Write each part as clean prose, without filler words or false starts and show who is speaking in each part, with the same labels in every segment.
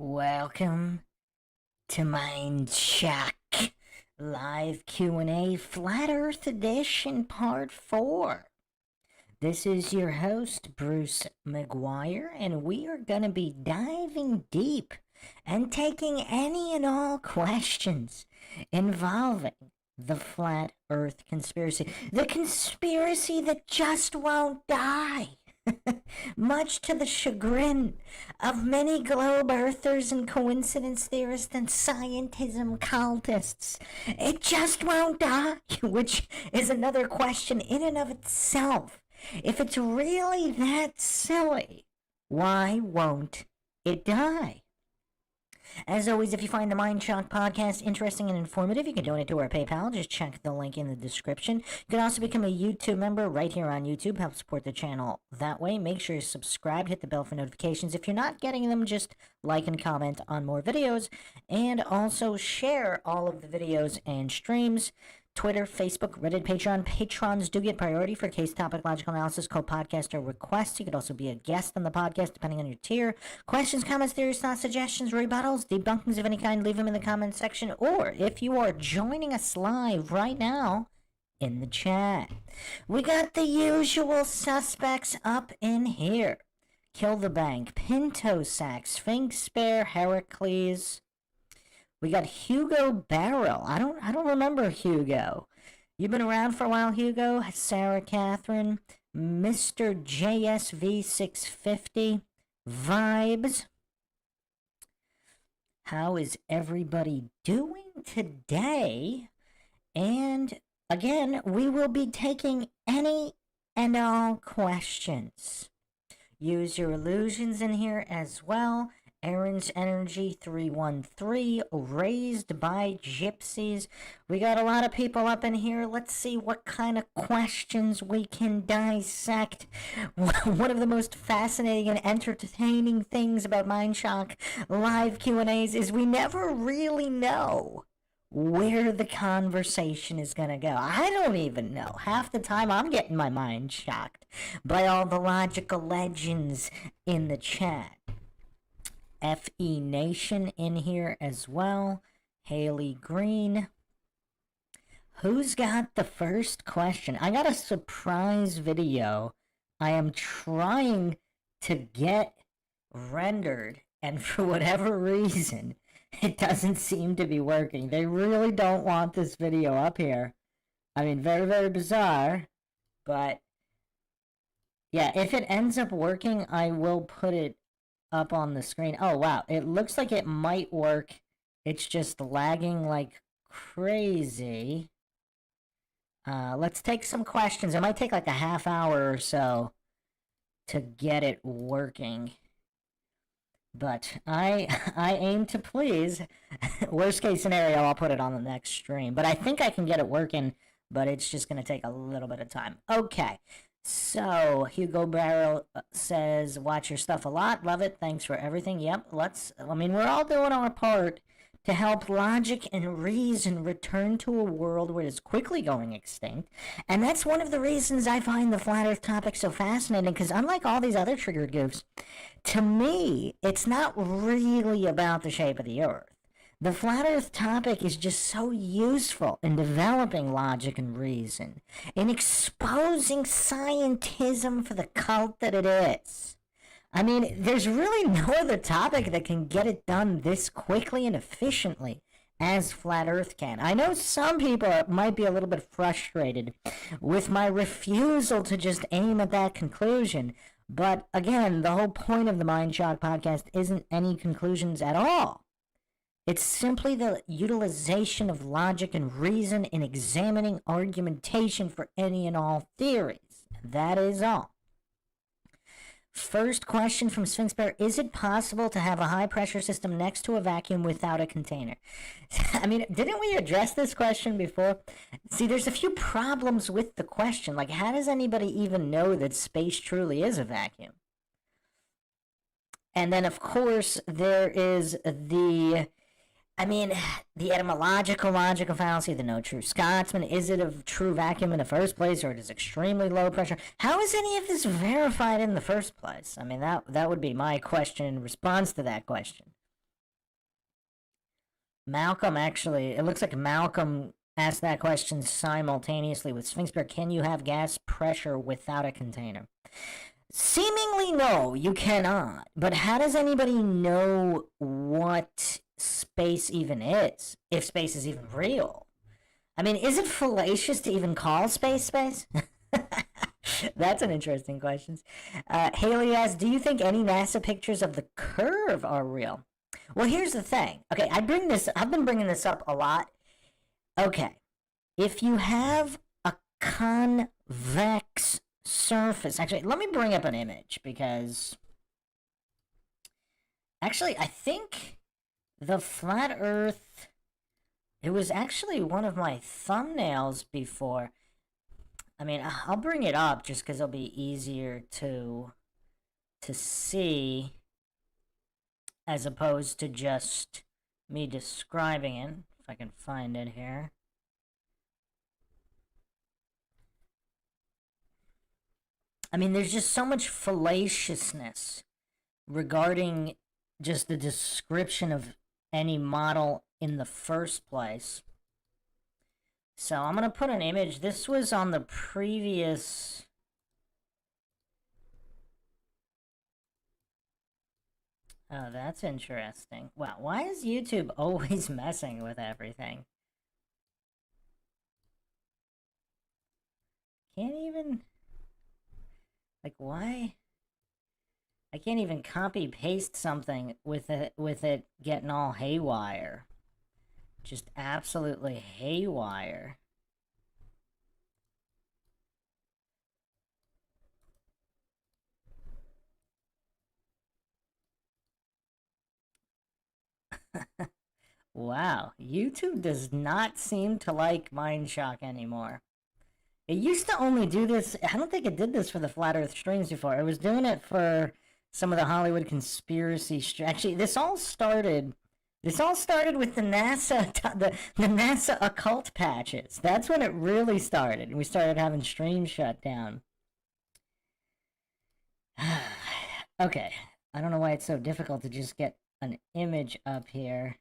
Speaker 1: Welcome to Mindshock Live Q&A Flat Earth Edition Part 4. This is your host, Bruce McGuire, and we are going to be diving deep and taking any and all questions involving the Flat Earth conspiracy. The conspiracy that just won't die. Much to the chagrin of many globe earthers and coincidence theorists and scientism cultists. It just won't die, which is another question in and of itself. If it's really that silly, why won't it die? As always, if you find the Mindshock podcast interesting and informative, you can donate to our PayPal. Just check the link in the description. You can also become a YouTube member right here on YouTube. Help support the channel that way. Make sure you're subscribed. Hit the bell for notifications. If you're not getting them, just like and comment on more videos. And also share all of the videos and streams. Twitter, Facebook, Reddit, Patreon. Patrons do get priority for case topic, logical analysis, co-podcast, or requests. You could also be a guest on the podcast, depending on your tier. Questions, comments, theories, thoughts, suggestions, rebuttals, debunkings of any kind, leave them in the comment section. Or, if you are joining us live right now, in the chat. We got the usual suspects up in here. Kill the Bank, Pinto Sack, Sphinx Spare, Heracles. We got Hugo Barrel. I don't remember Hugo. You've been around for a while, Hugo. Sarah Catherine, Mr. JSV650, Vibes. How is everybody doing today? And again, we will be taking any and all questions. Use your illusions in here as well. Aaron's Energy 313, Raised by Gypsies. We got a lot of people up in here. Let's see what kind of questions we can dissect. One of the most fascinating and entertaining things about Mindshock live Q&As is we never really know where the conversation is going to go. I don't even know. Half the time I'm getting my mind shocked by all the logical legends in the chat. FE Nation in here as well. Haley Green. Who's got the first question? I got a surprise video I am trying to get rendered, and for whatever reason, it doesn't seem to be working. They really don't want this video up here. I mean, very, very bizarre, but yeah, if it ends up working, I will put it up on the screen. Oh wow, it looks like it might work. It's just lagging like crazy. Let's take some questions. It might take like a half hour or so to get it working, but I aim to please. Worst case scenario, I'll put it on the next stream, but I think I can get it working, but it's just gonna take a little bit of time. Okay. So, Hugo Barrel says, watch your stuff a lot. Love it. Thanks for everything. Yep, we're all doing our part to help logic and reason return to a world where it's quickly going extinct. And that's one of the reasons I find the flat earth topic so fascinating, because unlike all these other triggered goofs, to me, it's not really about the shape of the earth. The flat earth topic is just so useful in developing logic and reason, in exposing scientism for the cult that it is. I mean, there's really no other topic that can get it done this quickly and efficiently as flat earth can. I know some people might be a little bit frustrated with my refusal to just aim at that conclusion, but again, the whole point of the Mindshock podcast isn't any conclusions at all. It's simply the utilization of logic and reason in examining argumentation for any and all theories. That is all. First question from Sphinx Bear. Is it possible to have a high-pressure system next to a vacuum without a container? I mean, didn't we address this question before? See, there's a few problems with the question. Like, how does anybody even know that space truly is a vacuum? And then, of course, there is the etymological logical fallacy, the no true Scotsman. Is it a true vacuum in the first place, or it is extremely low pressure? How is any of this verified in the first place? I mean, that would be my question in response to that question. Malcolm actually, it looks like Malcolm asked that question simultaneously with Sphinx Bear. Can you have gas pressure without a container? Seemingly, no, you cannot. But how does anybody know what space even is? If space is even real? I mean, is it fallacious to even call space space? That's an interesting question. Haley asks, do you think any NASA pictures of the curve are real? Well, here's the thing. Okay, I've been bringing this up a lot. Okay, if you have a convex surface, actually, let me bring up an image because actually, I think the flat Earth, it was actually one of my thumbnails before. I mean, I'll bring it up just because it'll be easier to see as opposed to just me describing it. If I can find it here. I mean, there's just so much fallaciousness regarding just the description of any model in the first place. So I'm going to put an image. This was on the previous... Oh, that's interesting. Wow, why is YouTube always messing with everything? Can't even... Like, why? I can't even copy-paste something with it getting all haywire. Just absolutely haywire. Wow, YouTube does not seem to like Mindshock anymore. It used to only do this, I don't think it did this for the Flat Earth streams before. It was doing it for some of the Hollywood conspiracy actually, this all started with the NASA, the NASA occult patches. That's when it really started. We started having streams shut down. Okay, I don't know why it's so difficult to just get an image up here.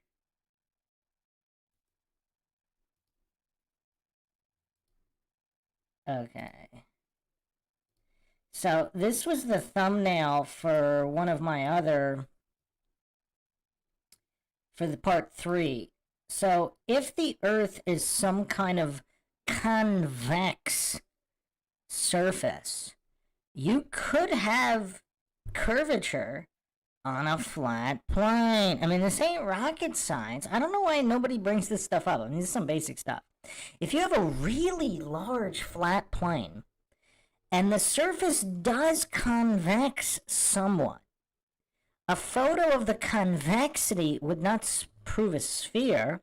Speaker 1: Okay. So this was the thumbnail for one of my other, for the part 3. So if the Earth is some kind of convex surface, you could have curvature on a flat plane. I mean, this ain't rocket science. I don't know why nobody brings this stuff up. I mean, this is some basic stuff. If you have a really large flat plane, and the surface does convex somewhat, a photo of the convexity would not prove a sphere.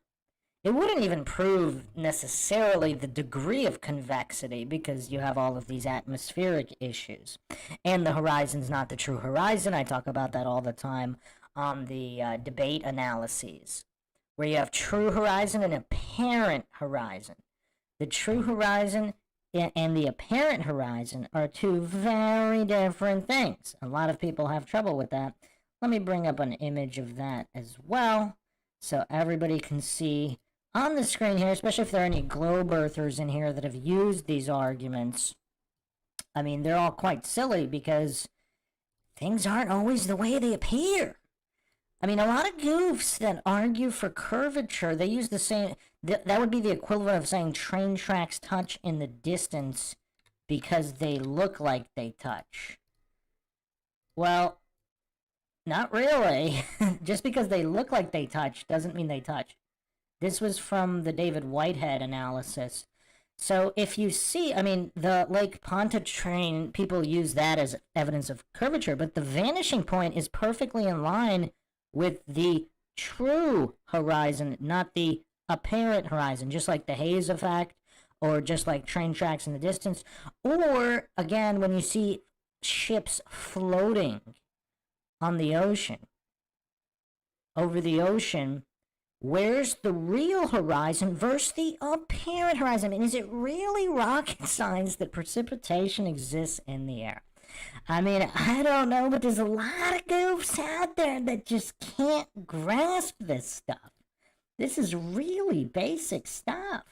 Speaker 1: It wouldn't even prove necessarily the degree of convexity because you have all of these atmospheric issues. And the horizon's not the true horizon. I talk about that all the time on the debate analyses, where you have true horizon and apparent horizon. The true horizon and the apparent horizon are two very different things. A lot of people have trouble with that. Let me bring up an image of that as well so everybody can see on the screen here, especially if there are any globe earthers in here that have used these arguments. I mean, they're all quite silly because things aren't always the way they appear. I mean, a lot of goofs that argue for curvature, they use the same... That would be the equivalent of saying train tracks touch in the distance because they look like they touch. Well, not really. Just because they look like they touch doesn't mean they touch. This was from the David Whitehead analysis. So if you see, I mean, the Lake Pontchartrain, people use that as evidence of curvature, but the vanishing point is perfectly in line with the true horizon, not the apparent horizon, just like the haze effect, or just like train tracks in the distance. Or, again, when you see ships floating on the ocean, over the ocean, where's the real horizon versus the apparent horizon? I mean, is it really rocket science that precipitation exists in the air? I mean, I don't know, but there's a lot of goofs out there that just can't grasp this stuff. This is really basic stuff.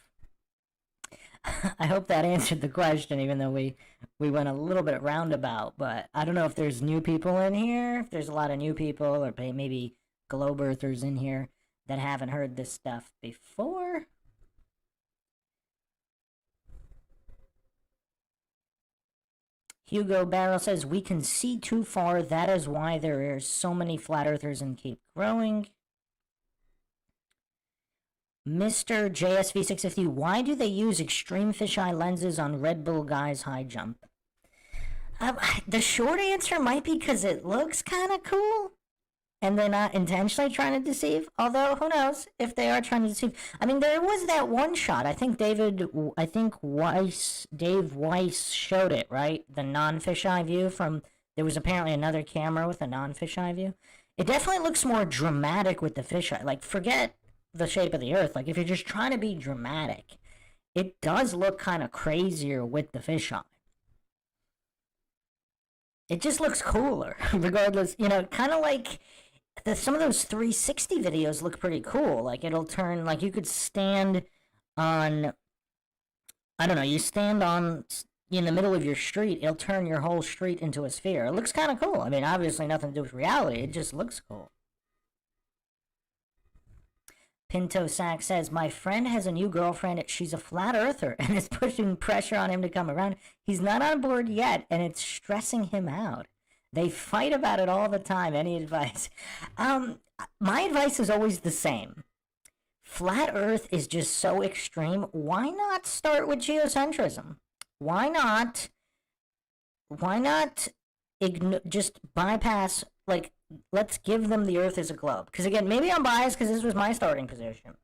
Speaker 1: I hope that answered the question, even though we went a little bit roundabout. But I don't know if there's new people in here, if there's a lot of new people, or maybe globe earthers in here that haven't heard this stuff before. Hugo Barrel says, we can see too far. That is why there are so many flat earthers and keep growing. Mr. JSV650, why do they use extreme fisheye lenses on Red Bull Guy's high jump? The short answer might be because it looks kind of cool, and they're not intentionally trying to deceive. Although, who knows if they are trying to deceive. I mean, there was that one shot. I think Dave Weiss showed it, right? The non-fisheye view from. There was apparently another camera with a non-fisheye view. It definitely looks more dramatic with the fisheye. Like, forget the shape of the Earth. Like, if you're just trying to be dramatic, it does look kind of crazier with the fisheye. It just looks cooler, regardless. You know, kind of like some of those 360 videos look pretty cool. Like, it'll turn, like, you could stand on, I don't know, you stand on in the middle of your street, it'll turn your whole street into a sphere. It looks kind of cool. I mean, obviously nothing to do with reality. It just looks cool. Pinto Sack says, my friend has a new girlfriend. She's a flat earther and is pushing pressure on him to come around. He's not on board yet, and it's stressing him out. They fight about it all the time. Any advice? My advice is always the same. Flat Earth is just so extreme. Why not start with geocentrism? Why not just bypass, like, let's give them the Earth as a globe. Because again, maybe I'm biased because this was my starting position.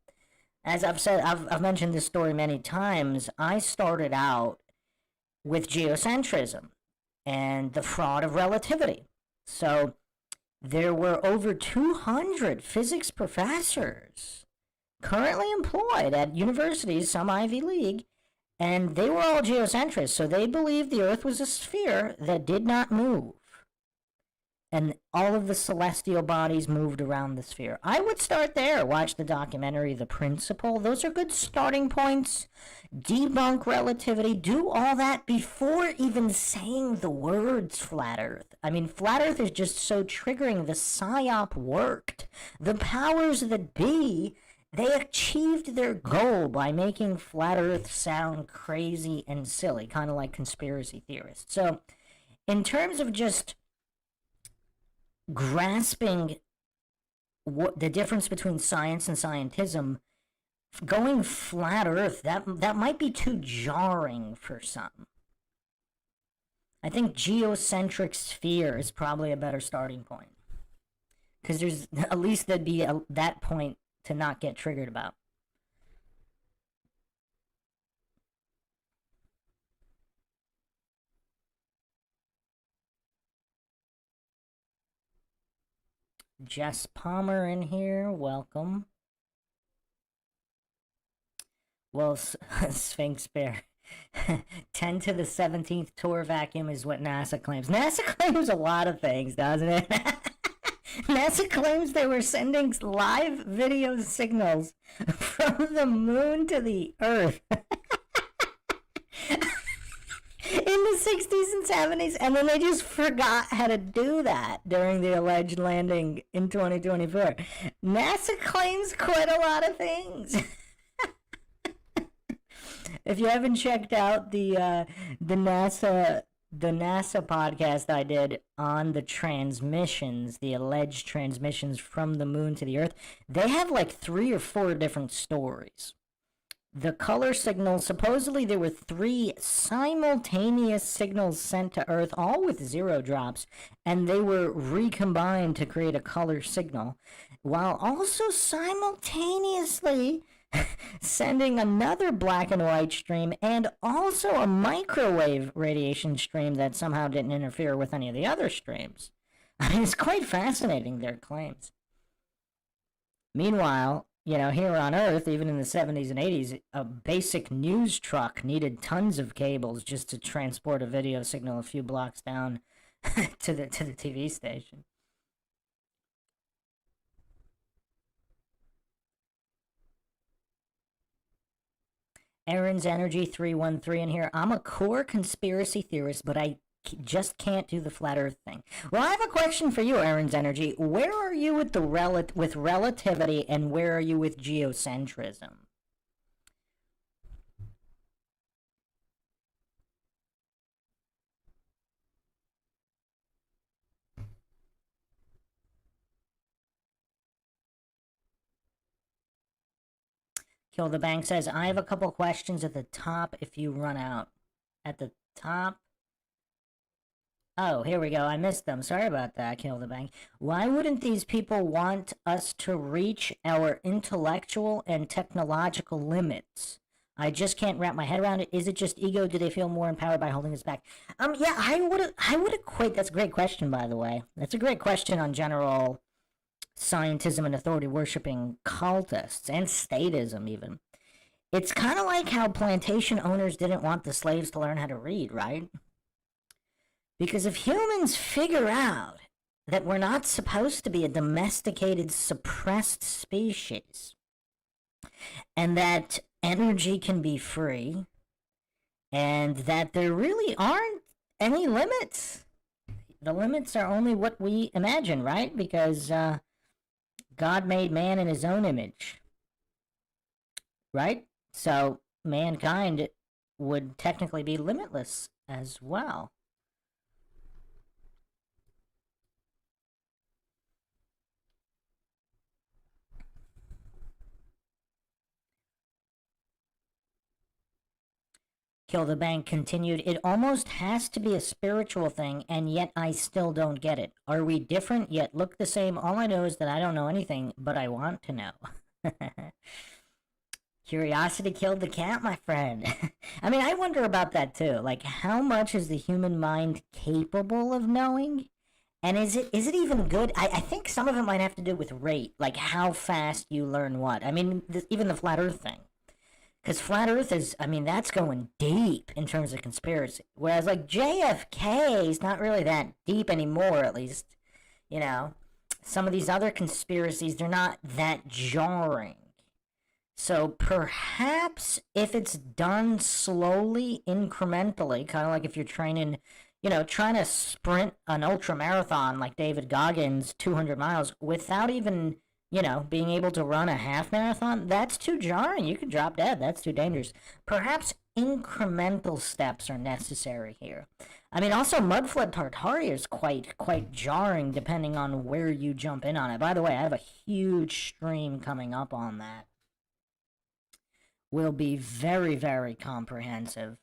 Speaker 1: As I've said, I've mentioned this story many times. I started out with geocentrism and the fraud of relativity. So there were over 200 physics professors currently employed at universities, some Ivy League, and they were all geocentrists. So they believed the Earth was a sphere that did not move, and all of the celestial bodies moved around the sphere. I would start there. Watch the documentary The Principle. Those are good starting points. Debunk relativity. Do all that before even saying the words flat Earth. I mean, flat Earth is just so triggering. The PSYOP worked. The powers that be, they achieved their goal by making flat Earth sound crazy and silly, kind of like conspiracy theorists. So, in terms of just grasping what the difference between science and scientism, going flat Earth, that might be too jarring for some. I think geocentric sphere is probably a better starting point, because there's at least there'd be that point to not get triggered about. Jess Palmer in here, welcome. Well, Sphinx Bear, 10 to the 17th tour vacuum is what NASA claims. NASA claims a lot of things, doesn't it? NASA claims they were sending live video signals from the moon to the Earth in the 60s and 70s, and then they just forgot how to do that during the alleged landing in 2024. NASA claims quite a lot of things. If you haven't checked out the NASA podcast I did on the transmissions, the alleged transmissions from the moon to the Earth, they have like 3 or 4 different stories. The color signals, supposedly there were 3 simultaneous signals sent to Earth, all with 0 drops, and they were recombined to create a color signal, while also simultaneously sending another black and white stream and also a microwave radiation stream that somehow didn't interfere with any of the other streams. I mean, it's quite fascinating, their claims. Meanwhile, you know, here on Earth, even in the 70s and 80s, a basic news truck needed tons of cables just to transport a video signal a few blocks down to the TV station. Aaron's Energy 313 in here. I'm a core conspiracy theorist, but I just can't do the flat Earth thing. Well, I have a question for you, Aaron's Energy. Where are you with the with relativity, and where are you with geocentrism? Kill the Bank says, I have a couple questions at the top if you run out. At the top? Oh, here we go. I missed them. Sorry about that, Kill the Bank. Why wouldn't these people want us to reach our intellectual and technological limits? I just can't wrap my head around it. Is it just ego? Do they feel more empowered by holding us back? Yeah, I would equate. That's a great question, by the way. That's a great question on general scientism and authority worshipping cultists and statism even. It's kind of like how plantation owners didn't want the slaves to learn how to read, right? Because if humans figure out that we're not supposed to be a domesticated, suppressed species, and that energy can be free, and that there really aren't any limits, the limits are only what we imagine, right? Because God made man in his own image, right? So mankind would technically be limitless as well. Kill the Bank continued, it almost has to be a spiritual thing, and yet I still don't get it. Are we different yet look the same? All I know is that I don't know anything, but I want to know. Curiosity killed the cat, my friend. I mean, I wonder about that too. Like, how much is the human mind capable of knowing? And is it even good? I think some of it might have to do with rate, like how fast you learn what. I mean, even the flat Earth thing. Because flat Earth is, I mean, that's going deep in terms of conspiracy. Whereas, like, JFK is not really that deep anymore, at least. You know, some of these other conspiracies, they're not that jarring. So perhaps if it's done slowly, incrementally, kind of like if you're training, you know, trying to sprint an ultra marathon like David Goggins, 200 miles, without even, you know, being able to run a half marathon, that's too jarring. You could drop dead. That's too dangerous. Perhaps incremental steps are necessary here. I mean, also, Mudflood Tartaria is quite jarring depending on where you jump in on it. By the way, I have a huge stream coming up on that. Will be very, very comprehensive.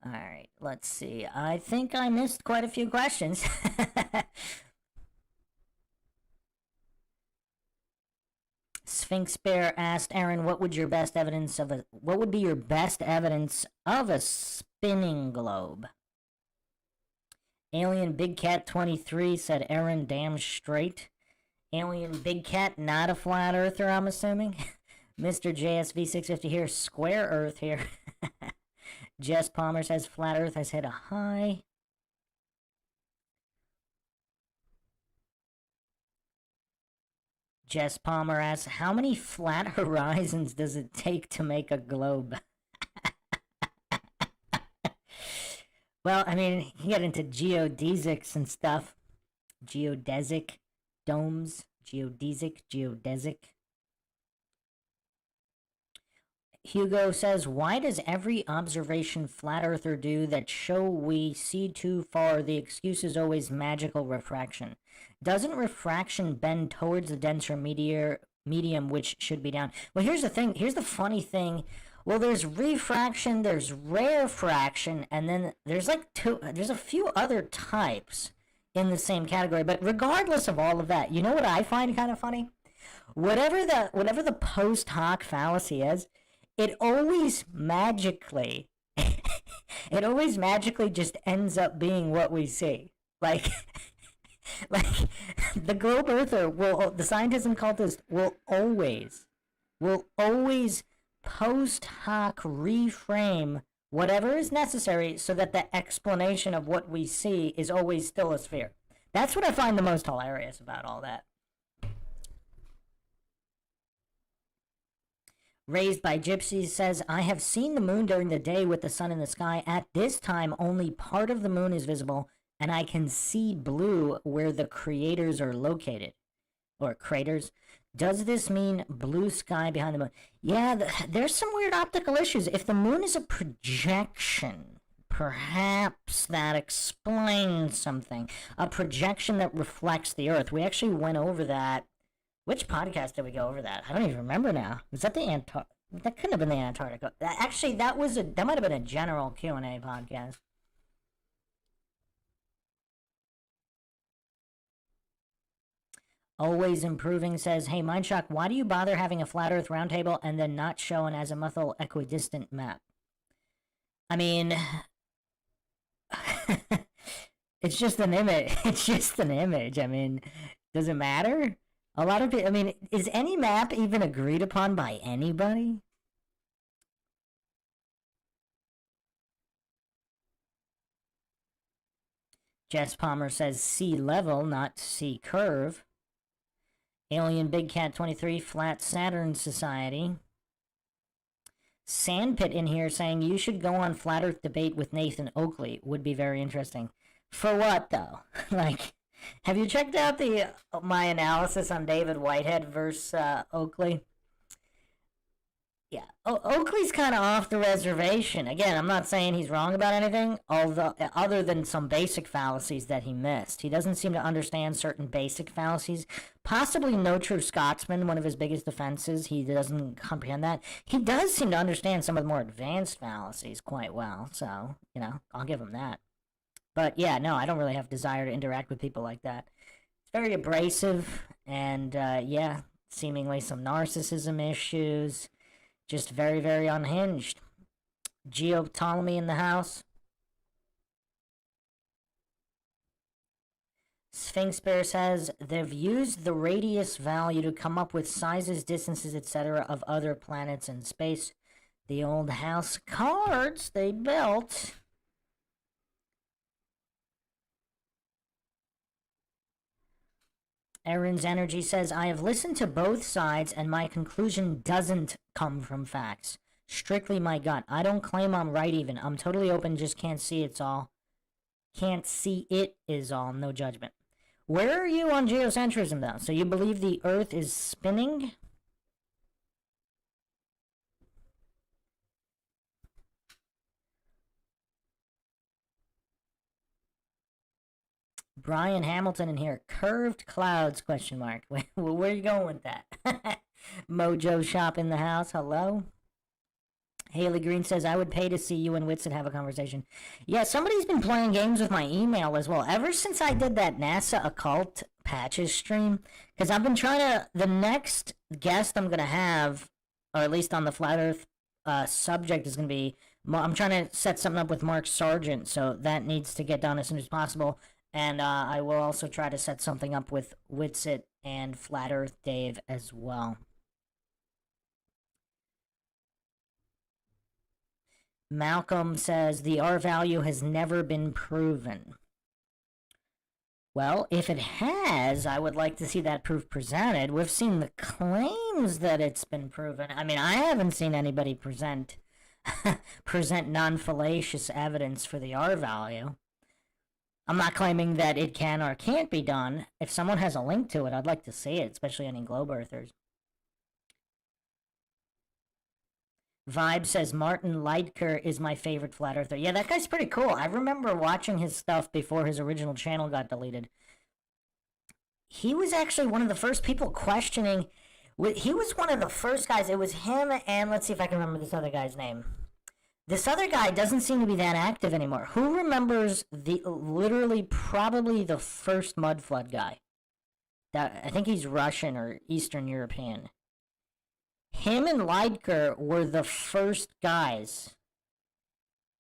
Speaker 1: Alright, let's see. I think I missed quite a few questions. Sphinx Bear asked Aaron, what would be your best evidence of a spinning globe? Alien Big Cat 23 said Aaron damn straight. Alien Big Cat, not a flat earther, I'm assuming. Mr. JSV 650 here, square earth here. Jess Palmer says flat earth has hit a high. Jess Palmer asks, how many flat horizons does it take to make a globe? Well, I mean, you get into geodesics and stuff. Geodesic domes, geodesic. Hugo says, why does every observation flat earther do that show we see too far? The excuse is always magical refraction. Doesn't refraction bend towards the denser medium, which should be down? Well, here's the thing. Here's the funny thing. Well, there's refraction, there's rarefraction, and then there's there's a few other types in the same category. But regardless of all of that, you know what I find kind of funny? Whatever the post hoc fallacy is, it always magically just ends up being what we see. Like the globe earther the scientism cultist will always post hoc reframe whatever is necessary so that the explanation of what we see is always still a sphere. That's what I find the most hilarious about all that. Raised by Gypsies says, I have seen the moon during the day with the sun in the sky. At this time, only part of the moon is visible, and I can see blue where the craters are located. Or craters. Does this mean blue sky behind the moon? Yeah, there's some weird optical issues. If the moon is a projection, perhaps that explains something. A projection that reflects the Earth. We actually went over that. Which podcast did we go over that? I don't even remember now. Was that the Antarctica? That couldn't have been the Antarctica. Actually, that might have been a general Q&A podcast. Always Improving says, hey, Mindshock, why do you bother having a flat Earth roundtable and then not show an azimuthal equidistant map? I mean, it's just an image. It's just an image. I mean, does it matter? A lot of people, I mean, is any map even agreed upon by anybody? Jess Palmer says sea level, not sea curve. Alien Big Cat 23, Flat Saturn Society. Sandpit in here saying you should go on Flat Earth debate with Nathan Oakley. Would be very interesting. For what, though? Like, have you checked out my analysis on David Whitehead versus Oakley? Yeah, Oakley's kind of off the reservation. Again, I'm not saying he's wrong about anything, although other than some basic fallacies that he missed. He doesn't seem to understand certain basic fallacies. Possibly No True Scotsman, one of his biggest offenses. He doesn't comprehend that. He does seem to understand some of the more advanced fallacies quite well, so, I'll give him that. But yeah, no, I don't really have desire to interact with people like that. It's very abrasive, and yeah, seemingly some narcissism issues. Just very, very unhinged. Geo Ptolemy in the house. Sphinx Bear says they've used the radius value to come up with sizes, distances, etc. of other planets in space. The old house cards they built. Aaron's Energy says, I have listened to both sides and my conclusion doesn't come from facts. Strictly my gut. I don't claim I'm right even. I'm totally open, just can't see it's all. Can't see it is all. No judgment. Where are you on geocentrism, though? So you believe the Earth is spinning? Brian Hamilton in here. Curved clouds, question mark. Where are you going with that? Mojo Shop in the house. Hello? Haley Green says, I would pay to see you and Whitson have a conversation. Yeah, somebody's been playing games with my email as well. Ever since I did that NASA occult patches stream. Because I've been trying to... The next guest I'm going to have, or at least on the Flat Earth subject, is going to be... I'm trying to set something up with Mark Sargent, so that needs to get done as soon as possible. And I will also try to set something up with Witsit and Flat Earth Dave as well. Malcolm says the R value has never been proven. Well, if it has, I would like to see that proof presented. We've seen the claims that it's been proven. I mean, I haven't seen anybody present non-fallacious evidence for the R value. I'm not claiming that it can or can't be done. If someone has a link to it, I'd like to see it, especially any globe earthers. Vibe says Martin Leitker is my favorite flat earther. Yeah, that guy's pretty cool. I remember watching his stuff before his original channel got deleted. He was actually one of the first people questioning... He was one of the first guys. It was him and... Let's see if I can remember this other guy's name. This other guy doesn't seem to be that active anymore. Who remembers literally probably the first mud flood guy? I think he's Russian or Eastern European. Him and Leitker were the first guys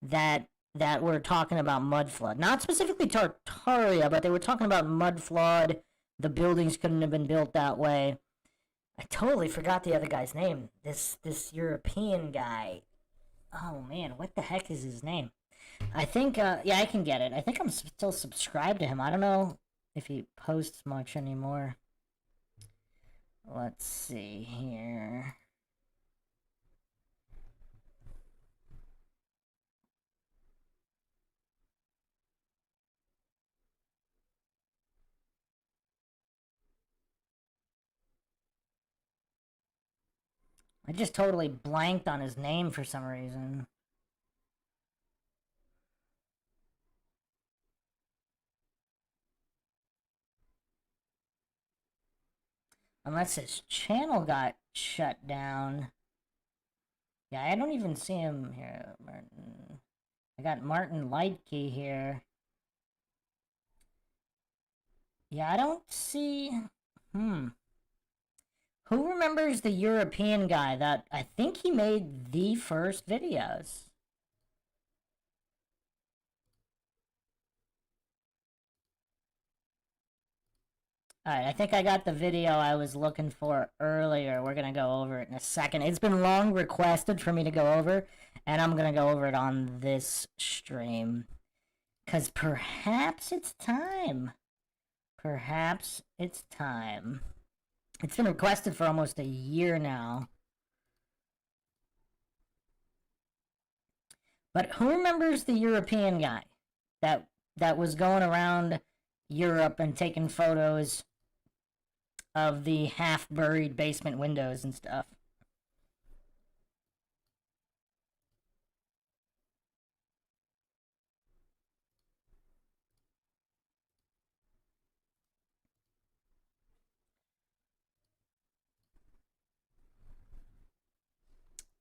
Speaker 1: that were talking about mud flood. Not specifically Tartaria, but they were talking about mud flood. The buildings couldn't have been built that way. I totally forgot the other guy's name. This European guy. Oh man, what the heck is his name? I think, yeah, I can get it. I think I'm still subscribed to him. I don't know if he posts much anymore. Let's see here. I just totally blanked on his name for some reason. Unless his channel got shut down. Yeah, I don't even see him here, Martin. I got Martin Lightkey here. Yeah, I don't see... Who remembers the European guy that... I think he made the first videos. Alright, I think I got the video I was looking for earlier. We're gonna go over it in a second. It's been long requested for me to go over, and I'm gonna go over it on this stream. Because perhaps it's time. Perhaps it's time. It's been requested for almost a year now. But who remembers the European guy that was going around Europe and taking photos of the half-buried basement windows and stuff?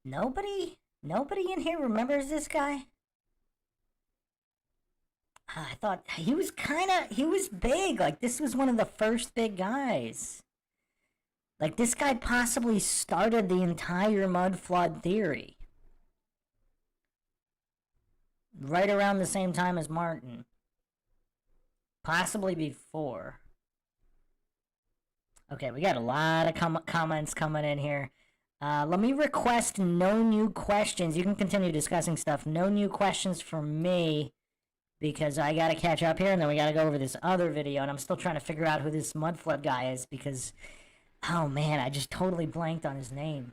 Speaker 1: Nobody in here remembers this guy? I thought he was big. Like, this was one of the first big guys. Like, this guy possibly started the entire mud flood theory. Right around the same time as Martin. Possibly before. Okay, we got a lot of comments coming in here. Let me request no new questions. You can continue discussing stuff. No new questions for me, because I gotta catch up here, and then we gotta go over this other video, and I'm still trying to figure out who this Mudflood guy is, because, oh man, I just totally blanked on his name.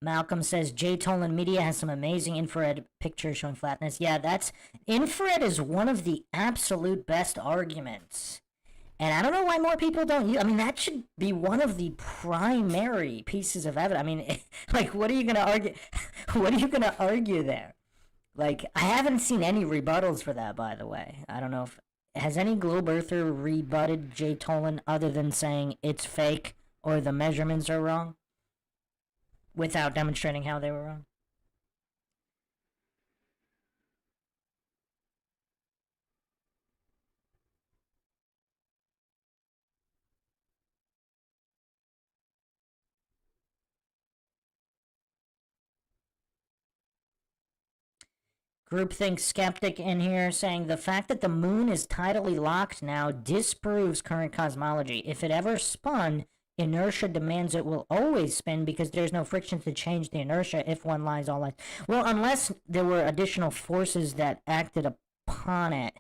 Speaker 1: Malcolm says, J. Tolan Media has some amazing infrared pictures showing flatness. Yeah, infrared is one of the absolute best arguments. And I don't know why more people don't use... I mean, that should be one of the primary pieces of evidence. I mean, like, what are you going to argue? What are you going to argue there? Like, I haven't seen any rebuttals for that, by the way. I don't know if... Has any globe earther rebutted J. Tolan other than saying it's fake or the measurements are wrong? Without demonstrating how they were wrong? Groupthink skeptic in here saying the fact that the moon is tidally locked now disproves current cosmology. If it ever spun, inertia demands it will always spin because there's no friction to change the inertia if one lies all lies. Well, unless there were additional forces that acted upon it.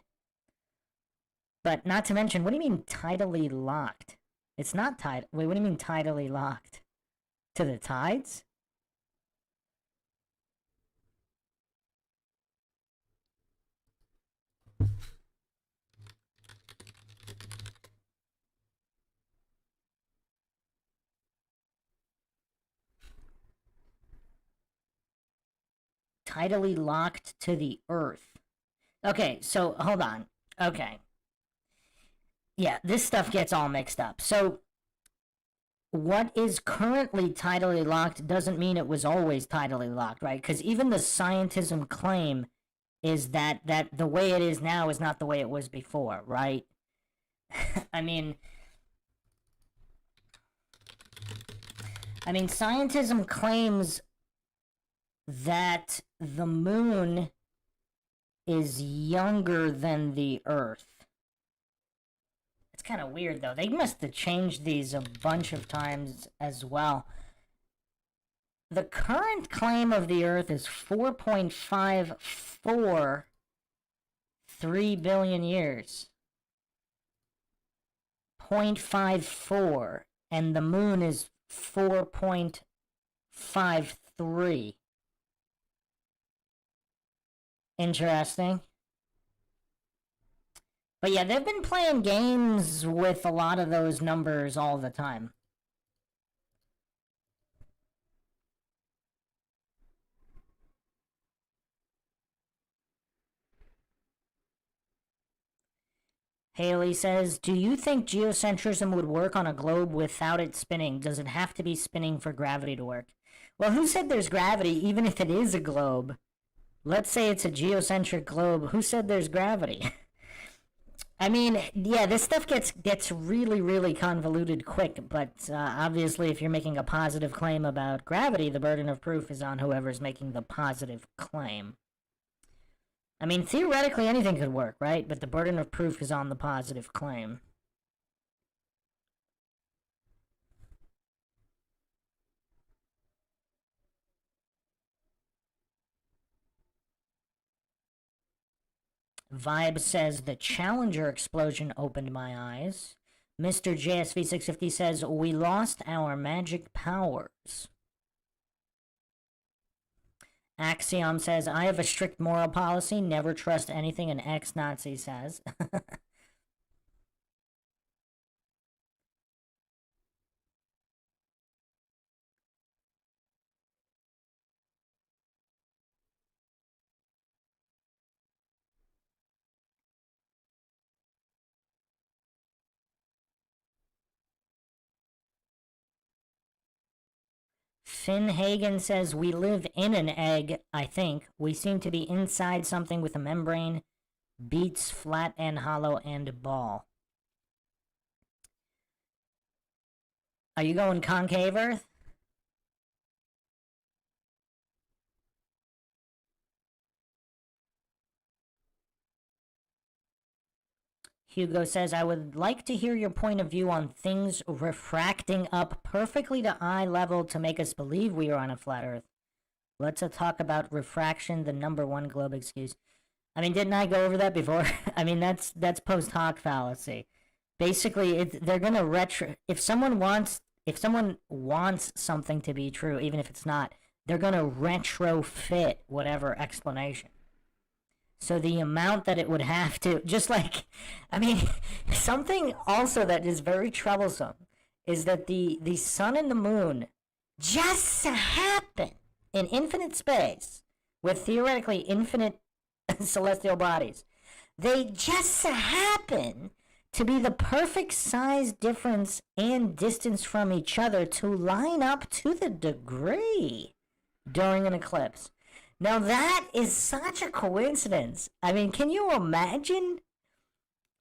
Speaker 1: But not to mention, what do you mean tidally locked? It's not tide. Wait, what do you mean tidally locked? To the tides? Tidally locked to the Earth. Okay, so hold on. Okay. Yeah, this stuff gets all mixed up. So, what is currently tidally locked doesn't mean it was always tidally locked, right? Because even the scientism claim is that the way it is now is not the way it was before, right? I mean, scientism claims that the moon is younger than the Earth. It's kind of weird, though. They must have changed these a bunch of times as well. The current claim of the Earth is 4.54 billion years. 0.54. And the moon is 4.53. Interesting. But yeah, they've been playing games with a lot of those numbers all the time. Haley says, do you think geocentrism would work on a globe without it spinning? Does it have to be spinning for gravity to work? Well, who said there's gravity even if it is a globe? Let's say it's a geocentric globe. Who said there's gravity? I mean, yeah, this stuff gets really, really convoluted quick, but obviously if you're making a positive claim about gravity, the burden of proof is on whoever's making the positive claim. I mean, theoretically anything could work, right? But the burden of proof is on the positive claim. Vibe says the Challenger explosion opened my eyes. Mr. JSV650 says we lost our magic powers. Axiom says I have a strict moral policy, never trust anything an ex-Nazi says. Finn Hagen says, we live in an egg, I think. We seem to be inside something with a membrane. Beats, flat and hollow, and ball. Are you going concave Earth? Hugo says, I would like to hear your point of view on things refracting up perfectly to eye level to make us believe we are on a flat Earth. Let's talk about refraction, the number one globe excuse. I mean, didn't I go over that before? I mean, that's post hoc fallacy. Basically, they're gonna if someone wants something to be true, even if it's not, they're gonna retrofit whatever explanation. So the amount that it would have to, just like, I mean, something also that is very troublesome is that the sun and the moon just happen in infinite space with theoretically infinite celestial bodies. They just happen to be the perfect size difference and distance from each other to line up to the degree during an eclipse. Now that is such a coincidence. I mean, can you imagine?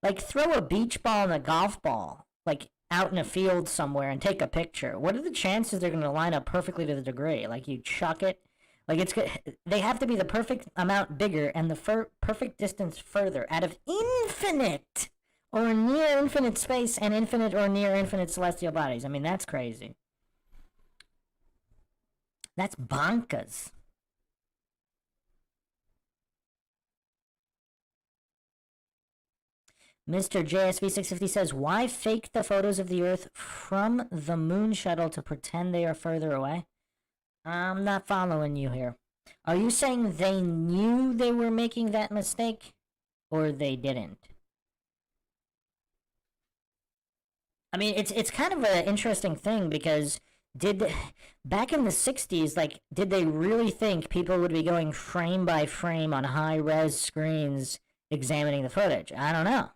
Speaker 1: Like, throw a beach ball and a golf ball, like, out in a field somewhere and take a picture. What are the chances they're going to line up perfectly to the degree? Like, you chuck it. Like, it's good. They have to be the perfect amount bigger and the perfect distance further out of infinite or near infinite space and infinite or near infinite celestial bodies. I mean, that's crazy. That's bonkers. Mr. JSV650 says, why fake the photos of the Earth from the moon shuttle to pretend they are further away? I'm not following you here. Are you saying they knew they were making that mistake? Or they didn't? I mean, it's kind of an interesting thing because back in the 60s, like, did they really think people would be going frame by frame on high-res screens examining the footage? I don't know.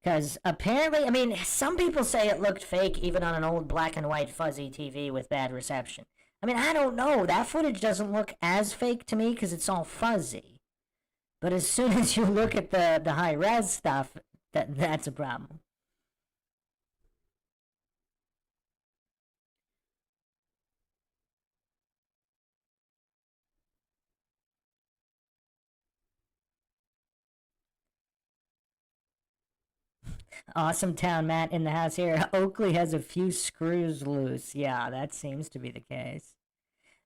Speaker 1: Because apparently, I mean, some people say it looked fake even on an old black and white fuzzy TV with bad reception. I mean, I don't know. That footage doesn't look as fake to me because it's all fuzzy. But as soon as you look at the high-res stuff, that's a problem. Awesome Town Matt in the house here. Oakley has a few screws loose. Yeah, that seems to be the case.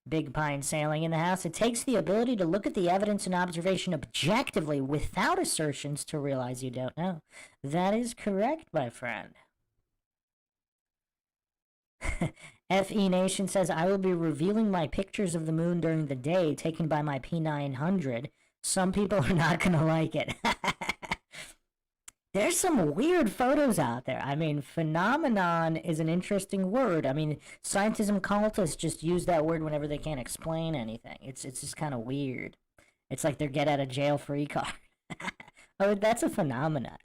Speaker 1: Big Pine Sailing in the house. It takes the ability to look at the evidence and observation objectively without assertions to realize you don't know. That is correct, my friend. FE Nation says, I will be revealing my pictures of the moon during the day taken by my P900. Some people are not going to like it. There's some weird photos out there. I mean, phenomenon is an interesting word. I mean, scientism cultists just use that word whenever they can't explain anything. It's just kind of weird. It's like their get out of jail free card. Oh, that's a phenomenon.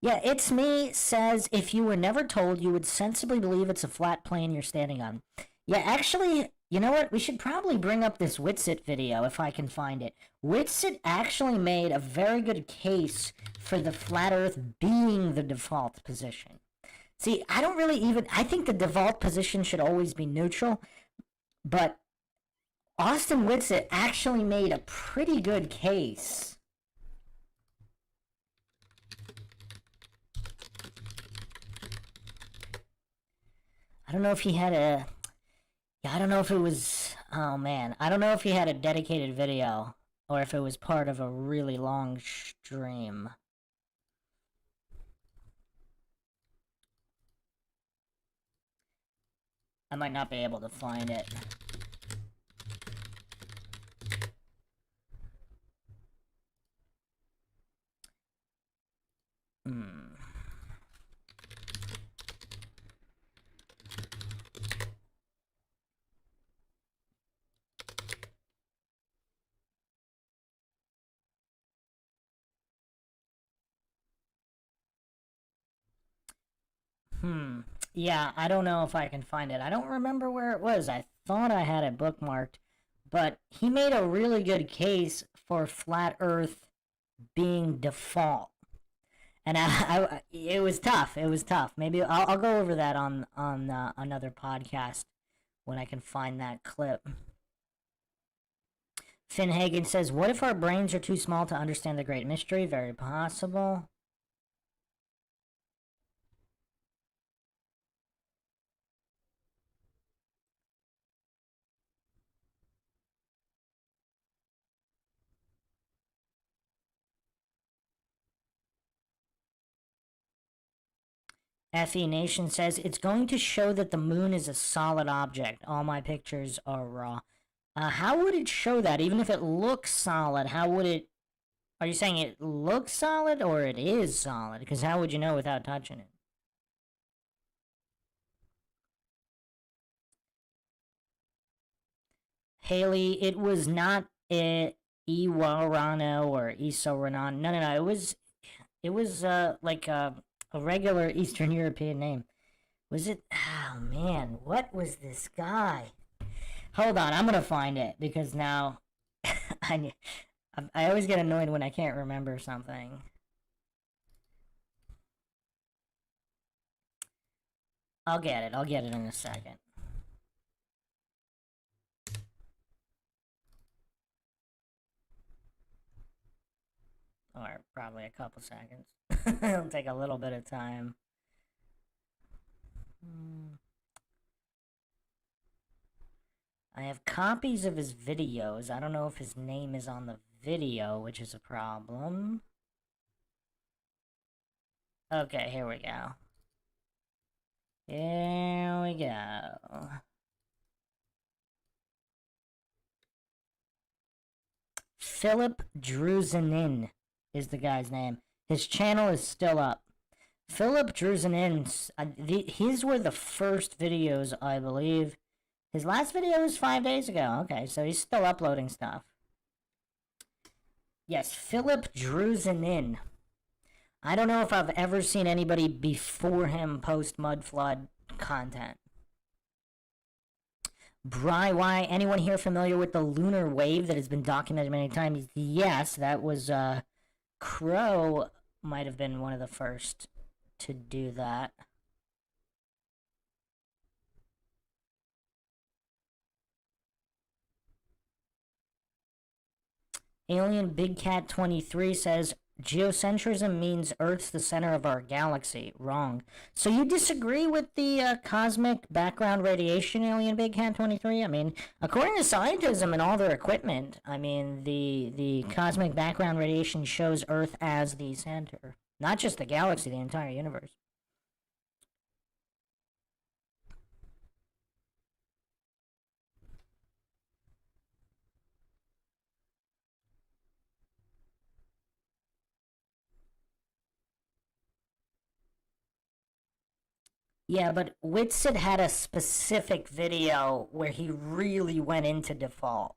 Speaker 1: Yeah, it's me says if you were never told, you would sensibly believe it's a flat plane you're standing on. Yeah, actually, you know what? We should probably bring up this Witsit video if I can find it. Witsit actually made a very good case for the flat Earth being the default position. See, I don't really even. I think the default position should always be neutral, but Austin Witsit actually made a pretty good case. I don't know if he had a. Yeah, I don't know if it was. Oh man, I don't know if he had a dedicated video or if it was part of a really long stream. I might not be able to find it. Hmm. Yeah, I don't know if I can find it. I don't remember where it was. I thought I had it bookmarked, but he made a really good case for flat Earth being default. And it was tough. It was tough. Maybe I'll go over that on another podcast when I can find that clip. Finn Hagen says, "What if our brains are too small to understand the great mystery?" Very possible. FE Nation says, "It's going to show that the moon is a solid object. All my pictures are raw." How would it show that? Even if it looks solid, how would it... Are you saying it looks solid or it is solid? Because how would you know without touching it? Haley, it was not Iwarano or Isoranan. No. It was like a regular Eastern European name. Was it? Oh man, what was this guy? Hold on, I'm gonna find it because now I I always get annoyed when I can't remember something. I'll get it. I'll get it in a second. Or probably a couple seconds. It'll take a little bit of time. I have copies of his videos. I don't know if his name is on the video, which is a problem. Okay, here we go. Here we go. Philip Druzanin is the guy's name. His channel is still up. Philip Druzanin, his were the first videos, I believe. His last video was 5 days ago. Okay, so he's still uploading stuff. Yes, Philip Druzanin. I don't know if I've ever seen anybody before him post Mudflood content. Bry, why? Anyone here familiar with the lunar wave that has been documented many times? Yes, that was, Crow might have been one of the first to do that. Alien Big Cat 23 says, geocentrism means Earth's the center of our galaxy. Wrong. So you disagree with the cosmic background radiation, Alien Big Cat 23? I mean, according to scientism and all their equipment, I mean, the cosmic background radiation shows Earth as the center. Not just the galaxy, the entire universe. Yeah, but Witsit had a specific video where he really went into default.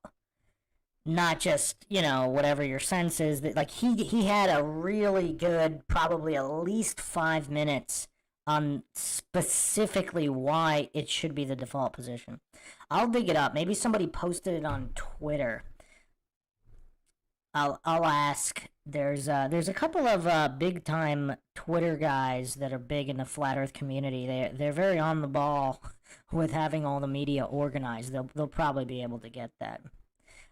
Speaker 1: Not just, whatever your sense is. That like he had a really good, probably at least 5 minutes on specifically why it should be the default position. I'll dig it up. Maybe somebody posted it on Twitter. I'll ask. There's a couple of big time Twitter guys that are big in the flat Earth community. They're very on the ball with having all the media organized. They'll probably be able to get that.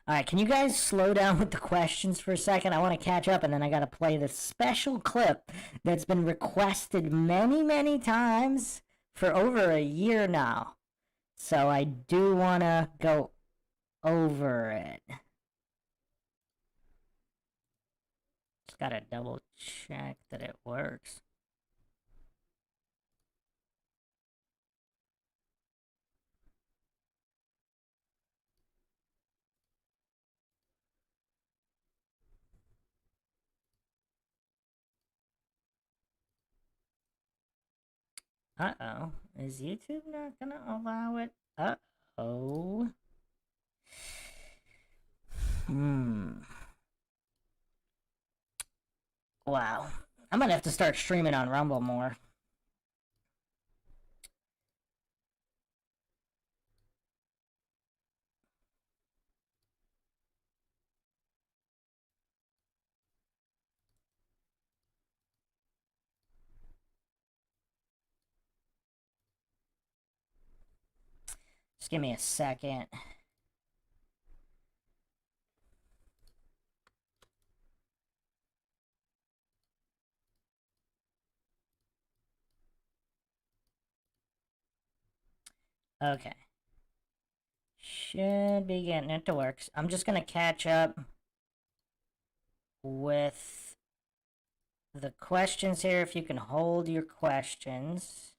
Speaker 1: All right, can you guys slow down with the questions for a second? I want to catch up, and then I got to play this special clip that's been requested many, many times for over a year now. So I do want to go over it. Just got to double check that it works. Uh-oh. Is YouTube not gonna allow it? Uh-oh. Wow. I'm gonna have to start streaming on Rumble more. Just give me a second. Okay. Should be getting it to work. I'm just gonna catch up with the questions here. If you can hold your questions.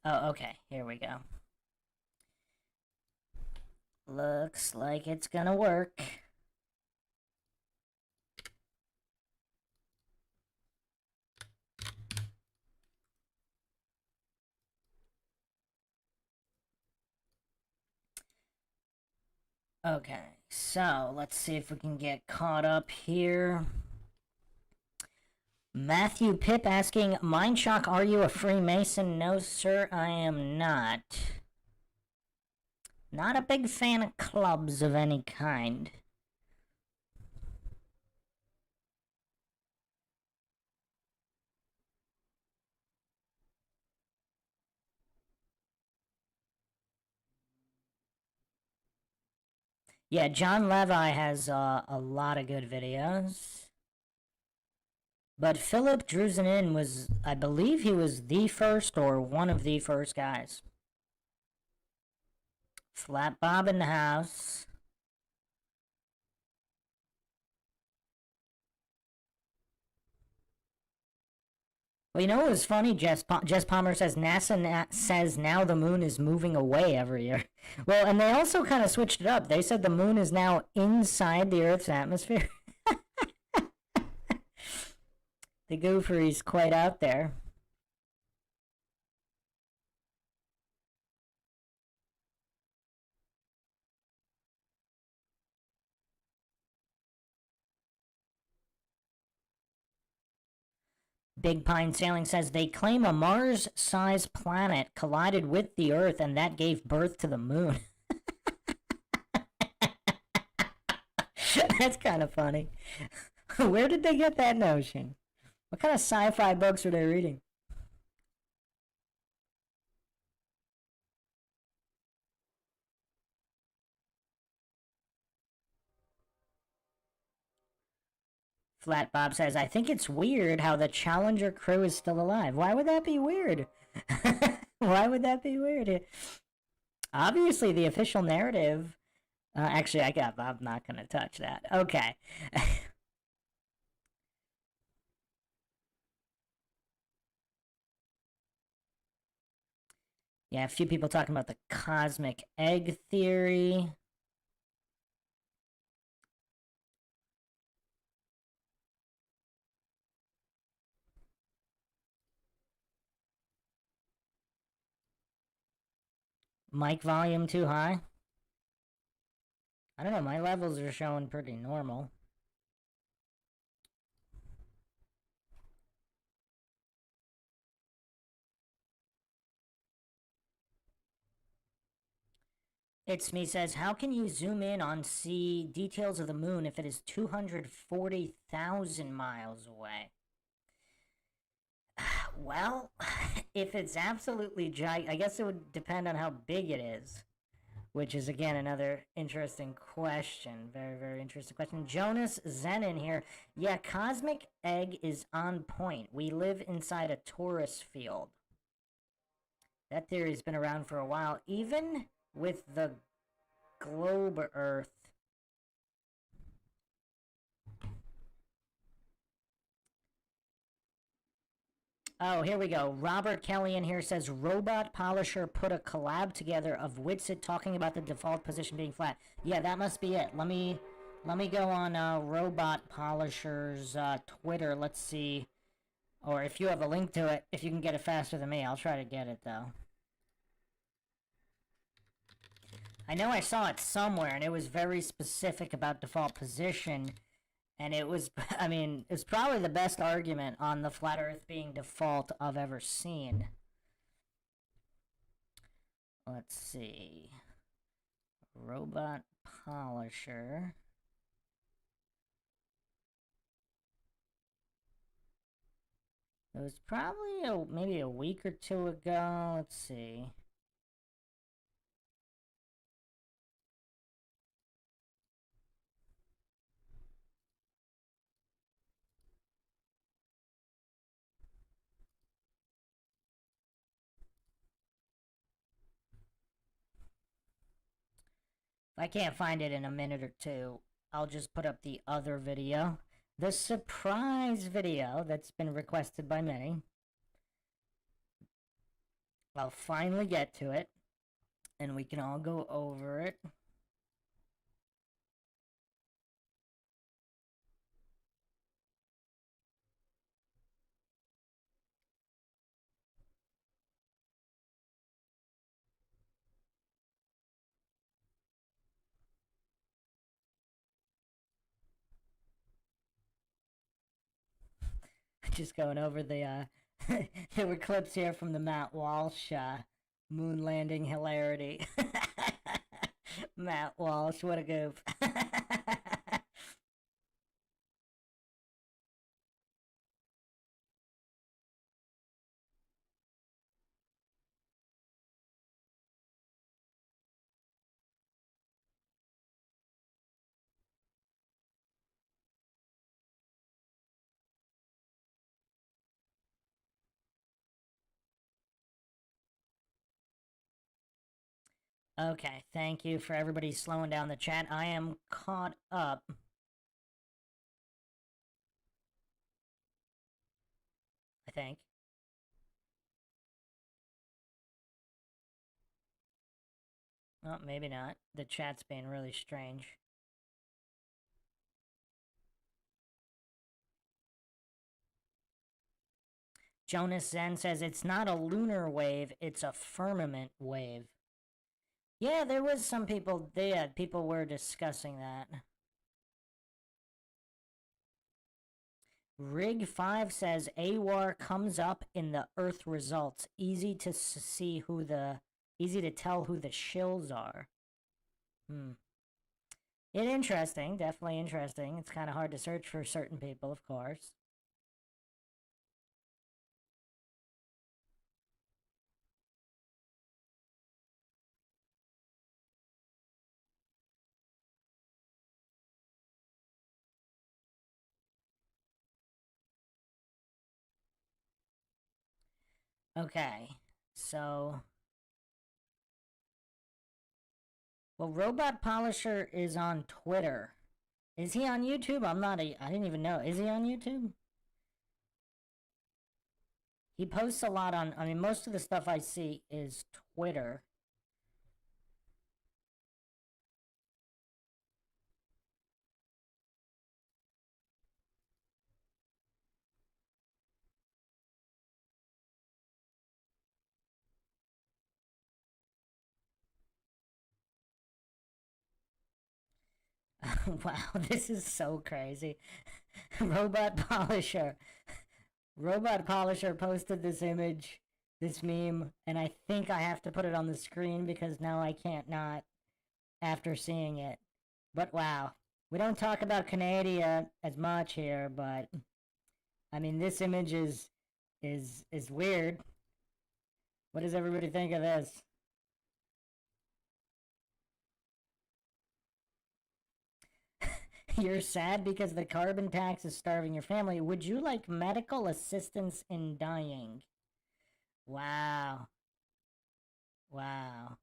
Speaker 1: Oh, okay. Here we go. Looks like it's gonna work. Okay, so let's see if we can get caught up here. Matthew Pip asking, Mindshock, are you a Freemason? No, sir, I am not. Not a big fan of clubs of any kind. Yeah, John Levi has a lot of good videos. But Philip Druzanin was, I believe he was the first or one of the first guys. Flat Bob in the house. Well, you know what was funny? Jess Palmer says NASA says now the moon is moving away every year. Well, and they also kind of switched it up. They said the moon is now inside the Earth's atmosphere. The goofery's quite out there. Big Pine Sailing says they claim a Mars-sized planet collided with the Earth and that gave birth to the moon. That's kind of funny. Where did they get that notion? What kind of sci-fi books are they reading? Flat Bob says, I think it's weird how the Challenger crew is still alive. Why would that be weird? Why would that be weird? Obviously, the official narrative... actually, I'm not going to touch that. Okay. Yeah, a few people talking about the cosmic egg theory. Mic volume too high? I don't know, my levels are showing pretty normal. It's Me says, how can you zoom in on see details of the moon if it is 240,000 miles away? Well, if it's absolutely giant, I guess it would depend on how big it is, which is again another interesting question. Very, very interesting question. Jonas Zenin here. Yeah, cosmic egg is on point. We live inside a torus field. That theory's been around for a while, even with the globe Earth. Oh, here we go. Robert Kelly in here says Robot Polisher put a collab together of Witsit talking about the default position being flat. Yeah, that must be it. Let me go on Robot Polisher's Twitter. Let's see. Or if you have a link to it, if you can get it faster than me, I'll try to get it though. I know I saw it somewhere and it was very specific about default position. And it was, I mean, it's probably the best argument on the flat Earth being default I've ever seen. Let's see. Robot Polisher. It was probably maybe a week or two ago. Let's see. If I can't find it in a minute or two, I'll just put up the other video. The surprise video that's been requested by many. I'll finally get to it, and we can all go over it. Just going over the, there were clips here from the Matt Walsh, moon landing hilarity. Matt Walsh, what a goof. Okay, thank you for everybody slowing down the chat. I am caught up. I think. Oh, maybe not. The chat's being really strange. Jonas Zen says it's not a lunar wave, it's a firmament wave. Yeah, there was some people, people were discussing that. Rig5 says AWAR comes up in the Earth results. Easy to see easy to tell who the shills are. Interesting, definitely interesting. It's kind of hard to search for certain people, of course. Okay, so... Well, Robot Polisher is on Twitter. Is he on YouTube? I didn't even know. Is he on YouTube? He posts a lot on, I mean, most of the stuff I see is Twitter. Wow, this is so crazy. Robot Polisher. Robot Polisher posted this image, this meme, and I think I have to put it on the screen because now I can't not after seeing it. But wow, we don't talk about Canada as much here, but I mean this image is weird. What does everybody think of this? You're sad because the carbon tax is starving your family. Would you like medical assistance in dying? Wow. Wow.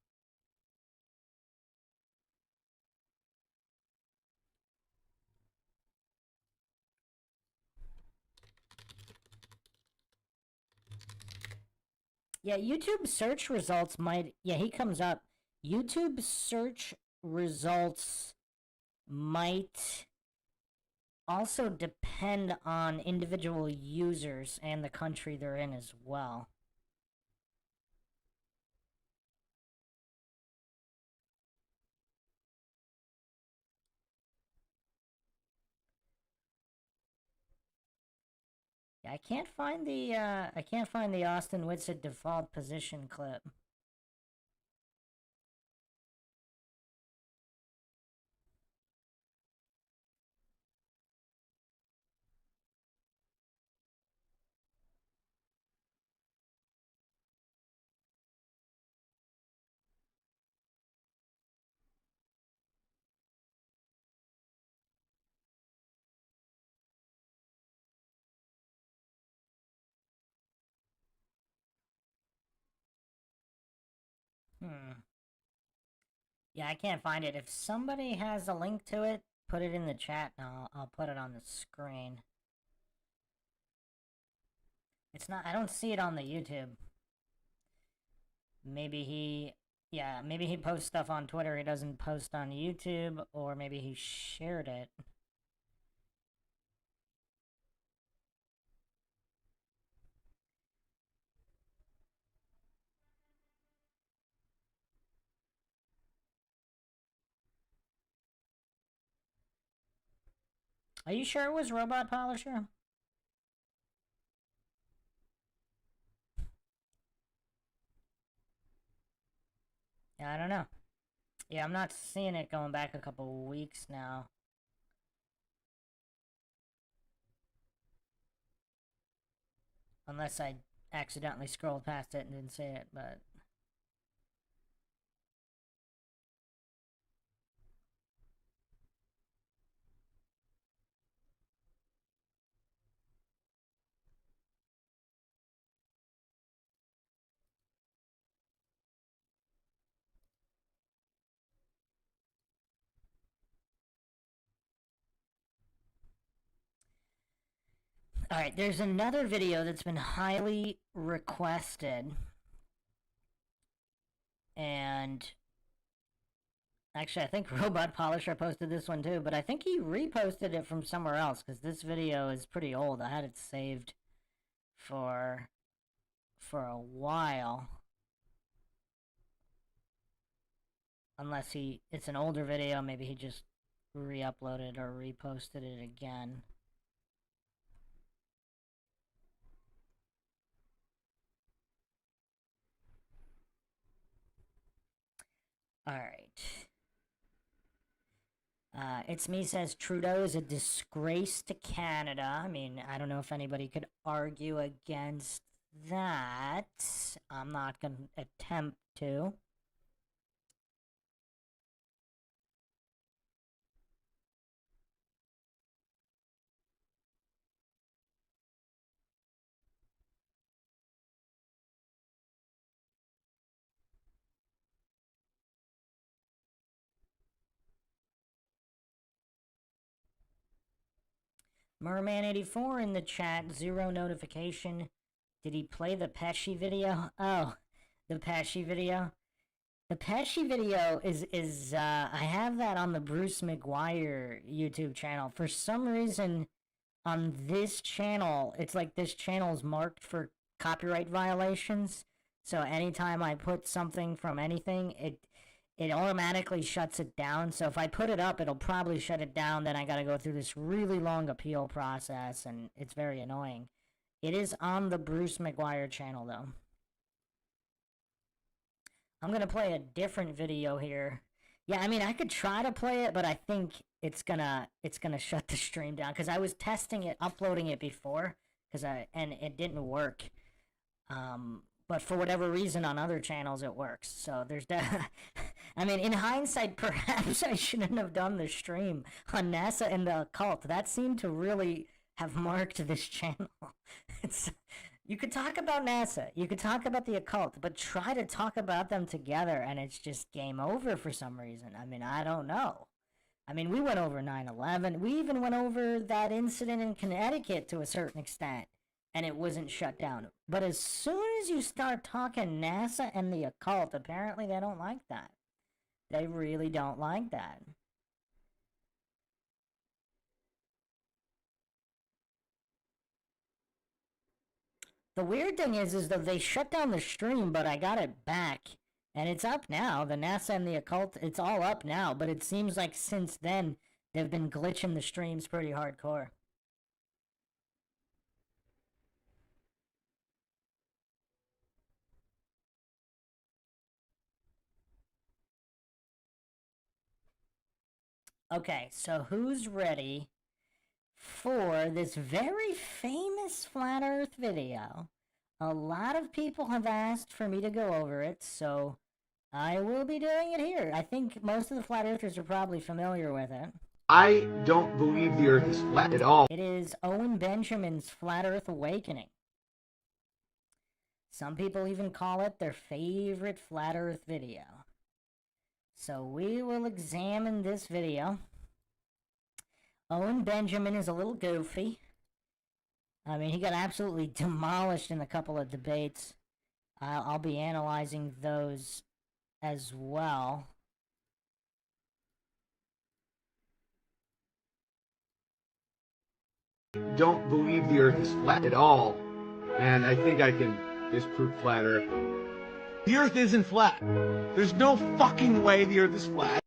Speaker 1: Yeah, YouTube search results might. Yeah, he comes up. YouTube search results might also depend on individual users and the country they're in as well. Yeah, I can't find the Austin Whitsitt default position clip. Hmm. Yeah, I can't find it. If somebody has a link to it, put it in the chat and I'll put it on the screen. It's not, I don't see it on the YouTube. Maybe maybe he posts stuff on Twitter he doesn't post on YouTube, or maybe he shared it. Are you sure it was Robot Polisher? Yeah, I don't know. Yeah, I'm not seeing it going back a couple weeks now. Unless I accidentally scrolled past it and didn't see it, but... Alright, there's another video that's been highly requested. And... Actually, I think Robot Polisher posted this one too, but I think he reposted it from somewhere else, because this video is pretty old. I had it saved for a while. Unless it's an older video, maybe he just re-uploaded or reposted it again. Alright. It's Me says Trudeau is a disgrace to Canada. I mean, I don't know if anybody could argue against that. I'm not going to attempt to. Merman84 in the chat, 0 notification. Did he play the Pesci video? Oh, the Pesci video. The Pesci video is I have that on the Bruce McGuire YouTube channel. For some reason, on this channel, it's like this channel is marked for copyright violations. So anytime I put something from anything, it automatically shuts it down. So if I put it up, it'll probably shut it down. Then I got to go through this really long appeal process, and it's very annoying. It is on the Bruce McGuire channel, though. I'm going to play a different video here. Yeah, I mean, I could try to play it, but I think it's gonna shut the stream down, because I was testing it, uploading it before, and it didn't work. But for whatever reason on other channels it works. So there's I mean, in hindsight, perhaps I shouldn't have done the stream on NASA and the occult. That seemed to really have marked this channel. You could talk about NASA, you could talk about the occult, but try to talk about them together and it's just game over for some reason. I mean, I don't know. I mean, we went over 9/11. We even went over that incident in Connecticut to a certain extent, and it wasn't shut down. But as soon as you start talking NASA and the occult, apparently they don't like that. They really don't like that. The weird thing is that they shut down the stream, but I got it back. And it's up now. The NASA and the occult, it's all up now. But it seems like since then, they've been glitching the streams pretty hardcore. Okay, so who's ready for this very famous Flat Earth video? A lot of people have asked for me to go over it, so I will be doing it here. I think most of the Flat Earthers are probably familiar with it.
Speaker 2: I don't believe the Earth is flat at all.
Speaker 1: It is Owen Benjamin's Flat Earth Awakening. Some people even call it their favorite Flat Earth video. So we will examine this video. Owen Benjamin is a little goofy. I mean, he got absolutely demolished in a couple of debates. I'll be analyzing those as well.
Speaker 2: Don't believe the Earth is flat at all. And I think I can disprove flat Earth. The Earth isn't flat. There's no fucking way the Earth is flat.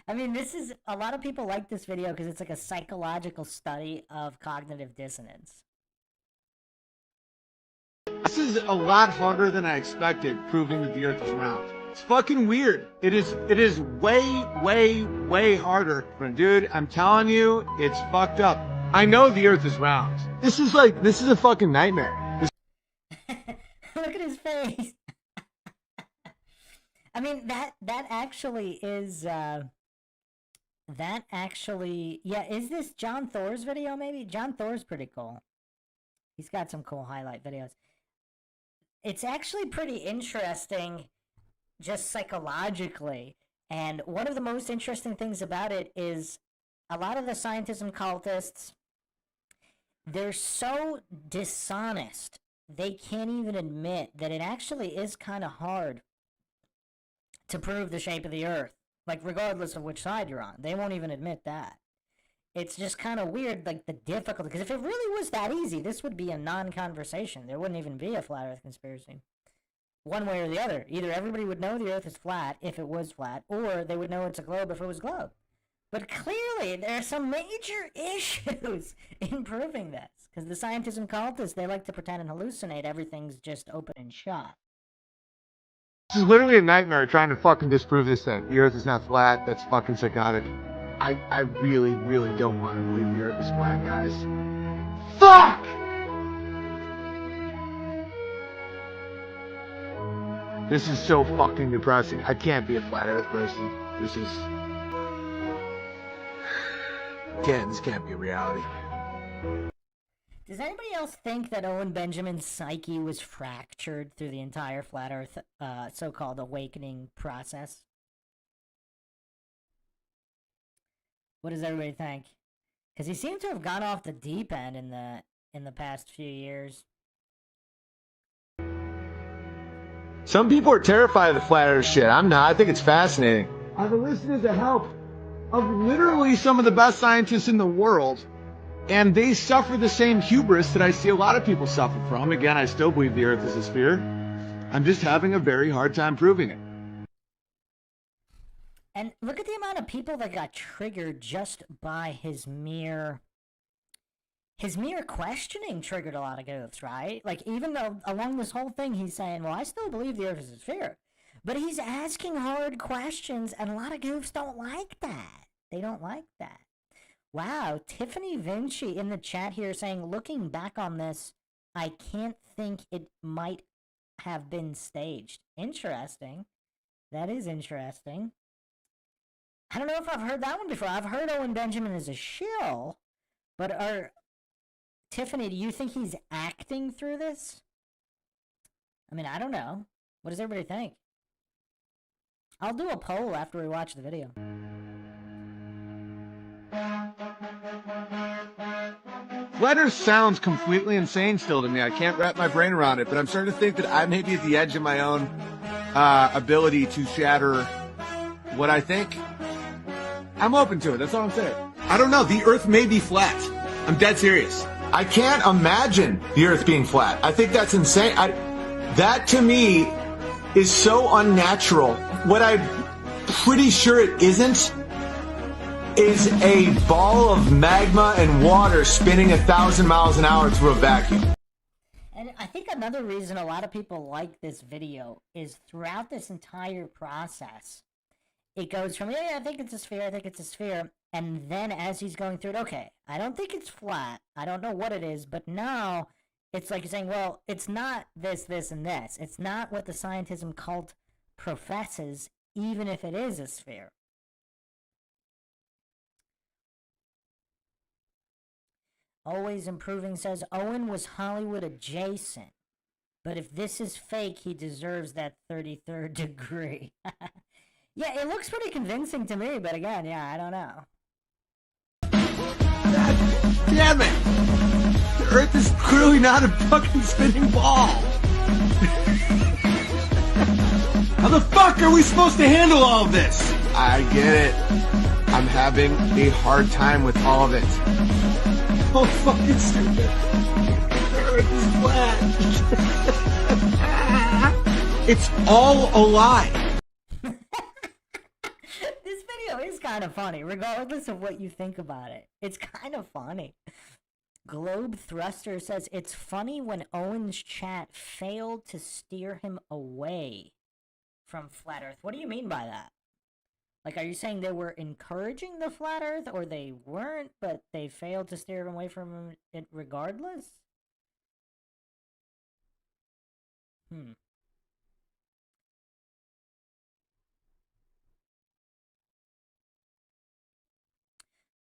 Speaker 1: I mean, this is, a lot of people like this video because it's like a psychological study of cognitive dissonance.
Speaker 2: This is a lot harder than I expected, proving that the Earth is round. It's fucking weird. It is way, way, way harder. But dude, I'm telling you, it's fucked up. I know the Earth is round. This is a fucking nightmare.
Speaker 1: Look at his face. I mean, that actually is, yeah, is this John Thor's video maybe? John Thor's pretty cool. He's got some cool highlight videos. It's actually pretty interesting, just psychologically. And one of the most interesting things about it is a lot of the scientism cultists, they're so dishonest, they can't even admit that it actually is kind of hard to prove the shape of the Earth. Like, regardless of which side you're on. They won't even admit that. It's just kind of weird, like, the difficulty. Because if it really was that easy, this would be a non-conversation. There wouldn't even be a flat Earth conspiracy. One way or the other. Either everybody would know the Earth is flat if it was flat, or they would know it's a globe if it was a globe. But clearly, there are some major issues in proving this. Because the scientism cultists, they like to pretend and hallucinate everything's just open and shut.
Speaker 2: This is literally a nightmare trying to fucking disprove this thing. The Earth is not flat. That's fucking psychotic. I really, really don't want to believe the Earth is flat, guys. Fuck! This is so fucking depressing. I can't be a flat Earth person. This can't be a reality.
Speaker 1: Does anybody else think that Owen Benjamin's psyche was fractured through the entire Flat Earth so-called awakening process? What does everybody think? Because he seemed to have gone off the deep end in the past few years.
Speaker 2: Some people are terrified of the flat Earth shit. I'm not. I think it's fascinating. I've enlisted the help of literally some of the best scientists in the world. And they suffer the same hubris that I see a lot of people suffer from. Again, I still believe the Earth is a sphere. I'm just having a very hard time proving it.
Speaker 1: And look at the amount of people that got triggered just by his mere questioning triggered a lot of goofs, right? Like, even though along this whole thing he's saying, well, I still believe the Earth is a sphere. But he's asking hard questions, and a lot of goofs don't like that. They don't like that. Wow, Tiffany Vinci in the chat here saying, looking back on this, I can't think it might have been staged. Interesting. That is interesting. I don't know if I've heard that one before. I've heard Owen Benjamin is a shill, but Tiffany, do you think he's acting through this? I mean, I don't know. What does everybody think? I'll do a poll after we watch the video.
Speaker 2: Flat Earth sounds completely insane still to me. I can't wrap my brain around it, but I'm starting to think that I may be at the edge of my own ability to shatter what I think. I'm open to it. That's all I'm saying. I don't know. The Earth may be flat. I'm dead serious.
Speaker 3: I can't imagine the Earth being flat. I think that's insane. That to me is so unnatural. What I'm pretty sure it isn't is a ball of magma and water spinning 1,000 miles an hour through a vacuum.
Speaker 1: And I think another reason a lot of people like this video is throughout this entire process, it goes from, yeah, I think it's a sphere, I think it's a sphere, and then as he's going through it, okay, I don't think it's flat, I don't know what it is, but now it's like you're saying, well, it's not this, this, and this. It's not what the scientism cult professes, even if it is a sphere. Always Improving says, Owen was Hollywood adjacent, but if this is fake, he deserves that 33rd degree. Yeah, it looks pretty convincing to me, but again, yeah, I don't know.
Speaker 2: God damn it! The Earth is clearly not a fucking spinning ball! How the fuck are we supposed to handle all of this? I get it. I'm having a hard time with all of it. Oh, fucking stupid. The Earth is flat. It's all a lie.
Speaker 1: This video is kind of funny, regardless of what you think about it. It's kind of funny. Globe Thruster says, it's funny when Owen's chat failed to steer him away from Flat Earth. What do you mean by that? Like, are you saying they were encouraging the Flat Earth, or they weren't, but they failed to steer him away from it regardless?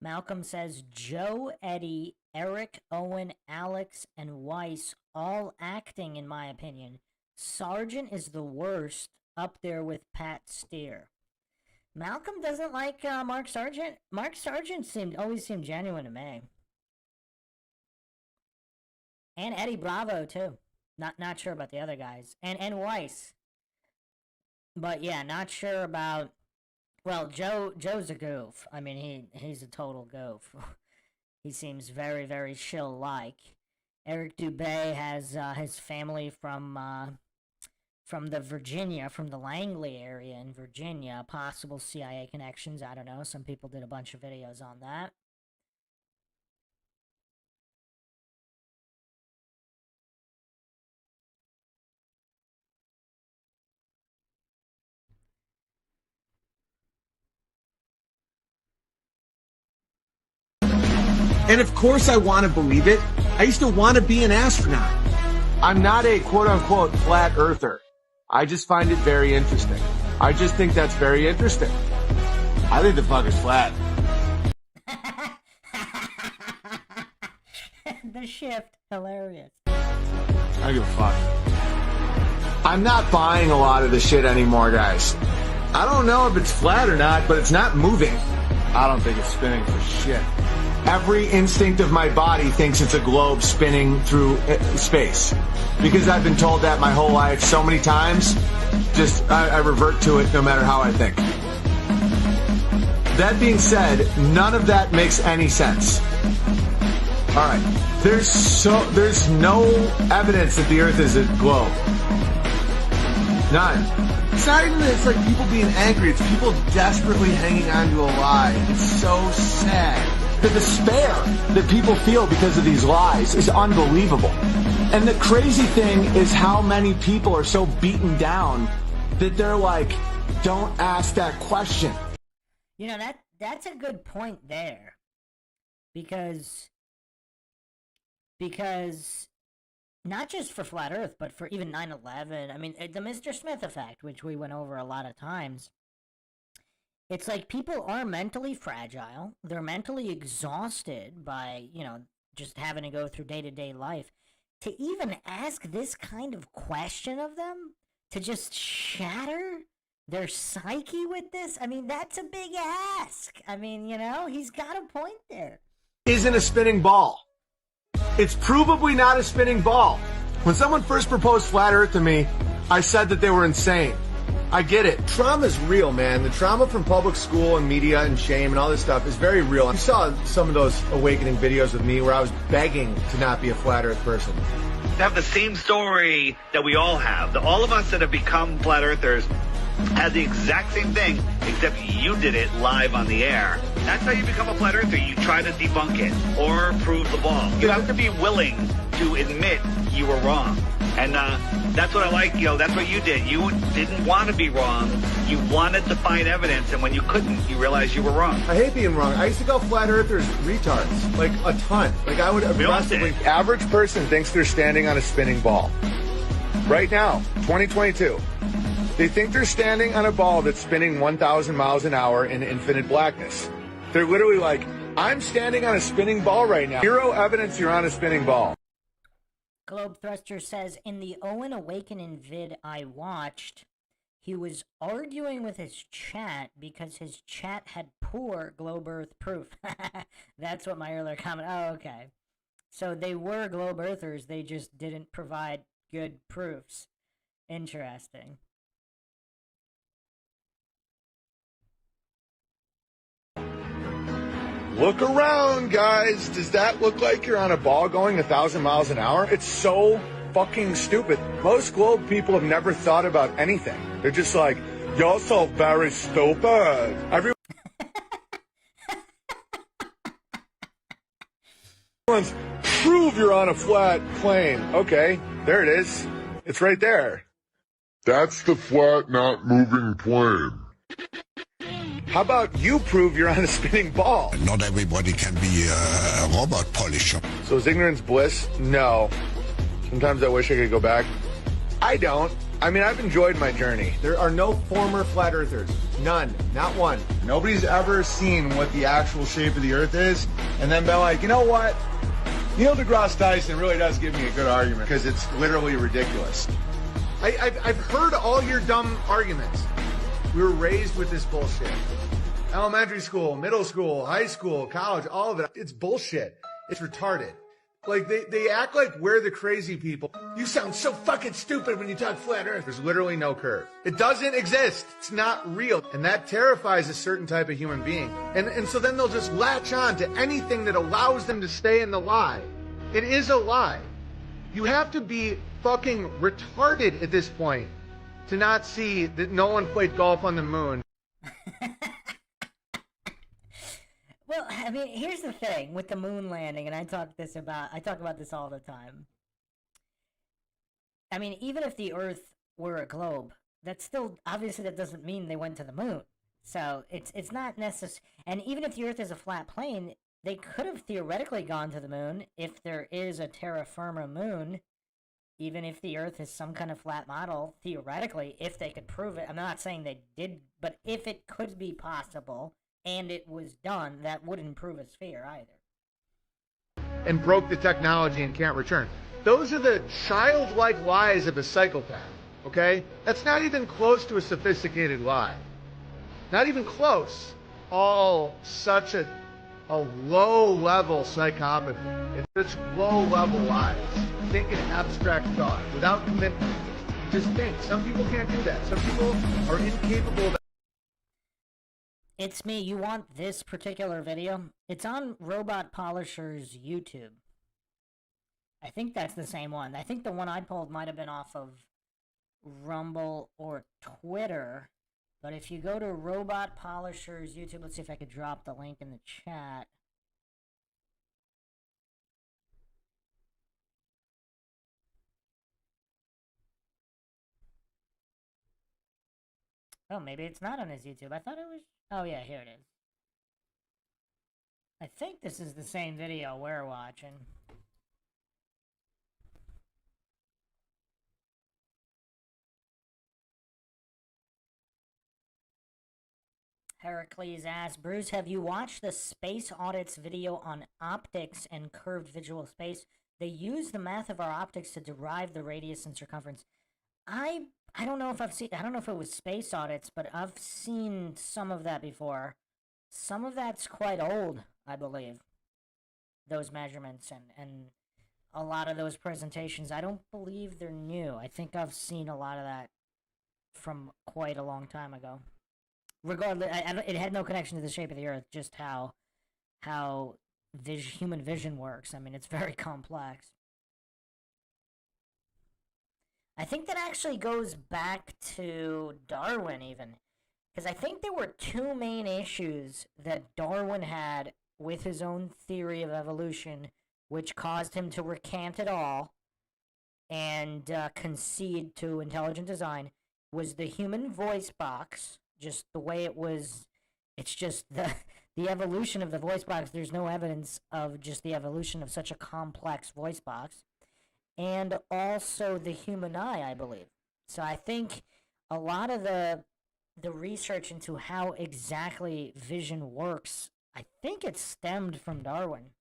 Speaker 1: Malcolm says, Joe, Eddie, Eric, Owen, Alex, and Weiss all acting, in my opinion. Sargent is the worst, up there with Pat Steer. Malcolm doesn't like Mark Sargent. Mark Sargent always seemed genuine to me. And Eddie Bravo too. Not sure about the other guys. And Weiss. But yeah, not sure about. Well, Joe's a goof. I mean, he's a total goof. He seems very, very shill-like. Eric Dubé has his family from the Langley area in Virginia. Possible CIA connections, I don't know. Some people did a bunch of videos on that.
Speaker 2: And of course I want to believe it. I used to want to be an astronaut.
Speaker 3: I'm not a quote-unquote flat earther. I just find it very interesting. I just think that's very interesting. I think the fuck is flat.
Speaker 1: The shift, hilarious.
Speaker 3: I don't give a fuck. I'm not buying a lot of the shit anymore, guys. I don't know if it's flat or not, but it's not moving. I don't think it's spinning for shit. Every instinct of my body thinks it's a globe spinning through space. Because I've been told that my whole life so many times, I revert to it no matter how I think. That being said, none of that makes any sense. Alright, there's no evidence that the Earth is a globe. None. It's not even that it's like people being angry. It's people desperately hanging on to a lie. It's so sad. The despair that people feel because of these lies is unbelievable. And the crazy thing is how many people are so beaten down that they're like, don't ask that question.
Speaker 1: You know, that's a good point there. Because not just for Flat Earth, but for even 9/11, I mean, the Mr. Smith effect, which we went over a lot of times, it's like people are mentally fragile. They're mentally exhausted by, you know, just having to go through day-to-day life. To even ask this kind of question of them, to just shatter their psyche with this, I mean, that's a big ask. I mean, you know, he's got a point there.
Speaker 3: Isn't a spinning ball. It's provably not a spinning ball. When someone first proposed flat earth to me, I said that they were insane. I get it. Trauma's real, man. The trauma from public school and media and shame and all this stuff is very real. You saw some of those awakening videos with me where I was begging to not be a flat earth person.
Speaker 4: To have the same story that we all have. All of us that have become flat earthers had the exact same thing, except you did it live on the air. That's how you become a flat earther. You try to debunk it or prove the ball. You have to be willing to admit you were wrong. And that's what I like, you know, that's what you did. You didn't want to be wrong. You wanted to find evidence, and when you couldn't, you realized you were wrong.
Speaker 3: I hate being wrong. I used to call flat earthers retards, like a ton. Like I would aggressively. Average person thinks they're standing on a spinning ball. Right now, 2022. They think they're standing on a ball that's spinning 1,000 miles an hour in infinite blackness. They're literally like, I'm standing on a spinning ball right now. Zero evidence you're on a spinning ball.
Speaker 1: Globe Thruster says, in the Owen Awakening vid I watched, he was arguing with his chat because his chat had poor globe earth proof. That's what my earlier comment. Oh, okay. So they were globe earthers, they just didn't provide good proofs. Interesting.
Speaker 3: Look around, guys. Does that look like you're on a ball going 1,000 miles an hour? It's so fucking stupid. Most globe people have never thought about anything. They're just like, you're so very stupid. Everyone's, prove you're on a flat plane. Okay, there it is. It's right there.
Speaker 5: That's the flat, not moving plane.
Speaker 3: How about you prove you're on a spinning ball?
Speaker 6: Not everybody can be a robot polisher.
Speaker 3: So is ignorance bliss? No. Sometimes I wish I could go back. I don't. I mean, I've enjoyed my journey. There are no former flat earthers. None. Not one. Nobody's ever seen what the actual shape of the earth is and then been like, you know what? Neil deGrasse Tyson really does give me a good argument because it's literally ridiculous. I've heard all your dumb arguments. We were raised with this bullshit. Elementary school, middle school, high school, college, all of it. It's bullshit. It's retarded. Like, they act like we're the crazy people. You sound so fucking stupid when you talk flat earth. There's literally no curve. It doesn't exist. It's not real. And that terrifies a certain type of human being. And so then they'll just latch on to anything that allows them to stay in the lie. It is a lie. You have to be fucking retarded at this point to not see that no one played golf on the moon.
Speaker 1: Well, I mean, here's the thing with the moon landing, and I talk about this all the time. I mean, even if the Earth were a globe, that's still, obviously that doesn't mean they went to the moon. So it's not necessary. And even if the Earth is a flat plane, they could have theoretically gone to the moon if there is a terra firma moon. Even if the Earth is some kind of flat model, theoretically, if they could prove it, I'm not saying they did, but if it could be possible, and it was done, that wouldn't prove a sphere either.
Speaker 3: And broke the technology and can't return. Those are the childlike lies of a psychopath, okay? That's not even close to a sophisticated lie. Not even close. All such a low-level psychopathy. It's such low-level lies. Think in abstract thought, without commitment. Just think. Some people can't do that. Some people are incapable of.
Speaker 1: It's me. You want this particular video? It's on Robot Polisher's YouTube. I think that's the same one. I think the one I pulled might have been off of Rumble, or Twitter. But if you go to Robot Polisher's YouTube, let's see if I could drop the link in the chat. Oh, maybe it's not on his YouTube. I thought it was... Oh, yeah, here it is. I think this is the same video we're watching. Heracles asks, Bruce, have you watched the Space Audits video on optics and curved visual space? They use the math of our optics to derive the radius and circumference. I don't know if I've seen... I don't know if it was Space Audits, but I've seen some of that before. Some of that's quite old, I believe. Those measurements and a lot of those presentations. I don't believe they're new. I think I've seen a lot of that from quite a long time ago. Regardless, it had no connection to the shape of the Earth, just how human vision works. I mean, it's very complex. I think that actually goes back to Darwin, even. Because I think there were two main issues that Darwin had with his own theory of evolution, which caused him to recant it all and concede to intelligent design, was the human voice box, just the way it was. It's just the evolution of the voice box. There's no evidence of just the evolution of such a complex voice box. And also the human eye, I believe. So I think a lot of the research into how exactly vision works, I think it stemmed from Darwin.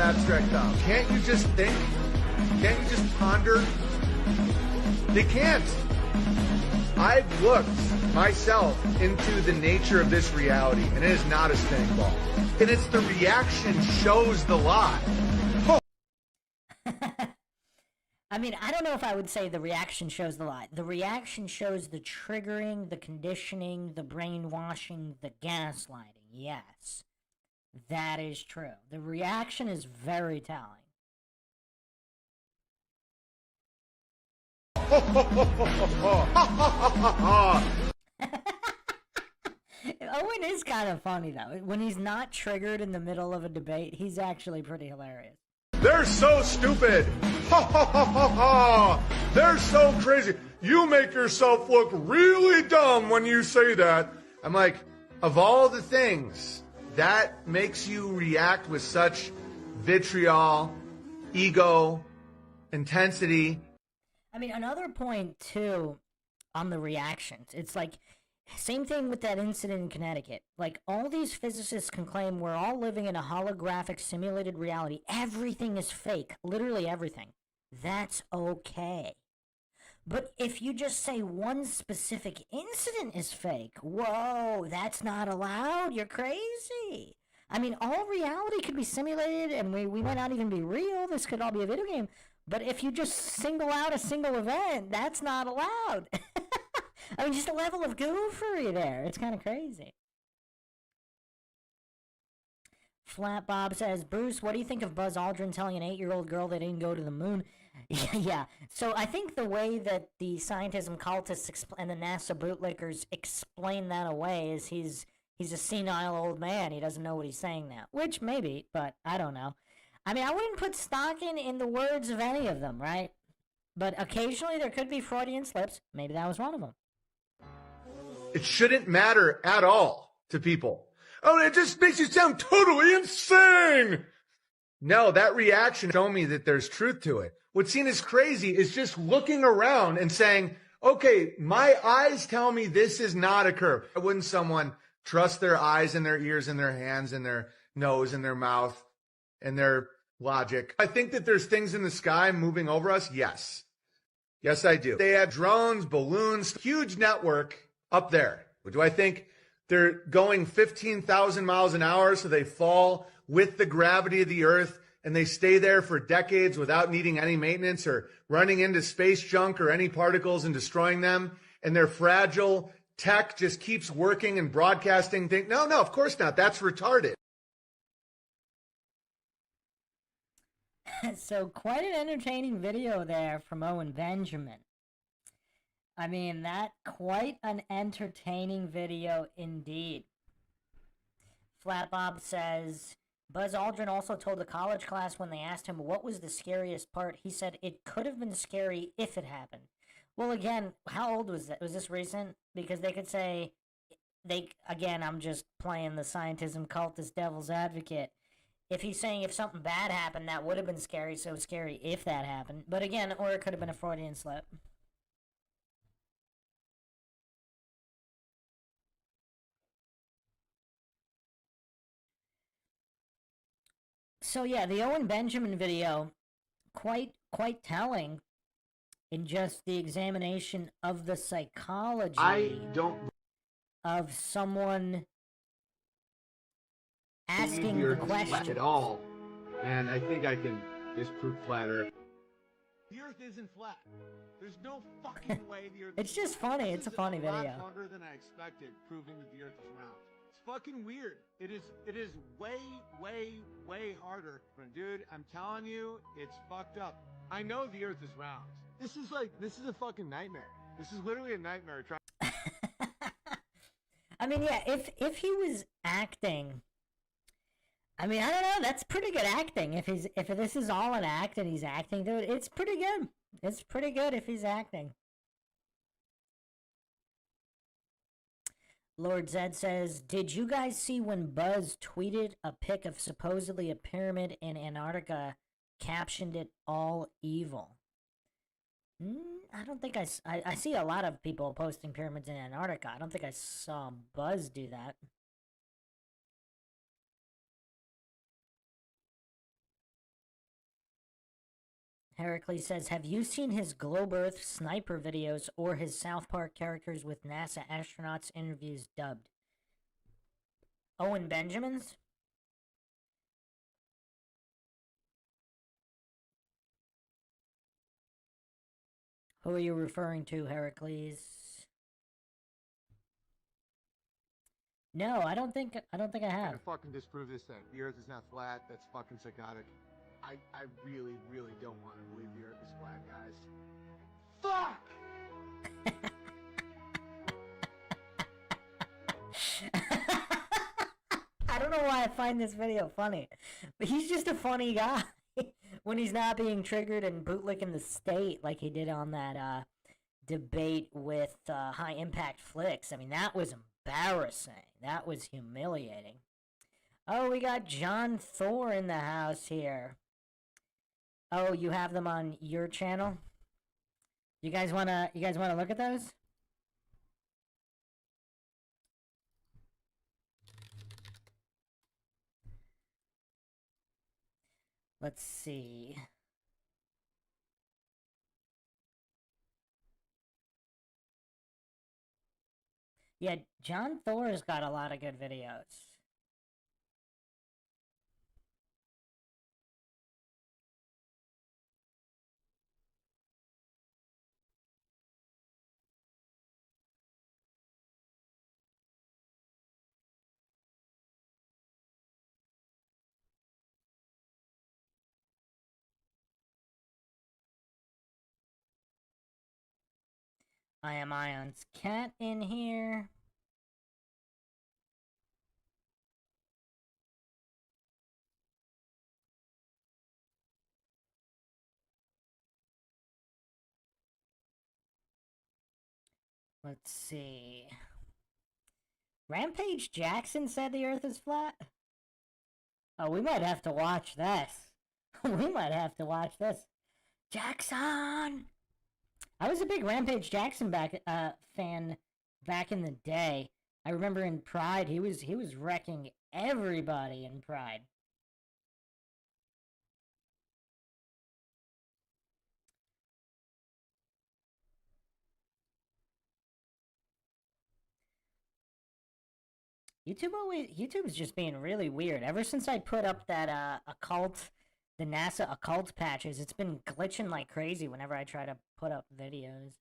Speaker 3: Abstract thought. Can't you just think? Can't you just ponder? They can't. I've looked myself into the nature of this reality, and it is not a spinning ball. And it's the reaction shows the lie. Oh.
Speaker 1: I mean, I don't know if I would say the reaction shows the lie. The reaction shows the triggering, the conditioning, the brainwashing, the gaslighting. Yes. That is true. The reaction is very telling. Owen is kind of funny, though. When he's not triggered in the middle of a debate, he's actually pretty hilarious.
Speaker 3: They're so stupid. Ha ha ha ha ha. They're so crazy. You make yourself look really dumb when you say that. I'm like, of all the things that makes you react with such vitriol, ego, intensity.
Speaker 1: I mean, another point, too, on the reactions. It's like, same thing with that incident in Connecticut. Like, all these physicists can claim we're all living in a holographic simulated reality. Everything is fake. Literally everything. That's okay. But if you just say one specific incident is fake, whoa, that's not allowed. You're crazy. I mean, all reality could be simulated, and we might not even be real. This could all be a video game. But if you just single out a single event, that's not allowed. I mean, just a level of goofery there. It's kind of crazy. Flat Bob says, Bruce, what do you think of Buzz Aldrin telling an 8-year-old girl they didn't go to the moon? Yeah. So I think the way that the scientism cultists and the NASA bootlickers explain that away is he's a senile old man. He doesn't know what he's saying now. Which maybe, but I don't know. I mean, I wouldn't put stock in the words of any of them, right? But occasionally there could be Freudian slips. Maybe that was one of them.
Speaker 3: It shouldn't matter at all to people. Oh, it just makes you sound totally insane. No, that reaction showed me that there's truth to it. What's seen as crazy is just looking around and saying, okay, my eyes tell me this is not a curve. Why wouldn't someone trust their eyes and their ears and their hands and their nose and their mouth and their logic? I think that there's things in the sky moving over us. Yes. Yes, I do. They have drones, balloons, huge network up there. Do I think they're going 15,000 miles an hour so they fall with the gravity of the earth and they stay there for decades without needing any maintenance or running into space junk or any particles and destroying them. And their fragile tech just keeps working and broadcasting things. No, of course not. That's retarded.
Speaker 1: So quite an entertaining video there from Owen Benjamin. I mean, that quite an entertaining video indeed. Flat Bob says, Buzz Aldrin also told the college class when they asked him what was the scariest part, he said it could have been scary if it happened. Well, again, how old was that? Was this recent? Because they could say, again, I'm just playing the scientism cultist devil's advocate. If he's saying if something bad happened, that would have been scary, so scary if that happened. But again, or it could have been a Freudian slip. So yeah, the Owen Benjamin video, quite telling in just the examination of the psychology of someone asking the question
Speaker 2: at all. And I think I can disprove flat Earth. The Earth isn't flat. There's no fucking way the Earth.
Speaker 1: It's just funny. It's a funny video.
Speaker 2: It's a lot longer than I expected, proving that the Earth is round. It's fucking weird. It is way harder. But dude, I'm telling you, it's fucked up. I know the Earth is round. This is a fucking nightmare. This is literally a nightmare.
Speaker 1: I mean, yeah, if he was acting, I mean, I don't know, that's pretty good acting. If this is all an act and he's acting to it, it's pretty good. It's pretty good if he's acting. Lord Zed says, did you guys see when Buzz tweeted a pic of supposedly a pyramid in Antarctica, captioned it all evil? I don't think I see a lot of people posting pyramids in Antarctica. I don't think I saw Buzz do that. Heracles says, have you seen his Globe Earth sniper videos or his South Park characters with NASA astronauts interviews dubbed? Owen Benjamin's? Who are you referring to, Heracles? No, I don't think I have.
Speaker 2: I fucking disprove this thing. The Earth is not flat. That's fucking psychotic. I really don't want to believe the Earth is flat, guys.
Speaker 1: Fuck! I don't know why I find this video funny, but he's just a funny guy when he's not being triggered and bootlicking the state like he did on that debate with High Impact Flicks. I mean, that was embarrassing. That was humiliating. Oh, we got John Thor in the house here. Oh, you have them on your channel? You guys wanna look at those? Let's see. Yeah, John Thor's got a lot of good videos. I am Ion's cat in here. Let's see. Rampage Jackson said the Earth is flat? Oh, we might have to watch this. We might have to watch this. Jackson! I was a big Rampage Jackson fan back in the day. I remember in Pride, he was wrecking everybody in Pride. YouTube's just being really weird. Ever since I put up that occult The NASA occult patches. It's been glitching like crazy whenever I try to put up videos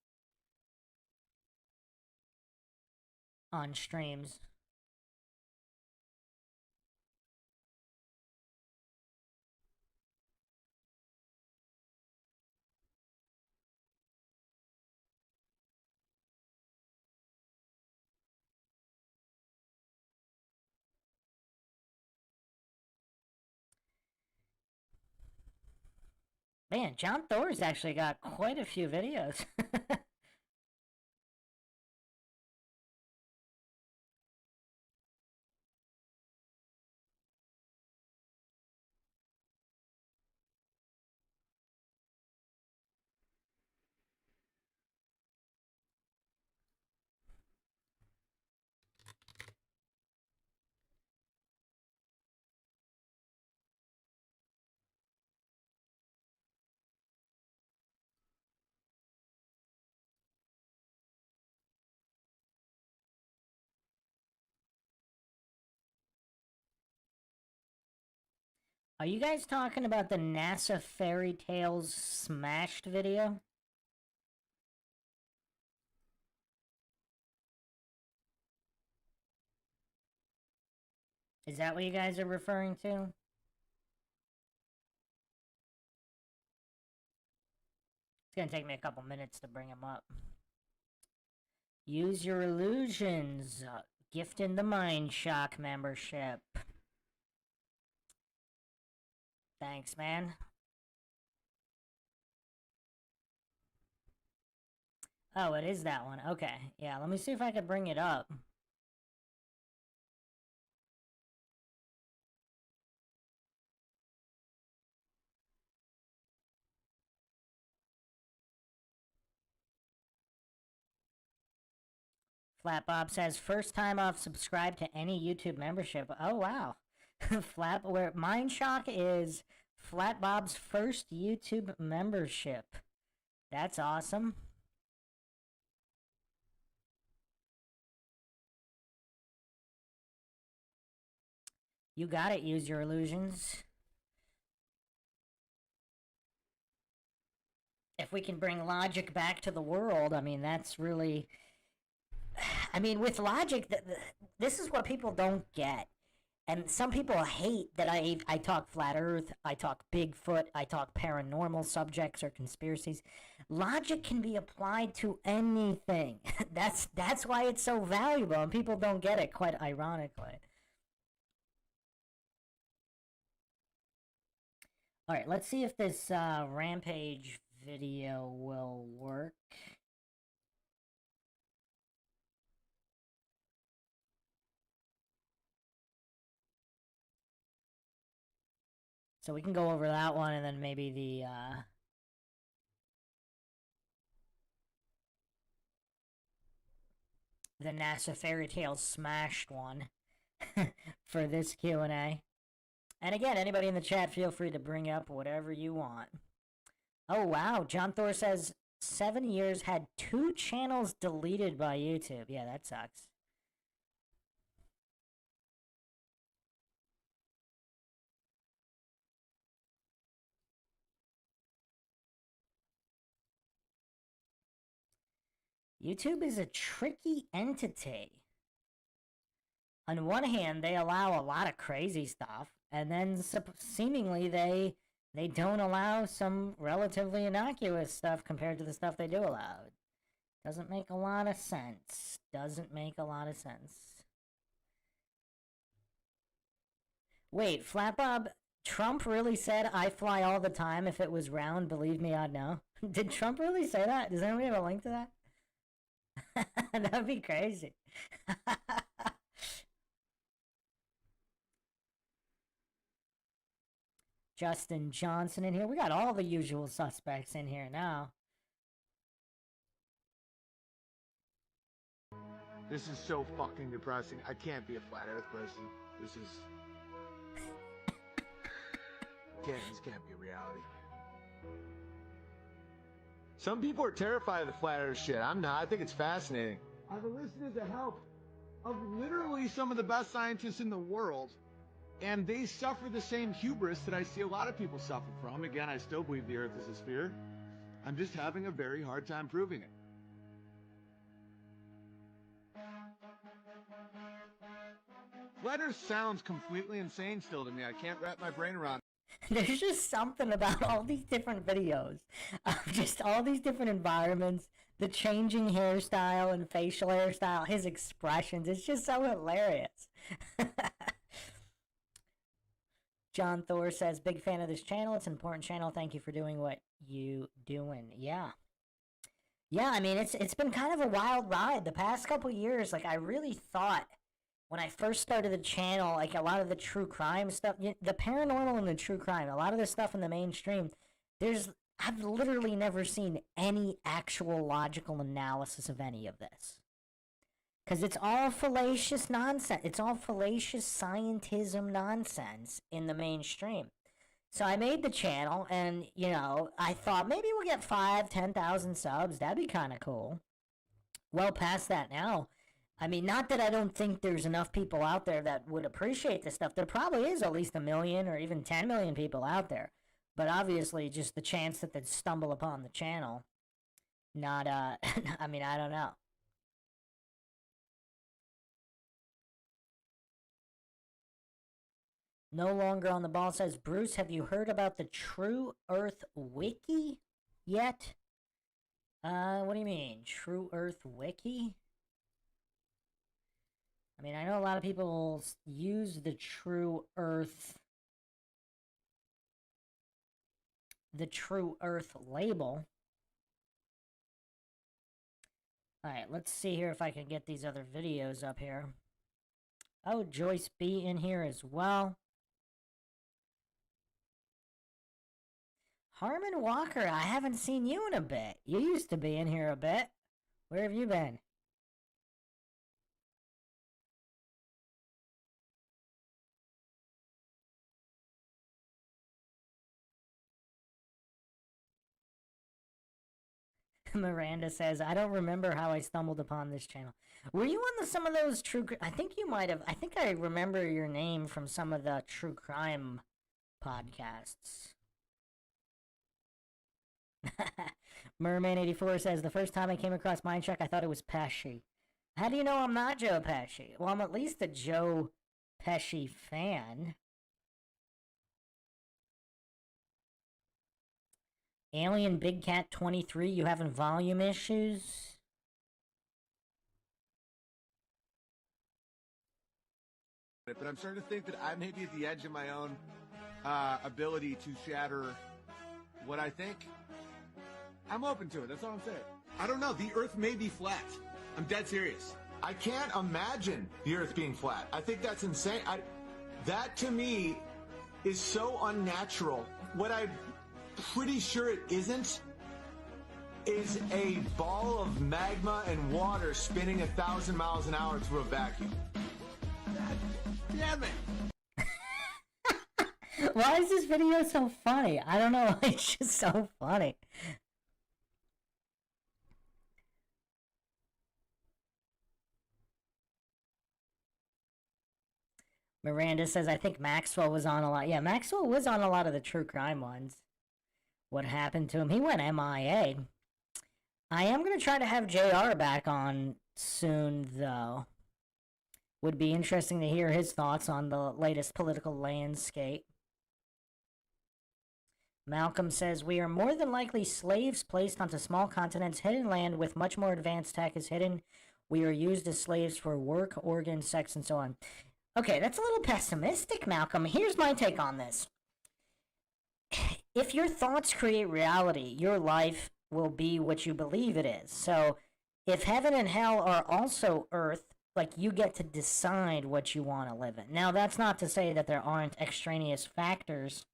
Speaker 1: on streams. Man, John Thor's actually got quite a few videos. Are you guys talking about the NASA Fairy Tales Smashed video? Is that what you guys are referring to? It's gonna take me a couple minutes to bring him up. Use your illusions. Gift in the Mindshock membership. Thanks, man. Oh, it is that one. Okay. Yeah, let me see if I can bring it up. Flat Bob says, first time I've subscribed to any YouTube membership. Oh, wow. Where Mindshock is Flat Bob's first YouTube membership. That's awesome. You got it, use your illusions. If we can bring logic back to the world, I mean, that's really... I mean, with logic, this is what people don't get. And some people hate that I talk flat earth, I talk Bigfoot, I talk paranormal subjects or conspiracies. Logic can be applied to anything. That's why it's so valuable, and people don't get it, quite ironically. Alright, let's see if this Rampage video will work. So we can go over that one, and then maybe the NASA Fairy Tales Smashed one for this Q&A. And again, anybody in the chat, feel free to bring up whatever you want. Oh, wow. John Thor says, 7 years, had 2 channels deleted by YouTube. Yeah, that sucks. YouTube is a tricky entity. On one hand, they allow a lot of crazy stuff, and then seemingly they don't allow some relatively innocuous stuff compared to the stuff they do allow. Doesn't make a lot of sense. Doesn't make a lot of sense. Wait, Flatbob, Trump really said I fly all the time? If it was round, believe me, I'd know. Did Trump really say that? Does anybody have a link to that? That'd be crazy. Justin Johnson in here. We got all the usual suspects in here now.
Speaker 2: This is so fucking depressing. I can't be a flat earth person. This can't be a reality. Some people are terrified of the flat earth shit. I'm not. I think it's fascinating. I've enlisted the help of literally some of the best scientists in the world And they suffer the same hubris that I see a lot of people suffer from. Again, I still believe the Earth is a sphere. I'm just having a very hard time proving it. Flat Earth sounds completely insane still to me. I can't wrap my brain around it.
Speaker 1: There's just something about all these different videos, just all these different environments, the changing hairstyle and facial hairstyle, his expressions. It's just so hilarious. John Thor says, big fan of this channel. It's an important channel. Thank you for doing what you doing. Yeah. Yeah, I mean, it's been kind of a wild ride the past couple years. Like, I really thought when I first started the channel, like a lot of the true crime stuff, the paranormal and the true crime, a lot of the stuff in the mainstream, I've literally never seen any actual logical analysis of any of this. Because it's all fallacious nonsense. It's all fallacious scientism nonsense in the mainstream. So I made the channel, and, you know, I thought maybe we'll get 10,000 subs. That'd be kind of cool. Well past that now. I mean, not that I don't think there's enough people out there that would appreciate this stuff. There probably is at least 1 million or even 10 million people out there. But obviously, just the chance that they'd stumble upon the channel, not, I mean, I don't know. No longer on the ball says, Bruce, have you heard about the True Earth Wiki yet? What do you mean? True Earth Wiki? I mean, I know a lot of people use the True Earth label. Alright, let's see here if I can get these other videos up here. Oh, Joyce B in here as well. Harmon Walker, I haven't seen you in a bit. You used to be in here a bit. Where have you been? Miranda says, I don't remember how I stumbled upon this channel. Were you on some of those true... I think you might have... I think I remember your name from some of the true crime podcasts. Merman84 says, the first time I came across Mindshock, I thought it was Pesci. How do you know I'm not Joe Pesci? Well, I'm at least a Joe Pesci fan. Alien Big Cat 23, you having volume issues?
Speaker 2: But I'm starting to think that I may be at the edge of my own ability to shatter what I think. I'm open to it. That's all I'm saying. I don't know. The Earth may be flat. I'm dead serious.
Speaker 3: I can't imagine the Earth being flat. I think that's insane. That to me is so unnatural. What I'm pretty sure it isn't is a ball of magma and water spinning 1,000 miles an hour through a vacuum.
Speaker 2: Damn it.
Speaker 1: Why is this video so funny? I don't know. It's just so funny. Miranda says, I think Maxwell was on a lot. Yeah, Maxwell was on a lot of the true crime ones. What happened to him? He went MIA. I am going to try to have JR back on soon, though. Would be interesting to hear his thoughts on the latest political landscape. Malcolm says, we are more than likely slaves placed onto small continents. Hidden land with much more advanced tech is hidden. We are used as slaves for work, organs, sex, and so on. Okay, that's a little pessimistic, Malcolm. Here's my take on this. If your thoughts create reality, your life will be what you believe it is. So, if heaven and hell are also earth, like, you get to decide what you want to live in. Now, that's not to say that there aren't extraneous factors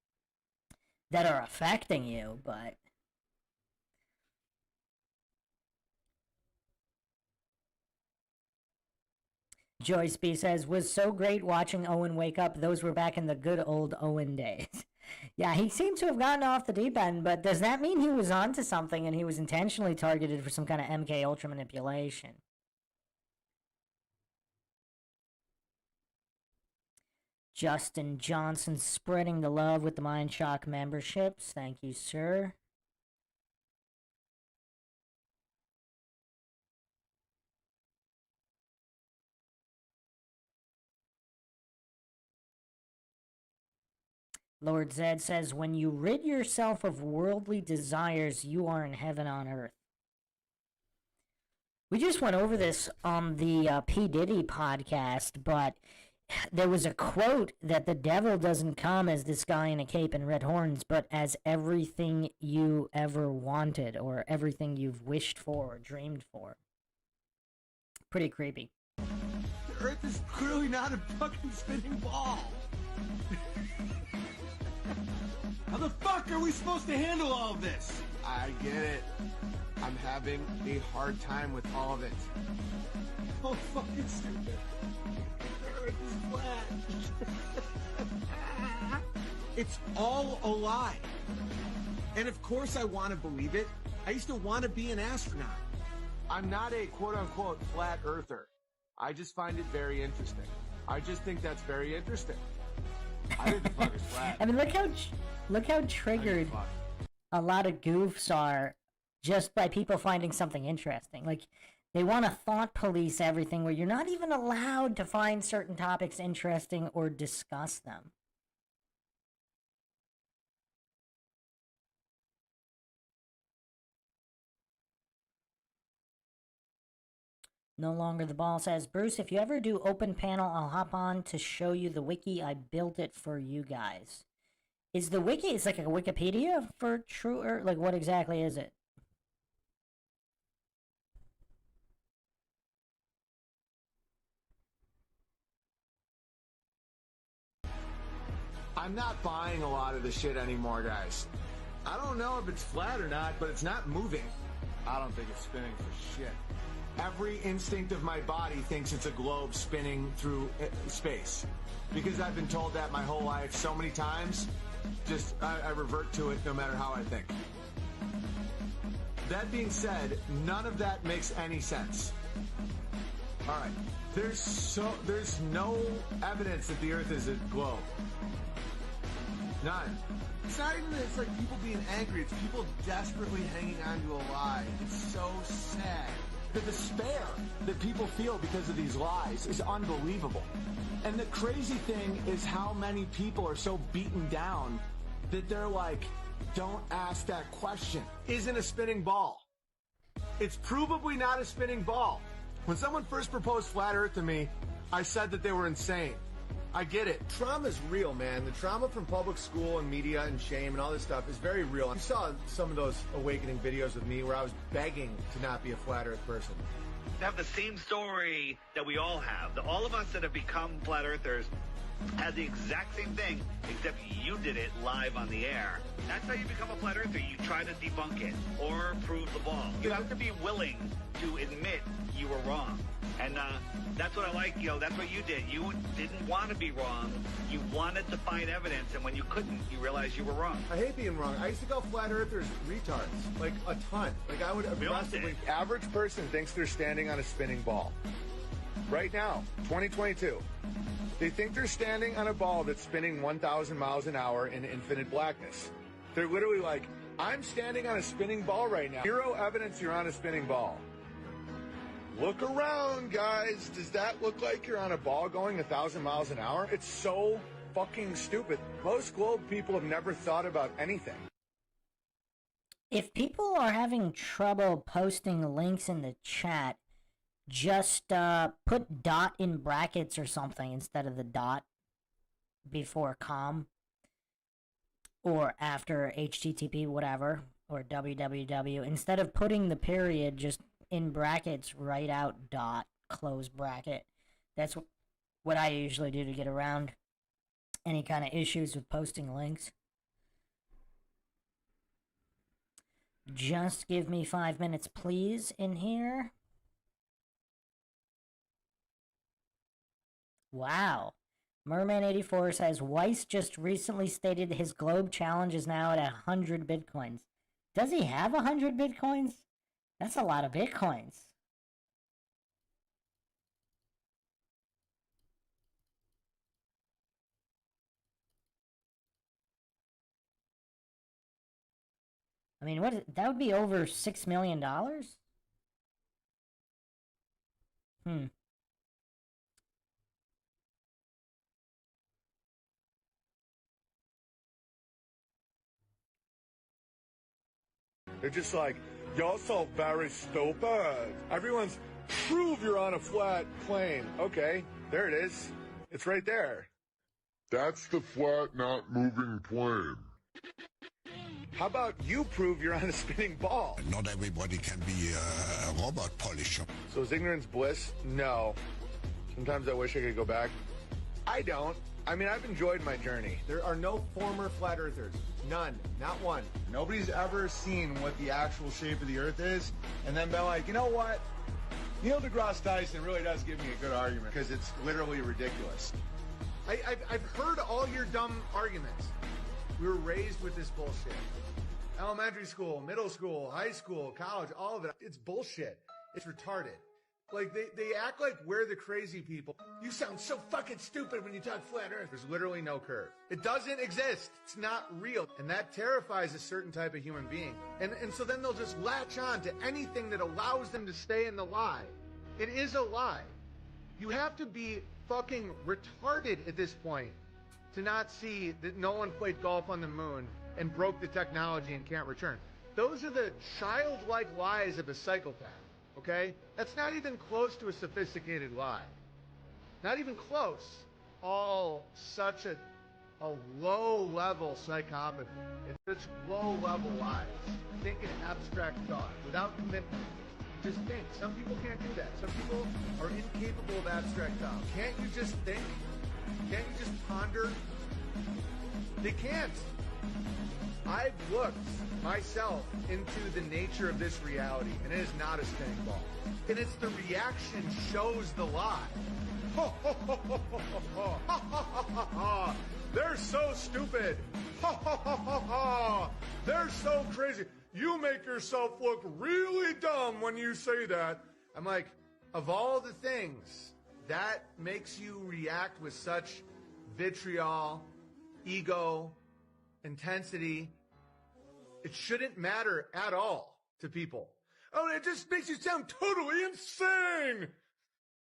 Speaker 1: that are affecting you, but... Joyce B says, was so great watching Owen wake up. Those were back in the good old Owen days. Yeah, he seemed to have gotten off the deep end, but does that mean he was onto something and he was intentionally targeted for some kind of MK Ultra manipulation? Justin Johnson spreading the love with the Mindshock memberships. Thank you, sir. Lord Zed says, when you rid yourself of worldly desires, you are in heaven on earth. We just went over this on the P. Diddy podcast, but there was a quote that the devil doesn't come as this guy in a cape and red horns, but as everything you ever wanted, or everything you've wished for or dreamed for. Pretty creepy.
Speaker 2: The Earth is clearly not a fucking spinning ball. How the fuck are we supposed to handle all of this?
Speaker 3: I get it. I'm having a hard time with all of it.
Speaker 2: So fucking stupid. The Earth is flat. It's all a lie. And of course I want to believe it. I used to want to be an astronaut.
Speaker 3: I'm not a quote-unquote flat earther. I just find it very interesting. I just think that's very interesting. I think the fuck is flat.
Speaker 1: I mean, look how triggered a lot of goofs are just by people finding something interesting. Like, they want to thought police everything where you're not even allowed to find certain topics interesting or discuss them. No longer the ball says, Bruce, if you ever do open panel, I'll hop on to show you the wiki. I built it for you guys. Is the wiki, it's like a Wikipedia for True Earth? Like, what exactly is it?
Speaker 3: I'm not buying a lot of the shit anymore, guys. I don't know if it's flat or not, but it's not moving. I don't think it's spinning for shit. Every instinct of my body thinks it's a globe spinning through space. Because I've been told that my whole life so many times, I revert to it no matter how I think. That being said, none of that makes any sense. All right, there's no evidence that the Earth is a globe. None.
Speaker 2: It's not even that it's like people being angry. It's people desperately hanging on to a lie. It's so sad.
Speaker 3: The despair that people feel because of these lies is unbelievable. And the crazy thing is how many people are so beaten down that they're like, don't ask that question.
Speaker 2: Isn't a spinning ball. It's provably not a spinning ball. When someone first proposed flat Earth to me, I said that they were insane. I get it. Trauma's real, man. The trauma from public school and media and shame and all this stuff is very real. You saw some of those awakening videos with me where I was begging to not be a flat Earth person.
Speaker 4: To have the same story that we all have. All of us that have become flat earthers had the exact same thing, except you did it live on the air. That's how you become a flat earther. You try to debunk it or prove the ball. You have to be willing to admit you were wrong. And that's what I like, that's what you did. You didn't want to be wrong. You wanted to find evidence, and when you couldn't, you realized you were wrong.
Speaker 2: I hate being wrong. I used to call flat earthers retards, like a ton. Like I would aggressively.
Speaker 3: The average person thinks they're standing on a spinning ball. Right now, 2022. They think they're standing on a ball that's spinning 1,000 miles an hour in infinite blackness. They're literally like, I'm standing on a spinning ball right now. Zero evidence you're on a spinning ball. Look around, guys. Does that look like you're on a ball going 1,000 miles an hour? It's so fucking stupid. Most globe people have never thought about anything.
Speaker 1: If people are having trouble posting links in the chat, just put dot in brackets or something instead of the dot before com or after HTTP, whatever, or www. Instead of putting the period, just in brackets, write out dot, close bracket. That's what I usually do to get around any kind of issues with posting links. Just give me 5 minutes, please, in here. Wow. Merman84 says, Weiss just recently stated his globe challenge is now at 100 bitcoins. Does he have 100 bitcoins? That's a lot of bitcoins. I mean, that would be over $6 million?
Speaker 3: They're just like, y'all so very stupid. Everyone's, prove you're on a flat plane. Okay, there it is. It's right there.
Speaker 5: That's the flat, not moving plane.
Speaker 3: How about you prove you're on a spinning ball?
Speaker 6: Not everybody can be a robot polisher.
Speaker 3: So is ignorance bliss? No. Sometimes I wish I could go back. I don't. I mean, I've enjoyed my journey. There are no former flat earthers. None. Not one. Nobody's ever seen what the actual shape of the earth is and then been like, you know what? Neil deGrasse Tyson really does give me a good argument because it's literally ridiculous. I've heard all your dumb arguments. We were raised with this bullshit. Elementary school, middle school, high school, college, all of it. It's bullshit. It's retarded. Like, they act like we're the crazy people. You sound so fucking stupid when you talk flat earth. There's literally no curve. It doesn't exist. It's not real. And that terrifies a certain type of human being. And so then they'll just latch on to anything that allows them to stay in the lie. It is a lie. You have to be fucking retarded at this point to not see that no one played golf on the moon and broke the technology and can't return. Those are the childlike lies of a psychopath. Okay? That's not even close to a sophisticated lie. Not even close. All such a low-level psychopathy. It's such low-level lies. Think in abstract thought, without commitment. Just think. Some people can't do that. Some people are incapable of abstract thought. Can't you just think? Can't you just ponder? They can't. I've looked myself into the nature of this reality, and it is not a spinning ball. And it's the reaction shows the lie. They're so stupid. They're so crazy. You make yourself look really dumb when you say that. I'm like, of all the things that makes you react with such vitriol, ego, intensity, it shouldn't matter at all to people. Oh, it just makes you sound totally insane.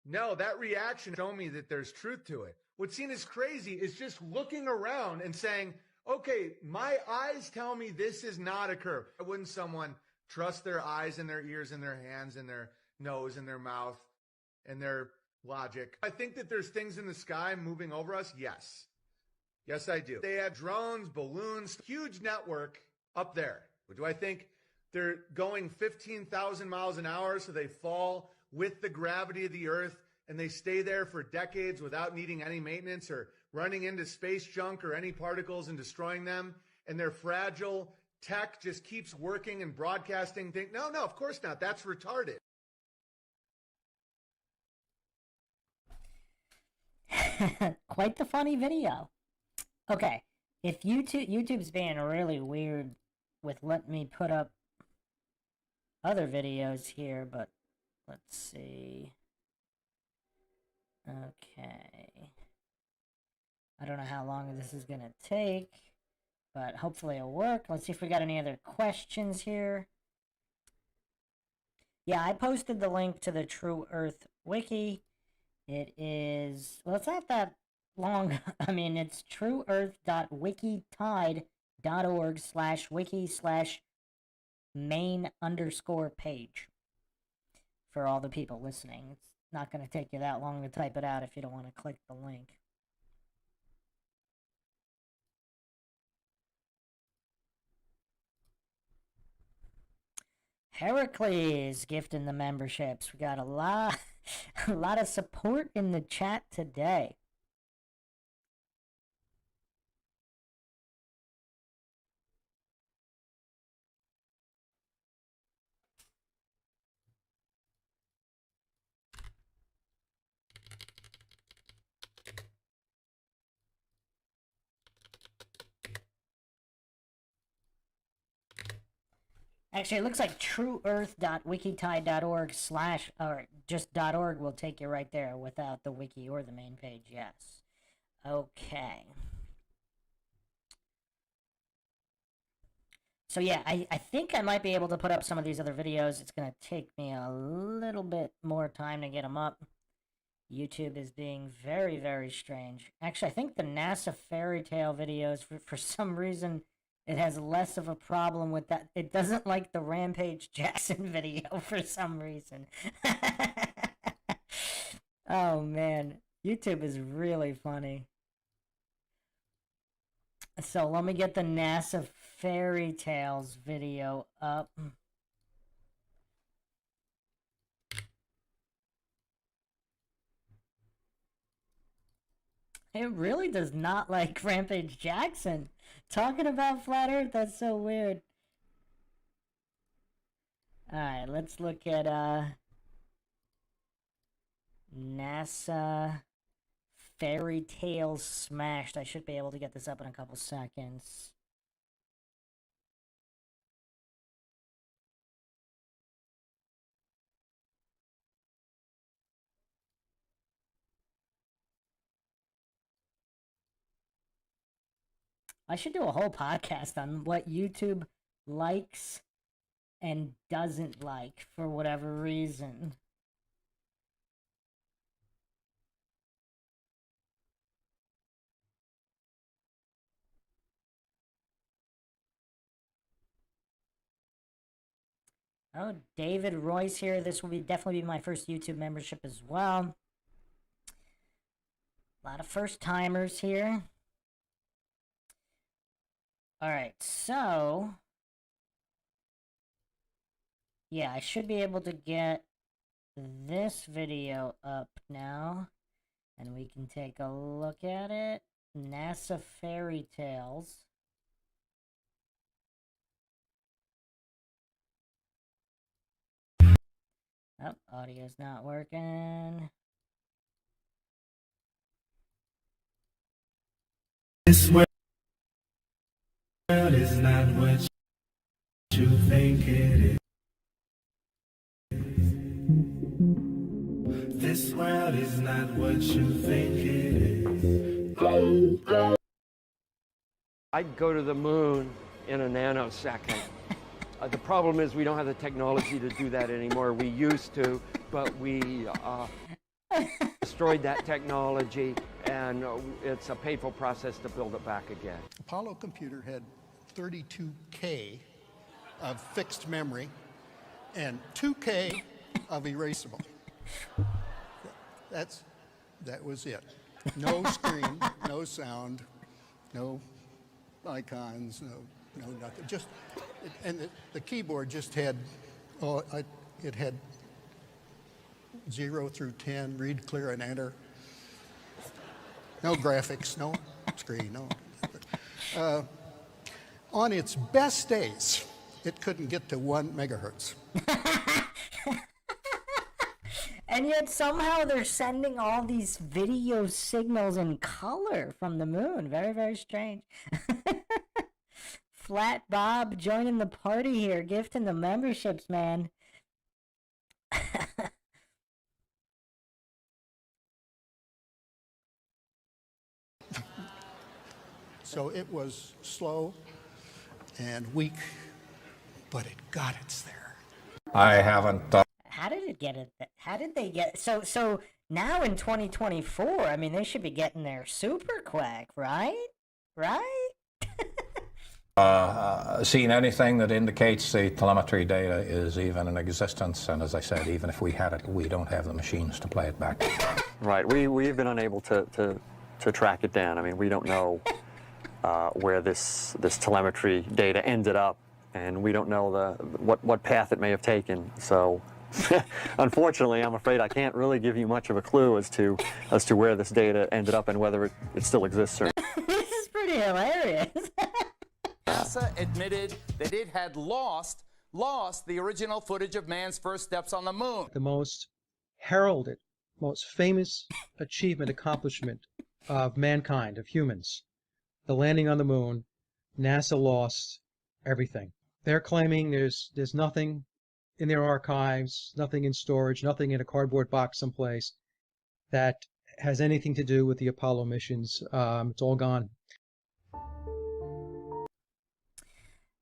Speaker 3: No, that reaction showed me that there's truth to it. What's seen as crazy is just looking around and saying, okay, my eyes tell me this is not a curve. Why wouldn't someone trust their eyes and their ears and their hands and their nose and their mouth and their logic? I think that there's things in the sky moving over us. Yes. Yes, I do. They have drones, balloons, huge network up there. Do I think they're going 15,000 miles an hour so they fall with the gravity of the earth and they stay there for decades without needing any maintenance or running into space junk or any particles and destroying them, and their fragile tech just keeps working and broadcasting things? No, of course not. That's retarded.
Speaker 1: Quite the funny video. Okay, if YouTube's being really weird with letting me put up other videos here, but let's see. Okay. I don't know how long this is going to take, but hopefully it'll work. Let's see if we got any other questions here. Yeah, I posted the link to the True Earth Wiki. It is, well, it's not that long. I mean, it's trueearth.wikitide.org/wiki/main_page for all the people listening. It's not going to take you that long to type it out if you don't want to click the link. Heracles gifting the memberships. We got a lot of support in the chat today. Actually, it looks like trueearth.wikitide.org/ or just .org will take you right there without the wiki or the main page, yes. Okay. So yeah, I think I might be able to put up some of these other videos. It's going to take me a little bit more time to get them up. YouTube is being very, very strange. Actually, I think the NASA fairy tale videos, for some reason, it has less of a problem with that. It doesn't like the Rampage Jackson video for some reason. Oh man, YouTube is really funny. So let me get the NASA fairy tales video up. It really does not like Rampage Jackson. Talking about Flat Earth, that's so weird. Alright, let's look at NASA Fairy Tales Smashed. I should be able to get this up in a couple seconds. I should do a whole podcast on what YouTube likes and doesn't like for whatever reason. Oh, David Royce here. This will definitely be my first YouTube membership as well. A lot of first timers here. Alright, so yeah, I should be able to get this video up now, and we can take a look at it. NASA Fairy Tales. Oh, audio's not working.
Speaker 7: This world is not what you think it is. This world is not what you think it is.
Speaker 8: I'd go to the moon in a nanosecond. The problem is we don't have the technology to do that anymore. We used to, but we destroyed that technology, and it's a painful process to build it back again.
Speaker 9: Apollo computer had 32K of fixed memory and 2K of erasable. That was it. No screen, no sound, no icons, no nothing. Just and the keyboard just had it had 0 through 10, read, clear, and enter. No graphics, no screen, no. On its best days, it couldn't get to 1 megahertz.
Speaker 1: And yet somehow they're sending all these video signals in color from the moon. Very, very strange. Flat Bob joining the party here, gifting the memberships, man.
Speaker 9: So it was slow and weak, but it got its there.
Speaker 10: I haven't
Speaker 1: How did it get it? How did they get so now in 2024? I mean, they should be getting their super quack, right? Right?
Speaker 10: seen anything that indicates the telemetry data is even in existence, and as I said, even if we had it, we don't have the machines to play it back.
Speaker 8: Right, we've been unable to track it down. I mean, we don't know where this telemetry data ended up, and we don't know what path it may have taken. So, unfortunately, I'm afraid I can't really give you much of a clue as to where this data ended up and whether it still exists or not.
Speaker 1: This is pretty hilarious.
Speaker 11: NASA admitted that it had lost the original footage of man's first steps on the moon.
Speaker 12: The most heralded, most famous accomplishment of mankind, of humans, the landing on the moon. NASA lost everything. They're claiming there's nothing in their archives, nothing in storage, nothing in a cardboard box someplace that has anything to do with the Apollo missions. It's all gone.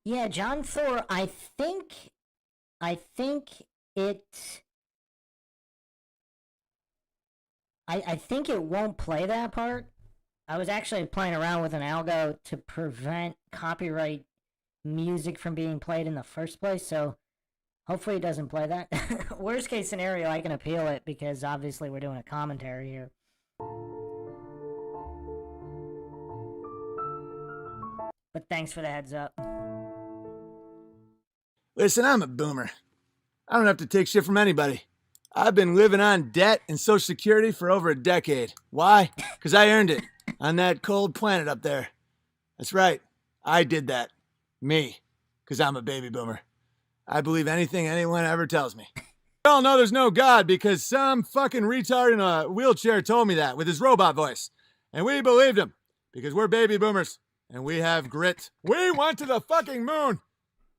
Speaker 1: Yeah, John Thor, I think it... I think it won't play that part. I was actually playing around with an algo to prevent copyright music from being played in the first place, so hopefully it doesn't play that. Worst case scenario, I can appeal it because obviously we're doing a commentary here. But thanks for the heads up.
Speaker 3: Listen, I'm a boomer. I don't have to take shit from anybody. I've been living on debt and Social Security for over a decade. Why? Because I earned it on that cold planet up there. That's right. I did that. Me. Because I'm a baby boomer. I believe anything anyone ever tells me. We all know there's no God because some fucking retard in a wheelchair told me that with his robot voice. And we believed him because we're baby boomers and we have grit. We went to the fucking moon.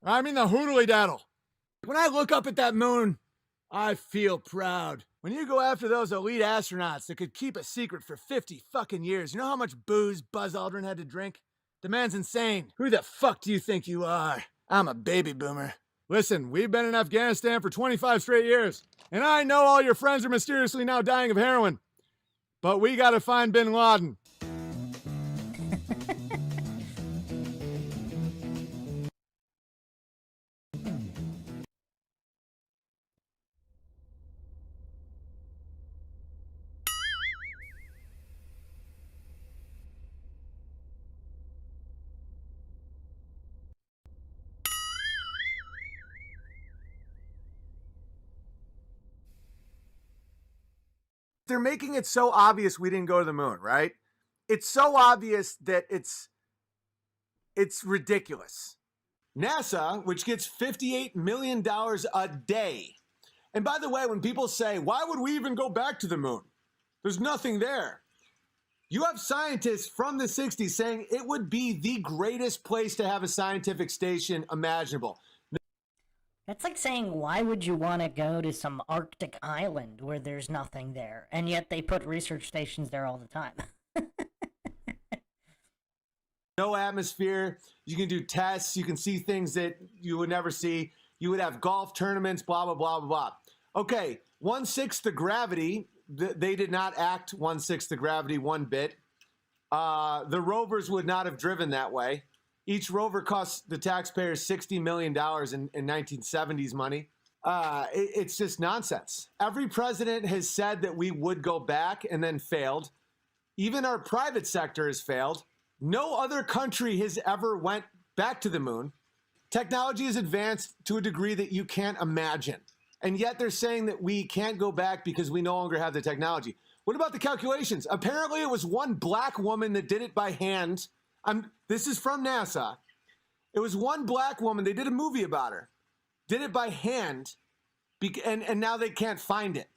Speaker 3: I mean the hoodly daddle. When I look up at that moon, I feel proud. When you go after those elite astronauts that could keep a secret for 50 fucking years, you know how much booze Buzz Aldrin had to drink? The man's insane. Who the fuck do you think you are? I'm a baby boomer. Listen, we've been in Afghanistan for 25 straight years, and I know all your friends are mysteriously now dying of heroin. But we gotta find Bin Laden. They're making it so obvious we didn't go to the moon, right? It's so obvious that it's ridiculous. NASA, which gets $58 million a day. And by the way, when people say, why would we even go back to the moon? There's nothing there. You have scientists from the 60s saying it would be the greatest place to have a scientific station imaginable.
Speaker 1: That's like saying, why would you want to go to some Arctic island where there's nothing there? And yet they put research stations there all the time.
Speaker 3: No atmosphere. You can do tests. You can see things that you would never see. You would have golf tournaments, blah, blah, blah, blah, blah. Okay, 1/6 the gravity. They did not act 1/6 the gravity one bit. The rovers would not have driven that way. Each rover costs the taxpayers $60 million in 1970s money. It's just nonsense. Every president has said that we would go back and then failed. Even our private sector has failed. No other country has ever went back to the moon. Technology is advanced to a degree that you can't imagine. And yet they're saying that we can't go back because we no longer have the technology. What about the calculations? Apparently it was one black woman that did it by hand. This is from NASA. It was one black woman. They did a movie about her. Did it by hand, and now they can't find it.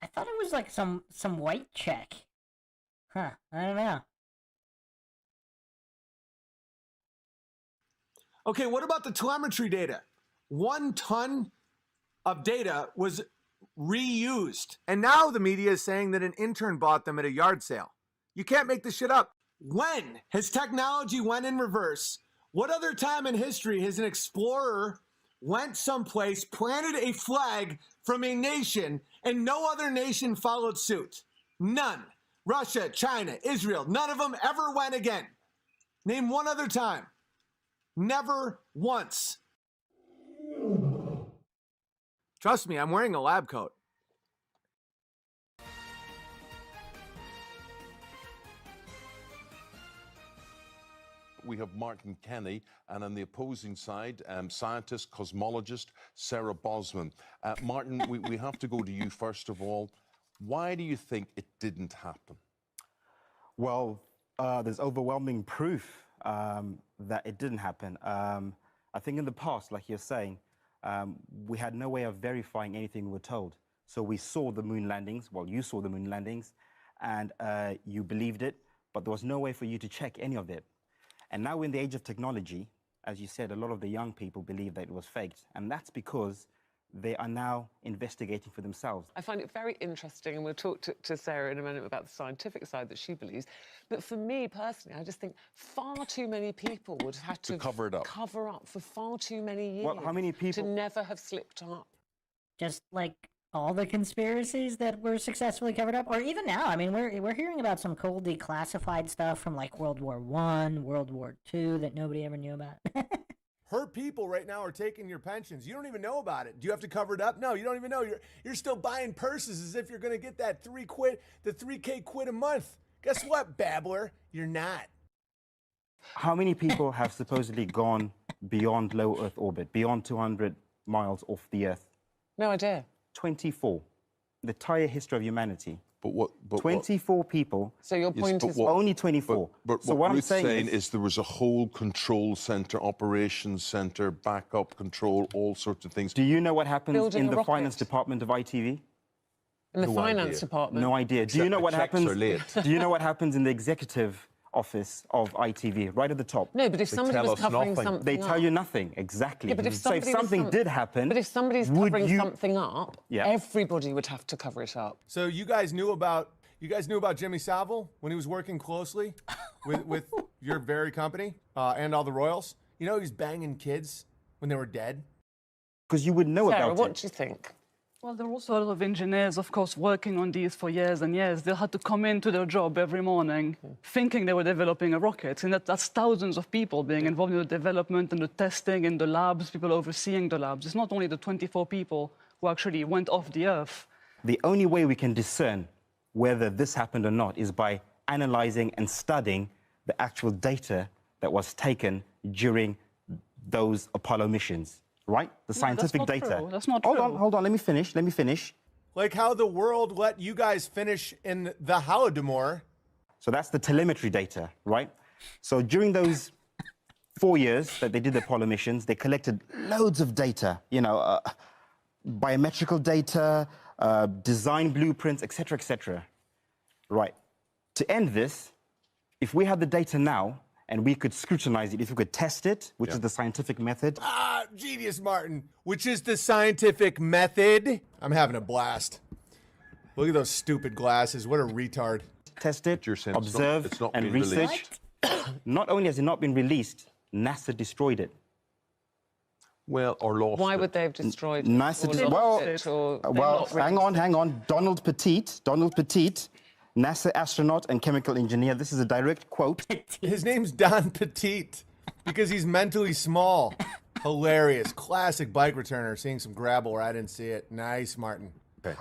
Speaker 1: I thought it was like some white check. Huh, I don't know.
Speaker 3: Okay, what about the telemetry data? 1 ton of data was reused. And now the media is saying that an intern bought them at a yard sale. You can't make this shit up. When has technology went in reverse? What other time in history has an explorer went someplace, planted a flag from a nation, and no other nation followed suit? None. Russia, China, Israel, none of them ever went again. Name one other time. Never once. Trust me, I'm wearing a lab coat.
Speaker 13: We have Martin Kenny, and on the opposing side, scientist, cosmologist, Sarah Bosman. Martin, we have to go to you first of all. Why do you think it didn't happen?
Speaker 14: Well, there's overwhelming proof that it didn't happen. I think in the past, like you're saying, we had no way of verifying anything we were told. So we saw the moon landings, well, you saw the moon landings, and you believed it, but there was no way for you to check any of it. And now in the age of technology, as you said, a lot of the young people believe that it was faked. And that's because they are now investigating for themselves.
Speaker 15: I find it very interesting, and we'll talk to Sarah in a moment about the scientific side that she believes. But for me personally, I just think far too many people would have had to
Speaker 13: cover it up.
Speaker 15: Cover up for far too many years.
Speaker 14: Well, how many people
Speaker 15: to never have slipped up?
Speaker 1: Just like all the conspiracies that were successfully covered up, or even now. I mean, we're hearing about some cold declassified stuff from like World War I, World War II that nobody ever knew about.
Speaker 16: Her people right now are taking your pensions. You don't even know about it. Do you have to cover it up? No, you don't even know. You're still buying purses as if you're going to get that the 3K quid a month. Guess what, babbler? You're not.
Speaker 14: How many people have supposedly gone beyond low Earth orbit, beyond 200 miles off the Earth?
Speaker 15: No idea.
Speaker 14: 24. The entire history of humanity.
Speaker 13: But what?
Speaker 14: 24 people.
Speaker 15: So your point is
Speaker 14: only 24.
Speaker 13: But
Speaker 14: so
Speaker 13: what
Speaker 14: I'm
Speaker 13: Ruth's
Speaker 14: saying
Speaker 13: is there was a whole control center, operations center, backup control, all sorts of things.
Speaker 14: Do you know what happens
Speaker 15: Building
Speaker 14: in
Speaker 15: a
Speaker 14: the
Speaker 15: rocket.
Speaker 14: finance department of ITV?
Speaker 15: In the
Speaker 13: No
Speaker 15: finance
Speaker 13: idea.
Speaker 15: department?
Speaker 14: No idea. Do you
Speaker 13: Except
Speaker 14: know
Speaker 13: the
Speaker 14: what
Speaker 13: checks
Speaker 14: happens?
Speaker 13: are late.
Speaker 14: Do you know what happens in the executive office of ITV, right at the top?
Speaker 15: No, but if somebody
Speaker 13: tell
Speaker 15: was
Speaker 13: us
Speaker 15: covering
Speaker 13: nothing.
Speaker 15: something
Speaker 14: They tell
Speaker 15: up,
Speaker 14: you nothing, exactly.
Speaker 15: Yeah, but if
Speaker 14: So if
Speaker 15: somebody was
Speaker 14: something did happen,
Speaker 15: but if somebody's
Speaker 14: would
Speaker 15: covering
Speaker 14: you-
Speaker 15: something up,
Speaker 14: Yeah.
Speaker 15: everybody would have to cover it up.
Speaker 16: So you guys knew about Jimmy Savile when he was working closely with your very company and all the royals? You know he was banging kids when they were dead?
Speaker 14: because you would know
Speaker 15: Sarah,
Speaker 14: about
Speaker 15: what
Speaker 14: it.
Speaker 15: do you think?
Speaker 17: Well, there were also a lot of engineers, of course, working on these for years and years. They had to come into their job every morning thinking they were developing a rocket. And that's thousands of people being involved in the development and the testing in the labs, people overseeing the labs. It's not only the 24 people who actually went off the Earth.
Speaker 14: The only way we can discern whether this happened or not is by analyzing and studying the actual data that was taken during those Apollo missions, right? The scientific
Speaker 17: that's not
Speaker 14: data.
Speaker 17: true. That's not
Speaker 14: hold
Speaker 17: true.
Speaker 14: Hold on, let me finish.
Speaker 16: Like how the world let you guys finish in the Holodomor.
Speaker 14: So that's the telemetry data, right? So during those 4 years that they did the Apollo missions, they collected loads of data, biometrical data, design blueprints, etc. Right. To end this, if we had the data now and we could scrutinize it, if we could test it, which is the scientific method.
Speaker 16: Ah, genius, Martin. Which is the scientific method. I'm having a blast. Look at those stupid glasses. What a retard.
Speaker 14: Test it,
Speaker 13: You're saying
Speaker 14: observe,
Speaker 13: it's not
Speaker 14: and
Speaker 13: been
Speaker 14: research. Not only has it not been released, NASA destroyed it.
Speaker 13: Well, or lost
Speaker 15: Why
Speaker 13: it.
Speaker 15: would they have destroyed it?
Speaker 14: NASA
Speaker 15: Or
Speaker 14: dis-
Speaker 15: lost
Speaker 14: well,
Speaker 15: it, or they've
Speaker 14: well,
Speaker 15: not
Speaker 14: hang on. Donald Petit, NASA astronaut and chemical engineer. This is a direct quote.
Speaker 16: His name's Don Petite because he's mentally small. Hilarious. Classic bike returner. Seeing some gravel where I didn't see it. Nice, Martin.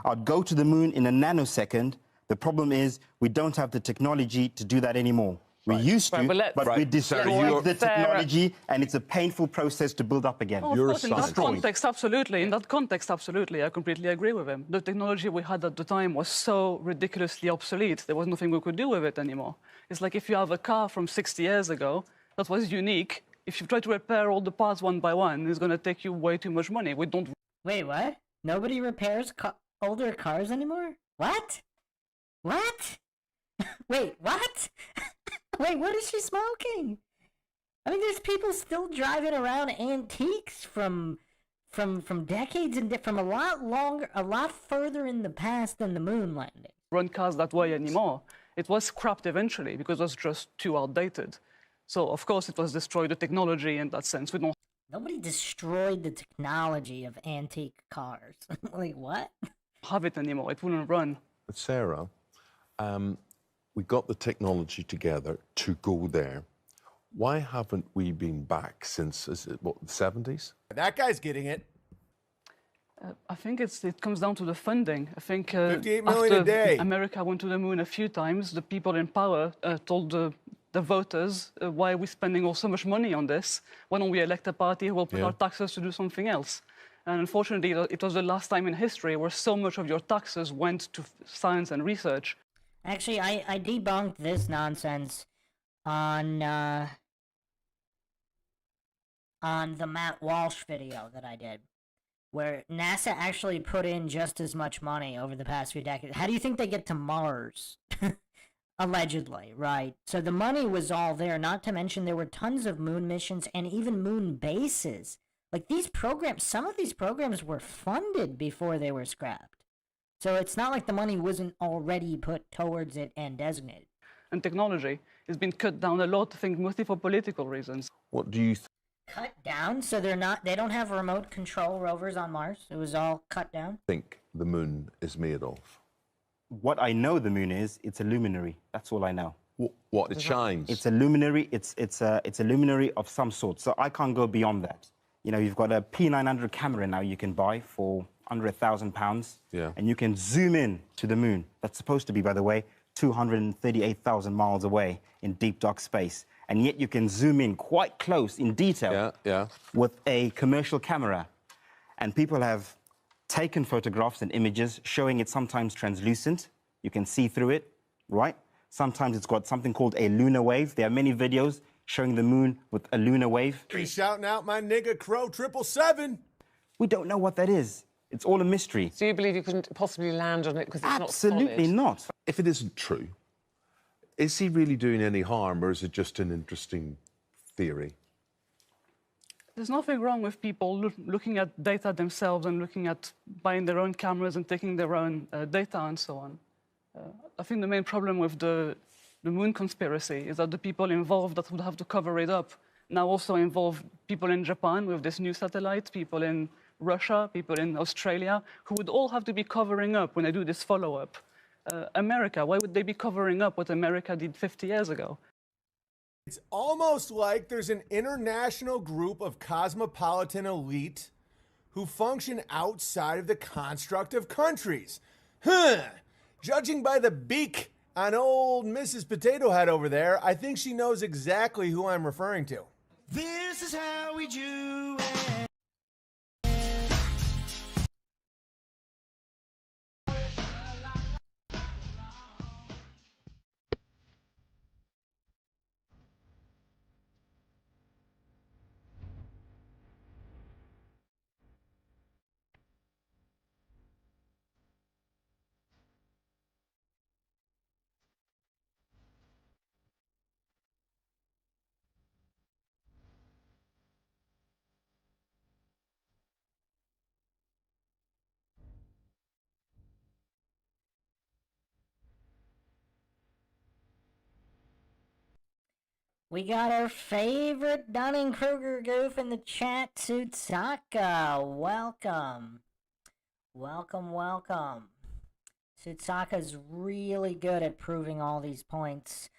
Speaker 14: I'd go to the moon in a nanosecond. The problem is we don't have the technology to do that anymore. We used to,
Speaker 15: Right, well, let's-
Speaker 14: but we
Speaker 13: Right.
Speaker 14: destroyed
Speaker 13: Sarah,
Speaker 14: the technology, and it's a painful process to build up again.
Speaker 17: Oh, of
Speaker 13: You're a
Speaker 17: course, in that
Speaker 13: scientist.
Speaker 17: context, absolutely. In that context, absolutely. I completely agree with him. The technology we had at the time was so ridiculously obsolete. There was nothing we could do with it anymore. It's like if you have a car from 60 years ago that was unique, if you try to repair all the parts one by one, it's going to take you way too much money. We don't...
Speaker 1: Wait, what? Nobody repairs older cars anymore? What? Wait, what? Wait, what is she smoking? I mean, there's people still driving around antiques from decades and from a lot further in the past than the moon landing.
Speaker 17: run cars that way anymore. It was scrapped eventually because it was just too outdated. So, of course, it was destroyed, the technology in that sense. We don't
Speaker 1: Nobody destroyed the technology of antique cars. Like, what?
Speaker 17: have it anymore. It wouldn't run.
Speaker 13: But Sarah, we got the technology together to go there. Why haven't we been back since, is it, what, the 70s?
Speaker 16: That guy's getting it.
Speaker 17: I think it comes down to the funding. I think
Speaker 16: 58 million
Speaker 17: after
Speaker 16: a day.
Speaker 17: America went to the moon a few times, the people in power told the voters, why are we spending all so much money on this? Why don't we elect a party who will put our taxes to do something else? And unfortunately, it was the last time in history where so much of your taxes went to science and research.
Speaker 1: Actually, I debunked this nonsense on the Matt Walsh video that I did, where NASA actually put in just as much money over the past few decades. How do you think they get to Mars? Allegedly, right? So the money was all there, not to mention there were tons of moon missions and even moon bases Like these programs, some of these programs were funded before they were scrapped. So it's not like the money wasn't already put towards it and designated.
Speaker 17: And technology has been cut down a lot, I think, mostly for political reasons.
Speaker 13: What do you
Speaker 1: Cut down, so they don't have remote control rovers on Mars. It was all cut down.
Speaker 13: think the moon is made of?
Speaker 14: What I know the moon is, it's a luminary. That's all I know.
Speaker 13: What? It shines?
Speaker 14: It's a luminary. It's a luminary of some sort. So I can't go beyond that. You know, you've got a P900 camera now you can buy for under £1,000.
Speaker 13: Yeah.
Speaker 14: And you can zoom in to the moon. That's supposed to be, by the way, 238,000 miles away in deep, dark space. And yet you can zoom in quite close in detail with a commercial camera. And people have taken photographs and images showing it sometimes translucent. You can see through it, right? Sometimes it's got something called a lunar wave. There are many videos showing the moon with a lunar wave.
Speaker 16: He's shouting out my nigga Crow 777.
Speaker 14: We don't know what that is. It's all a mystery.
Speaker 15: So you believe you couldn't possibly land on it because it's
Speaker 14: Absolutely
Speaker 15: not solid?
Speaker 14: not.
Speaker 13: If it isn't true, is he really doing any harm, or is it just an interesting theory?
Speaker 17: There's nothing wrong with people looking at data themselves and looking at buying their own cameras and taking their own data and so on. I think the main problem with the moon conspiracy is that the people involved that would have to cover it up now also involve people in Japan with this new satellite, people in Russia, people in Australia, who would all have to be covering up when they do this follow-up. America, why would they be covering up what America did 50 years ago?
Speaker 16: It's almost like there's an international group of cosmopolitan elite who function outside of the construct of countries. Judging by the beak on old Mrs. Potato Head over there, I think she knows exactly who I'm referring to.
Speaker 7: This is how we do it.
Speaker 1: We got our favorite Dunning-Kruger goof in the chat, Tsutsaka. Welcome. Welcome, welcome. Tsutsaka's really good at proving all these points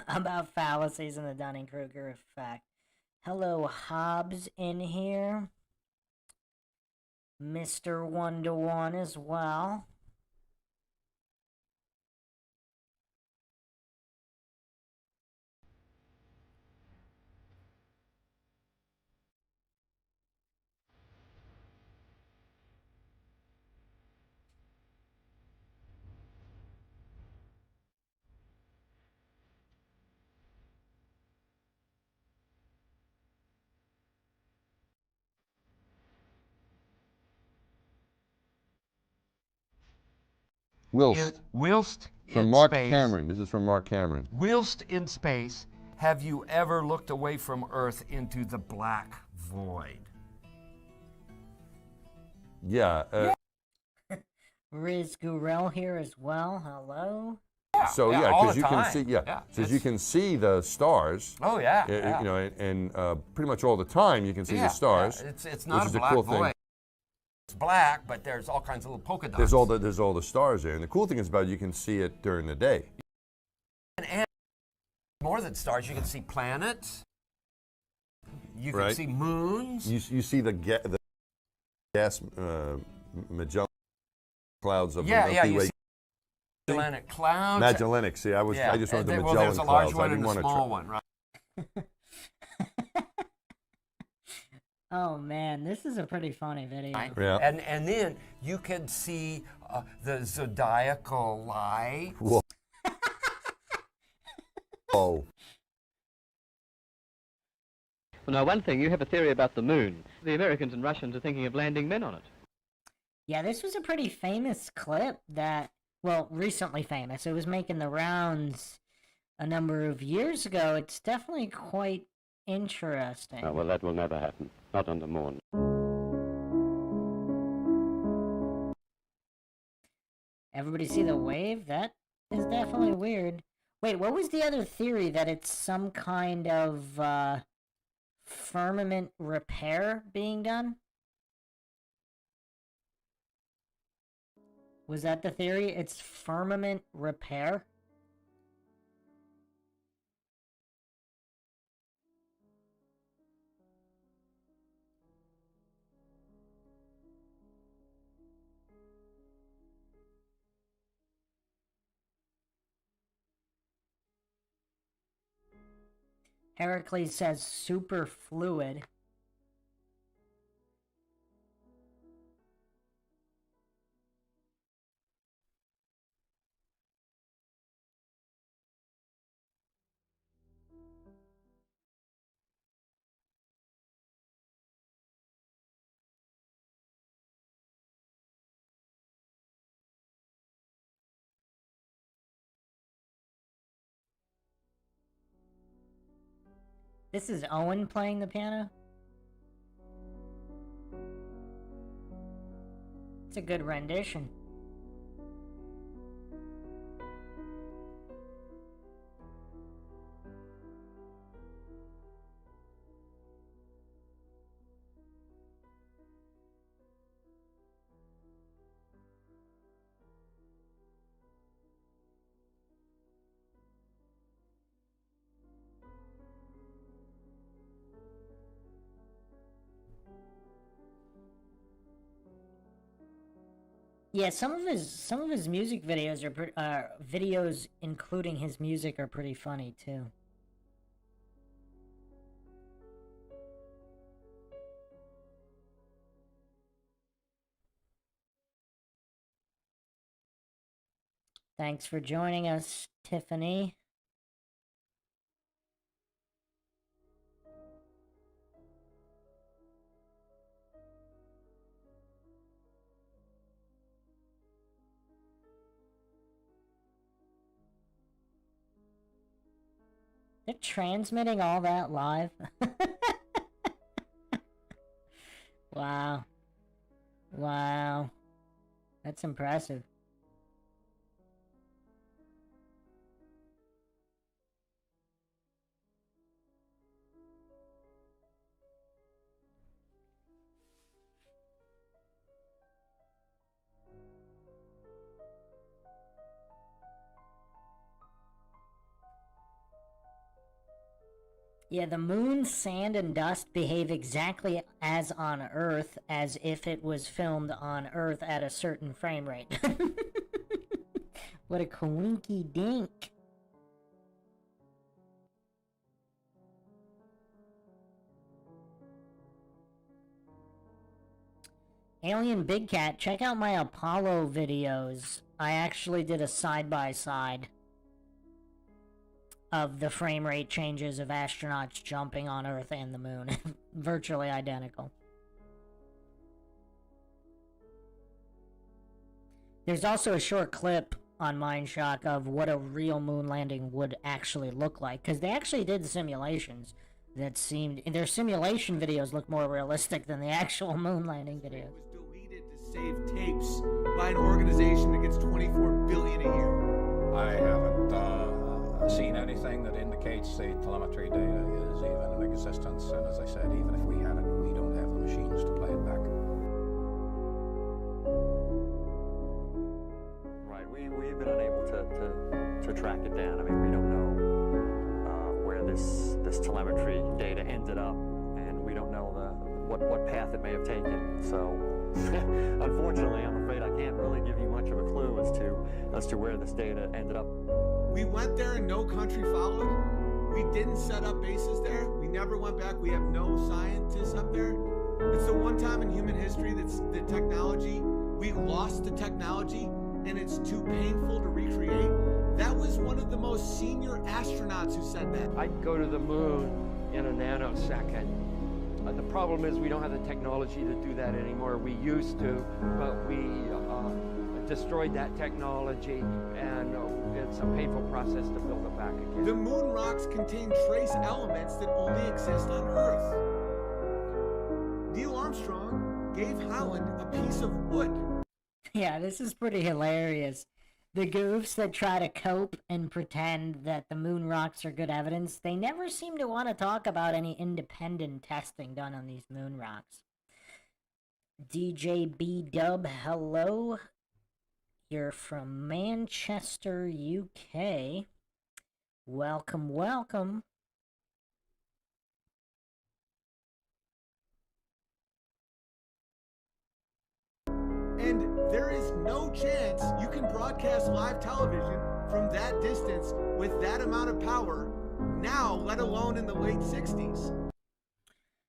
Speaker 1: about fallacies in the Dunning-Kruger effect. Hello, Hobbs in here. Mr. 1-to-1 as well.
Speaker 18: Whilst
Speaker 19: From
Speaker 18: in
Speaker 19: Mark
Speaker 18: space,
Speaker 19: Cameron. This is from Mark Cameron.
Speaker 18: Whilst in space, have you ever looked away from Earth into the black void?
Speaker 19: Yeah.
Speaker 1: Riz Gurel here as well. Hello.
Speaker 19: So
Speaker 18: yeah,
Speaker 19: yeah,
Speaker 18: all
Speaker 19: because
Speaker 18: the
Speaker 19: you can
Speaker 18: time.
Speaker 19: see
Speaker 18: Yeah,
Speaker 19: because you can see the stars.
Speaker 18: Oh, yeah, yeah.
Speaker 19: You know, and pretty much all the time you can see the stars.
Speaker 18: It's not
Speaker 19: which
Speaker 18: a
Speaker 19: is a
Speaker 18: black
Speaker 19: cool
Speaker 18: void.
Speaker 19: thing.
Speaker 18: It's black, but there's all kinds of little polka dots.
Speaker 19: There's all the stars there, and the cool thing is about it, you can see it during the day.
Speaker 18: And more than stars, you can see planets. You can
Speaker 19: Right.
Speaker 18: see moons.
Speaker 19: You see the gas Magellan clouds of the
Speaker 18: Yeah,
Speaker 19: Milky
Speaker 18: you
Speaker 19: Way.
Speaker 18: see Magellanic clouds.
Speaker 19: Magellanic. See, I just wanted the
Speaker 18: well,
Speaker 19: Magellan
Speaker 18: there's a large
Speaker 19: clouds.
Speaker 18: one
Speaker 19: I didn't
Speaker 18: and a
Speaker 19: want to.
Speaker 18: small one, right?
Speaker 1: Oh man, this is a pretty funny video.
Speaker 19: Yeah.
Speaker 18: And then you can see the zodiacal light.
Speaker 19: Whoa. Oh.
Speaker 20: Well, now, one thing, you have a theory about the moon. The Americans and Russians are thinking of landing men on it.
Speaker 1: Yeah, this was a pretty famous clip that, well, recently famous. It was making the rounds a number of years ago. It's definitely quite Interesting.
Speaker 20: Well, that will never happen. Not on the moon.
Speaker 1: Everybody see the wave? That is definitely weird. Wait, what was the other theory? That it's some kind of firmament repair being done? Was that the theory? It's firmament repair? Heracles says super fluid. This is Owen playing the piano? It's a good rendition. Yeah, some of his music videos are videos including his music are pretty funny too. Thanks for joining us, Tiffany. They're transmitting all that live? Wow. Wow. That's impressive. Yeah, the moon, sand, and dust behave exactly as on Earth, as if it was filmed on Earth at a certain frame rate. What a coinky dink. Alien Big Cat, check out my Apollo videos. I actually did a side-by-side of the frame rate changes of astronauts jumping on Earth and the moon. Virtually identical. There's also a short clip on Mindshock of what a real moon landing would actually look like, because they actually did simulations that seemed... Their simulation videos look more realistic than the actual moon landing videos.
Speaker 2: Save tapes by an organization that gets $24 billion a year.
Speaker 10: I haven't seen anything that indicates the telemetry data is even in existence, and as I said, even if we had it, we don't have the machines to play it back.
Speaker 8: Right, we've been unable to track it down. I mean, we don't know where this telemetry data ended up, and we don't know what path it may have taken. So, unfortunately, I'm afraid I can't really give you much of a clue as to where this data ended up.
Speaker 2: We went there and no country followed. We didn't set up bases there. We never went back. We have no scientists up there. It's the one time in human history that's the technology, we lost the technology, and it's too painful to recreate. That was one of the most senior astronauts who said that.
Speaker 21: I'd go to the moon in a nanosecond. The problem is we don't have the technology to do that anymore. We used to, but we destroyed that technology, and it's a painful process to build it back again.
Speaker 16: The moon rocks contain trace elements that only exist on Earth. Neil Armstrong gave Holland a piece of wood.
Speaker 1: Yeah, this is pretty hilarious. The goofs that try to cope and pretend that the moon rocks are good evidence, they never seem to want to talk about any independent testing done on these moon rocks. DJ B Dub, hello. You're from Manchester, UK. Welcome, welcome.
Speaker 16: And there is no chance you can broadcast live television from that distance with that amount of power now, let alone in the late 60s.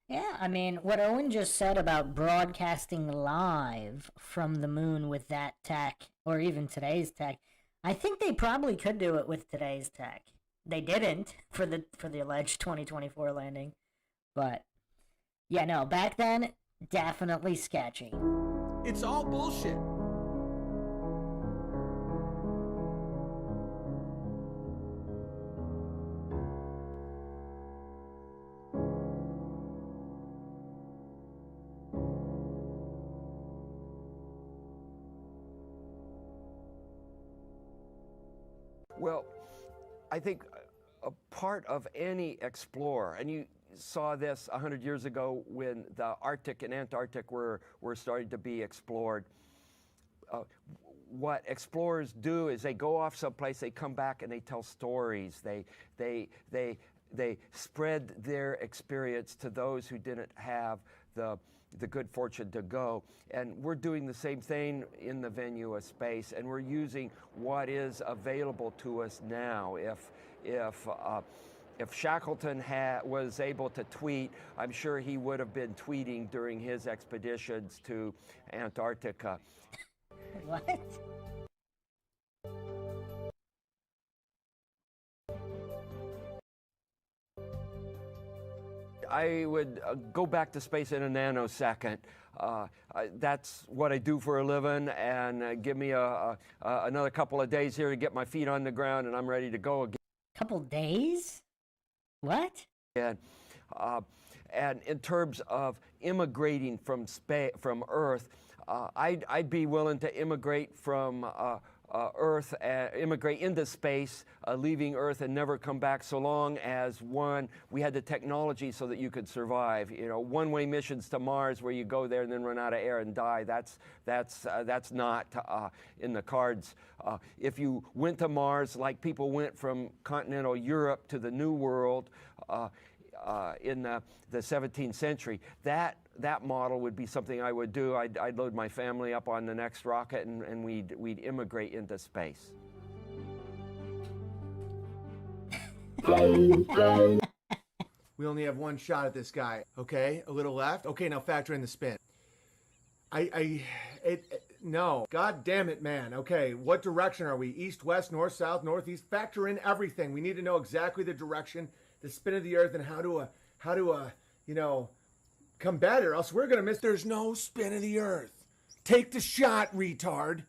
Speaker 1: Yeah, I mean, what Owen just said about broadcasting live from the moon with that tech, or even today's tech, I think they probably could do it with today's tech. They didn't for the alleged 2024 landing, but yeah, no, back then, definitely sketchy.
Speaker 16: It's all bullshit.
Speaker 18: Well, I think a part of any explorer, and you saw this 100 years ago when the Arctic and Antarctic were starting to be explored. What explorers do is they go off someplace, they come back, and they tell stories. They spread their experience to those who didn't have the good fortune to go. And we're doing the same thing in the venue of space, and we're using what is available to us now. If Shackleton was able to tweet, I'm sure he would have been tweeting during his expeditions to Antarctica.
Speaker 1: What?
Speaker 18: I would go back to space in a nanosecond. That's what I do for a living, and give me another couple of days here to get my feet on the ground, and I'm ready to go again.
Speaker 1: Couple days? What?
Speaker 18: And in terms of immigrating from Earth, I'd be willing to immigrate from Earth, immigrate into space, leaving Earth and never come back, so long as, one, we had the technology so that you could survive. You know, one-way missions to Mars where you go there and then run out of air and die. That's not in the cards. If you went to Mars like people went from continental Europe to the New World in the 17th century, that model would be something I would do. I'd load my family up on the next rocket, and we'd immigrate into space.
Speaker 16: We only have one shot at this guy. Okay, a little left. Okay, now factor in the spin. No. God damn it, man. Okay, what direction are we? East, west, north, south, northeast? Factor in everything. We need to know exactly the direction, the spin of the Earth, and how to combat it, or else we're gonna miss. There's no spin of the Earth. Take the shot, retard.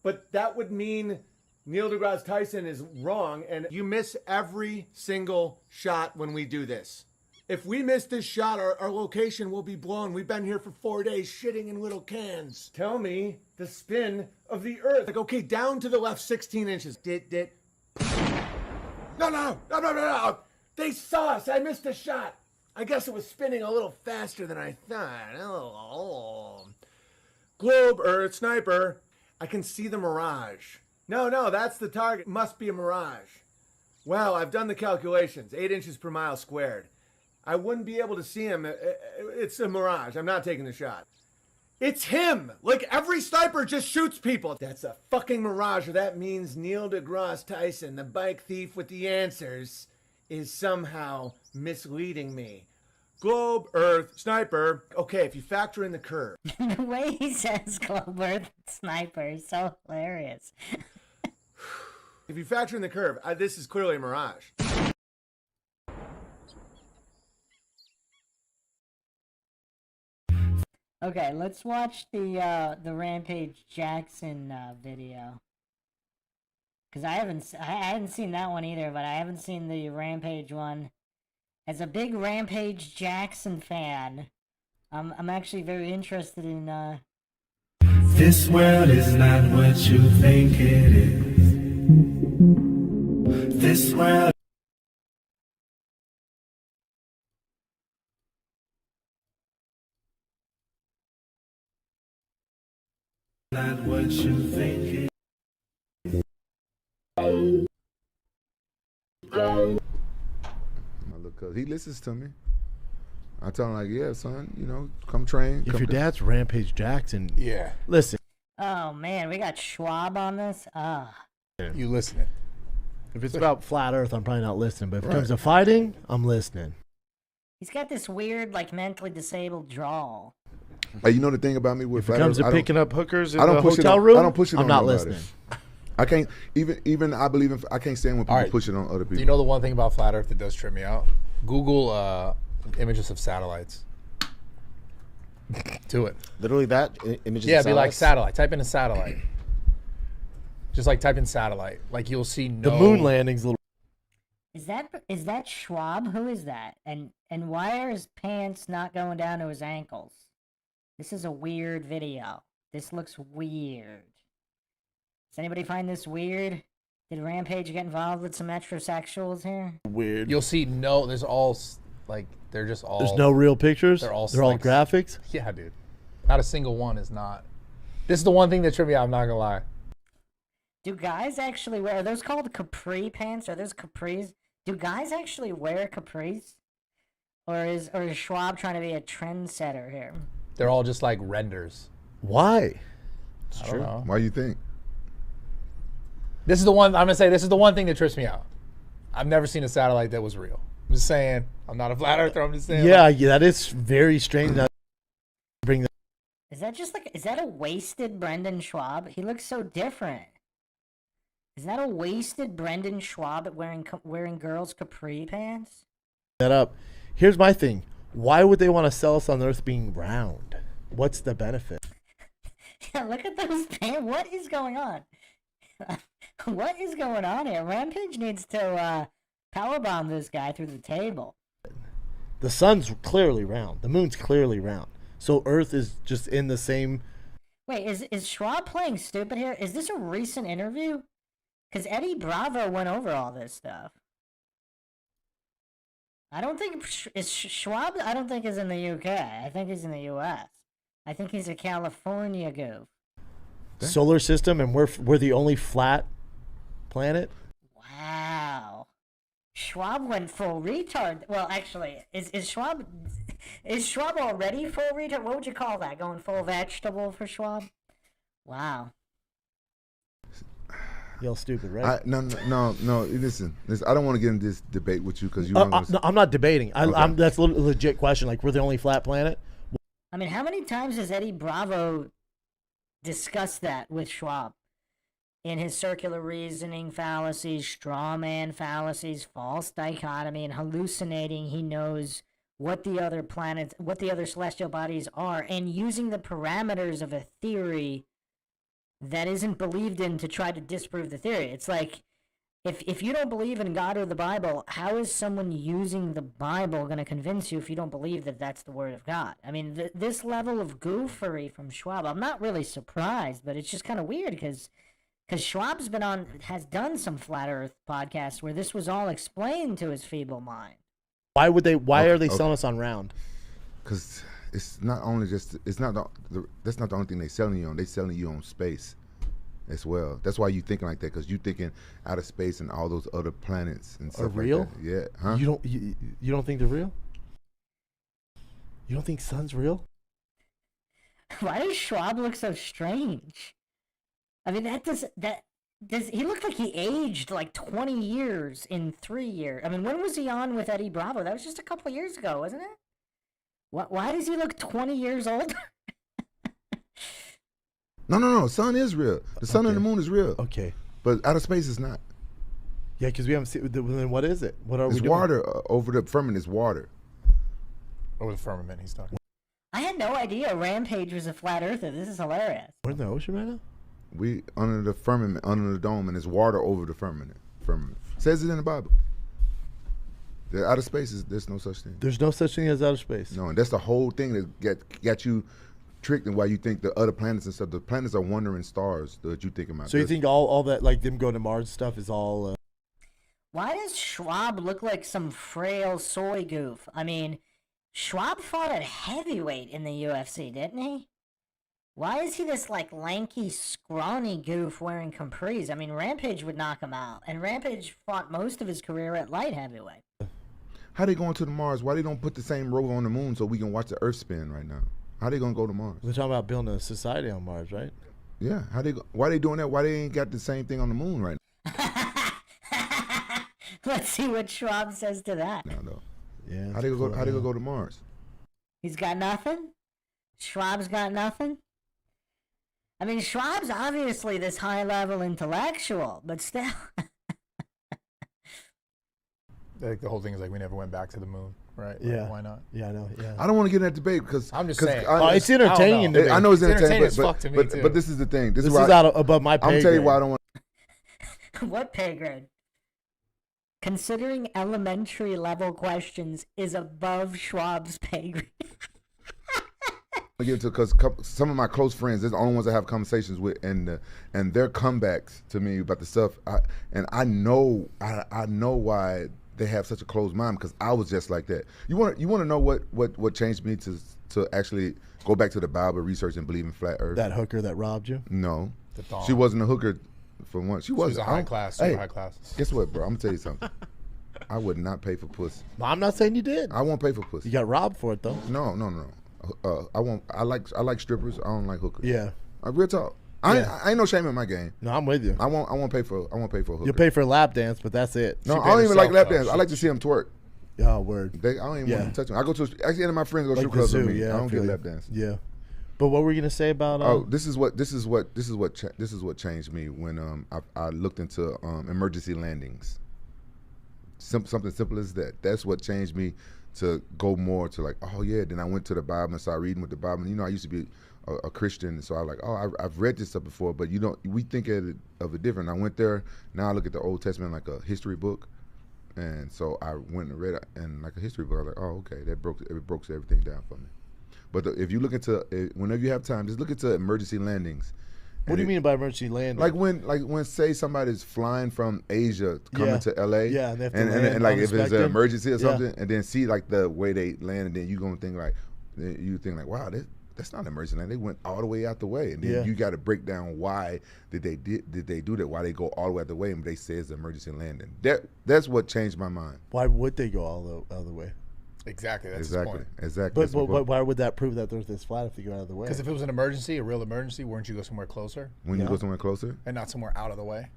Speaker 16: But that would mean Neil deGrasse Tyson is wrong, and you miss every single shot when we do this. If we miss this shot, our location will be blown. We've been here for 4 days shitting in little cans. Tell me the spin of the Earth. Like, okay, down to the left 16 inches. No. They saw us. I missed a shot. I guess it was spinning a little faster than I thought. Oh. Globe, Earth, sniper. I can see the mirage. No, that's the target. Must be a mirage. Well, I've done the calculations. 8 inches per mile squared. I wouldn't be able to see him. It's a mirage. I'm not taking the shot. It's him! Like, every sniper just shoots people. That's a fucking mirage, or that means Neil deGrasse Tyson, the bike thief with the answers, is somehow misleading me. Globe, Earth, sniper. Okay, if you factor in the curve.
Speaker 1: The way he says globe, Earth, sniper is so hilarious.
Speaker 16: If you factor in the curve, this is clearly a mirage.
Speaker 1: Okay, let's watch the Rampage Jackson video. Cause I hadn't seen that one either, but I haven't seen the Rampage one. As a big Rampage Jackson fan, I'm actually very interested in.
Speaker 7: This world is not what you think it is. This world. Not what you think it is.
Speaker 4: My little cousin, he listens to me. I tell him like, yeah, son, you know, come train.
Speaker 22: If
Speaker 4: come
Speaker 22: your dad's Rampage Jackson,
Speaker 16: Yeah.
Speaker 22: listen.
Speaker 1: Oh man, we got Schwab on this.
Speaker 22: You listening? If it's about flat Earth, I'm probably not listening. But if it comes to fighting, I'm listening.
Speaker 1: He's got this weird, like, mentally disabled drawl.
Speaker 4: Hey, you know the thing about me with
Speaker 22: If it
Speaker 4: flat
Speaker 22: comes
Speaker 4: Earth,
Speaker 22: to
Speaker 4: I don't-
Speaker 22: picking up hookers in
Speaker 4: I don't
Speaker 22: the
Speaker 4: push it
Speaker 22: hotel
Speaker 4: on-
Speaker 22: room,
Speaker 4: I don't push it
Speaker 22: I'm
Speaker 4: on
Speaker 22: not
Speaker 4: nobody.
Speaker 22: listening.
Speaker 4: I can't even I believe in. I can't stand when people
Speaker 16: All right.
Speaker 4: push it on other people.
Speaker 16: Do you know the one thing about flat Earth that does trip me out? Google images of satellites. Do it.
Speaker 22: Literally that images.
Speaker 16: Yeah,
Speaker 22: of
Speaker 16: be like
Speaker 22: satellites?
Speaker 16: satellite. Type in a satellite. Just like type in satellite. Like you'll see no.
Speaker 22: The moon landing's a little.
Speaker 1: Is that Schwab? Who is that? And why are his pants not going down to his ankles? This is a weird video. This looks weird. Does anybody find this weird? Did Rampage get involved with some metrosexuals here?
Speaker 22: Weird.
Speaker 16: You'll see no. There's all like they're just all.
Speaker 22: There's no real pictures.
Speaker 16: They're all
Speaker 22: like, graphics.
Speaker 16: Yeah, dude. Not a single one is not. This is the one thing that tripped me out. I'm not gonna lie.
Speaker 1: Do guys actually wear, are those called capri pants? Are those capris? Do guys actually wear capris? Or is Schwab trying to be a trendsetter here?
Speaker 16: They're all just like renders.
Speaker 22: Why?
Speaker 16: I don't know.
Speaker 4: Why you think?
Speaker 16: This is the one I'm gonna say. This is the one thing that trips me out. I've never seen a satellite that was real. I'm just saying. I'm not a flat earther. I'm just saying.
Speaker 22: Yeah,
Speaker 16: like,
Speaker 22: yeah, that is very strange. That bring that.
Speaker 1: Is that just like, is that a wasted Brendan Schwab? He looks so different. Is that a wasted Brendan Schwab at wearing girls' capri pants?
Speaker 22: That up. Here's my thing. Why would they want to sell us on Earth being round? What's the benefit?
Speaker 1: Yeah, look at those pants. What is going on? What is going on here? Rampage needs to powerbomb this guy through the table.
Speaker 22: The sun's clearly round. The moon's clearly round. So Earth is just in the same.
Speaker 1: Wait, is Schwab playing stupid here? Is this a recent interview? Because Eddie Bravo went over all this stuff. I don't think Schwab. I don't think is in the UK. I think he's in the US. I think he's a California goof.
Speaker 22: Solar system, and we're the only flat planet.
Speaker 1: Wow, Schwab went full retard. Well, actually, is Schwab already full retard? What would you call that? Going full vegetable for Schwab? Wow.
Speaker 22: You're stupid, right?
Speaker 4: No. Listen, I don't want to get in this debate with you because you.
Speaker 22: No, I'm not debating.
Speaker 4: Okay.
Speaker 22: That's a legit question. Like, we're the only flat planet.
Speaker 1: I mean, how many times has Eddie Bravo discussed that with Schwab? In his circular reasoning fallacies, straw man fallacies, false dichotomy, and hallucinating he knows what the other planets, what the other celestial bodies are, and using the parameters of a theory that isn't believed in to try to disprove the theory. It's like, if you don't believe in God or the Bible, how is someone using the Bible going to convince you if you don't believe that that's the word of God? I mean, this level of goofery from Schwab, I'm not really surprised, but it's just kind of weird because Schwab's has done some Flat Earth podcasts where this was all explained to his feeble mind.
Speaker 22: Why are they selling us on round?
Speaker 4: Because it's not only just, it's not that's not the only thing they're selling you on. They're selling you on space as well. That's why you thinking like that, because you thinking out of space and all those other planets and stuff
Speaker 22: real?
Speaker 4: like that. Yeah, huh?
Speaker 22: You don't think they're real? You don't think sun's real?
Speaker 1: Why does Schwab look so strange? I mean, does he look like he aged like 20 years in 3 years? I mean, when was he on with Eddie Bravo? That was just a couple years ago, wasn't it? Why does he look 20 years older?
Speaker 4: No. Sun is real. The sun and the moon is real.
Speaker 22: Okay.
Speaker 4: But outer space is not.
Speaker 22: Yeah, because we haven't seen. Then what is it? What are we
Speaker 4: It's
Speaker 22: doing?
Speaker 4: water over the firmament. Is water.
Speaker 16: Over the firmament, he's talking.
Speaker 1: I had no idea Rampage was a flat earther. This is hilarious.
Speaker 22: We're in the ocean right now?
Speaker 4: We under the firmament, under the dome, and there's water over the firmament. Says it in the Bible. The outer space there's no such thing.
Speaker 22: There's no such thing as outer space.
Speaker 4: No, and that's the whole thing that got you tricked and why you think the other planets and stuff. The planets are wandering stars that you think about.
Speaker 22: So you think all that, like them going to Mars stuff, is all?
Speaker 1: Why does Schwab look like some frail soy goof? I mean, Schwab fought at heavyweight in the UFC, didn't he? Why is he this, like, lanky, scrawny goof wearing capris? I mean, Rampage would knock him out, and Rampage fought most of his career at light heavyweight.
Speaker 4: How they going to the Mars? Why they don't put the same rover on the moon so we can watch the Earth spin right now? How they gonna go to Mars?
Speaker 22: We're talking about building a society on Mars, right?
Speaker 4: Yeah. Why they doing that? Why they ain't got the same thing on the moon right now?
Speaker 1: Let's see what Schwab says to that.
Speaker 4: No.
Speaker 22: Yeah.
Speaker 4: How they gonna go to Mars?
Speaker 1: He's got nothing? Schwab's got nothing? I mean, Schwab's obviously this high-level intellectual, but still.
Speaker 5: Like the whole thing is like we never went back to the moon, right?
Speaker 22: Yeah.
Speaker 5: Like, why not?
Speaker 22: Yeah, I know. Yeah.
Speaker 4: I don't want to get in that debate because
Speaker 5: I'm just saying.
Speaker 22: It's entertaining.
Speaker 4: I know it's entertaining,
Speaker 5: as fuck to me too.
Speaker 4: but this is the thing. This is
Speaker 22: out above my pay
Speaker 4: I'm tell you
Speaker 22: grade.
Speaker 4: why I don't want.
Speaker 1: What pay grade? Considering elementary level questions is above Schwab's pay grade.
Speaker 4: I get to because some of my close friends, they're the only ones I have conversations with, and their comebacks to me about the stuff. I know why they have such a closed mind because I was just like that. You want to know what changed me to actually go back to the Bible, research, and believe in flat Earth?
Speaker 22: That hooker that robbed you?
Speaker 4: No,
Speaker 5: The thong.
Speaker 4: she wasn't a hooker. For once, she
Speaker 5: was
Speaker 4: wasn't.
Speaker 5: a high class, super high class.
Speaker 4: Guess what, bro? I'm gonna tell you something. I would not pay for pussy.
Speaker 22: I'm not saying you did.
Speaker 4: I won't pay for pussy.
Speaker 22: You got robbed for it though.
Speaker 4: No. I won't. I like strippers. I don't like hookers.
Speaker 22: Yeah.
Speaker 4: Real talk. I ain't no shame in my game.
Speaker 22: No, I'm with you.
Speaker 4: I won't pay for a hooker.
Speaker 22: You'll pay for a lap dance, but that's it.
Speaker 4: No, I don't even like lap dance. I like to see them twerk.
Speaker 22: Oh, word.
Speaker 4: I don't even want to touch them. I go to actually, any of my friends go to
Speaker 22: Like
Speaker 4: strip
Speaker 22: the
Speaker 4: clubs
Speaker 22: zoo,
Speaker 4: with me.
Speaker 22: yeah,
Speaker 4: I don't
Speaker 22: feel
Speaker 4: get
Speaker 22: you.
Speaker 4: lap dance.
Speaker 22: Yeah. But what were you gonna say about?
Speaker 4: This is what changed me when I looked into emergency landings. Something simple as that. That's what changed me to go more to like, oh yeah. Then I went to the Bible and started reading with the Bible. You know, I used to be a Christian, so I was like, oh, I've read this stuff before, but we think of it different. I went there. Now I look at the Old Testament like a history book, and so I went and read it, and like a history book. I was like, oh, okay, it broke everything down for me. But if you look into whenever you have time, just look into emergency landings.
Speaker 22: What do you mean by emergency landing?
Speaker 4: Like when say somebody's flying from Asia coming to LA,
Speaker 22: yeah, they have to land
Speaker 4: and like if it's an
Speaker 22: unexpected.
Speaker 4: emergency or
Speaker 22: Yeah.
Speaker 4: something, and then see like the way they land, and then you gonna think like, wow, that's not an emergency land. They went all the way out the way, and then
Speaker 22: Yeah.
Speaker 4: you got to break down why did they do that? Why they go all the way out the way, and they say it's an emergency landing. That's what changed my mind.
Speaker 22: Why would they go all the other way?
Speaker 5: Exactly. That's
Speaker 4: Exactly.
Speaker 5: his point.
Speaker 4: Exactly.
Speaker 22: But why would that prove that the Earth is flat if you go out of the way?
Speaker 5: Because if it was an emergency, a real emergency, wouldn't you go somewhere closer?
Speaker 4: When you go somewhere closer,
Speaker 5: and not somewhere out of the way?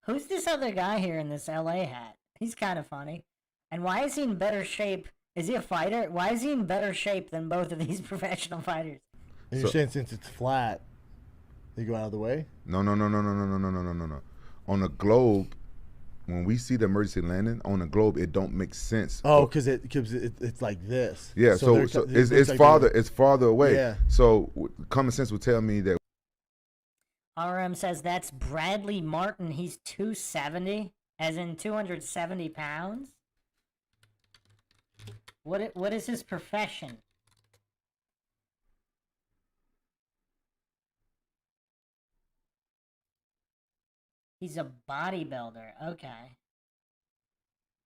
Speaker 1: Who's this other guy here in this LA hat? He's kind of funny. And why is he in better shape? Is he a fighter? Why is he in better shape than both of these professional fighters?
Speaker 22: And you're saying since it's flat, you go out of the way?
Speaker 4: No. On the globe, when we see the emergency landing on the globe, it don't make sense.
Speaker 22: Oh, because it's like this.
Speaker 4: Yeah, so it's
Speaker 22: like
Speaker 4: farther it's farther away.
Speaker 22: Yeah.
Speaker 4: So common sense would tell me that.
Speaker 1: RM says that's Bradley Martin. He's 270, as in 270 pounds. What is his profession? He's a bodybuilder. Okay.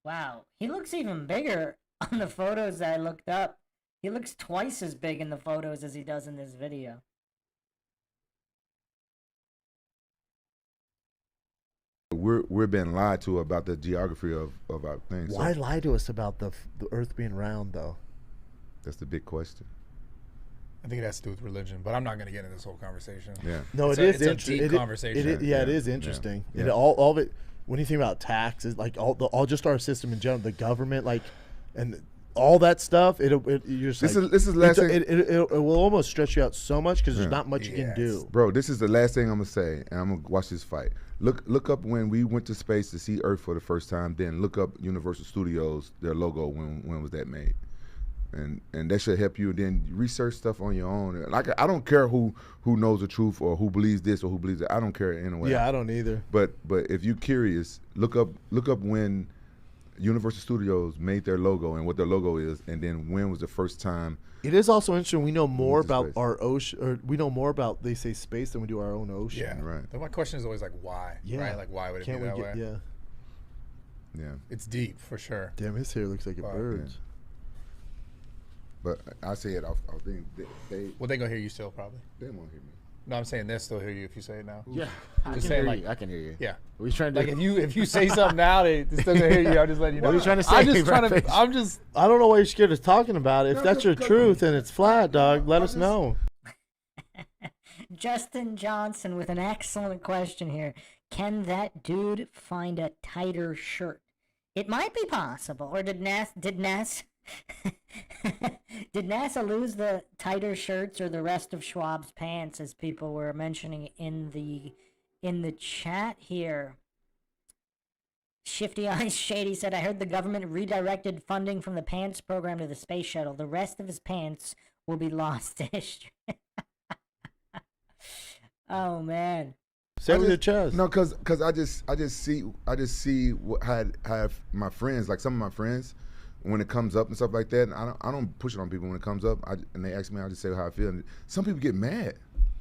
Speaker 1: Wow. He looks even bigger on the photos that I looked up. He looks twice as big in the photos as he does in this video.
Speaker 4: We're being lied to about the geography of our things.
Speaker 22: Why lie to us about the Earth being round, though?
Speaker 4: That's the big question.
Speaker 5: I think it has to do with religion, but I'm not going to get into this whole conversation.
Speaker 4: Yeah.
Speaker 22: No,
Speaker 5: it's
Speaker 22: it's
Speaker 5: a deep conversation.
Speaker 22: It is interesting.
Speaker 4: Yeah.
Speaker 22: All of it. When you think about taxes, like all just our system in general, the government, like, and all that stuff, you're just
Speaker 4: This
Speaker 22: like,
Speaker 4: is the last thing.
Speaker 22: it will almost stretch you out so much because there's not much you can do.
Speaker 4: Bro, this is the last thing I'm gonna say, and I'm gonna watch this fight. Look up when we went to space to see Earth for the first time. Then look up Universal Studios, their logo. When was that made? and that should help you. And then research stuff on your own. Like I don't care who knows the truth or who believes this or who believes that. I don't care anyway.
Speaker 22: Yeah, I don't either.
Speaker 4: But if you're curious, look up when Universal Studios made their logo and what their logo is, and then when was the first time.
Speaker 22: It is also interesting. We know more about our ocean, or we know more about, they say, space than we do our own ocean.
Speaker 5: Yeah,
Speaker 4: right.
Speaker 5: But my question is always like, why?
Speaker 22: Yeah.
Speaker 5: Right? Like, why would it
Speaker 22: Can't
Speaker 5: be
Speaker 22: we
Speaker 5: that
Speaker 22: get-
Speaker 5: way?
Speaker 22: Yeah.
Speaker 4: Yeah.
Speaker 5: It's deep for sure.
Speaker 22: Damn, his hair looks like a bird's.
Speaker 4: But I say it off thing.
Speaker 5: Well, they gonna hear you still probably.
Speaker 4: They won't hear me.
Speaker 5: No, I'm saying they'll still hear you if you say it now.
Speaker 22: Yeah,
Speaker 5: I'm
Speaker 22: I
Speaker 5: just
Speaker 22: can
Speaker 5: saying,
Speaker 22: hear
Speaker 5: like,
Speaker 22: you. I can hear you.
Speaker 5: Yeah.
Speaker 22: What are you trying to
Speaker 5: like
Speaker 22: do?
Speaker 5: if you say something now, they still gonna hear you. I'm just letting you know.
Speaker 22: What are you trying to say?
Speaker 5: I'm just trying
Speaker 22: Rampage?
Speaker 5: to. I'm just.
Speaker 22: I don't know why you're scared of talking about it. If that's your truth and it's flat, dog, let us know.
Speaker 1: Justin Johnson with an excellent question here. Can that dude find a tighter shirt? It might be possible. Or did NASA did NASA lose the tighter shirts or the rest of Schwab's pants, as people were mentioning in the chat here? Shifty Eyes Shady said, I heard the government redirected funding from the pants program to the space shuttle. The rest of his pants will be lost to history. Oh man.
Speaker 22: Say with your chest.
Speaker 4: No, cause I just see what how my friends, like some of my friends, when it comes up and stuff like that. And I don't push it on people when it comes up. And they ask me, I just say how I feel. And some people get mad.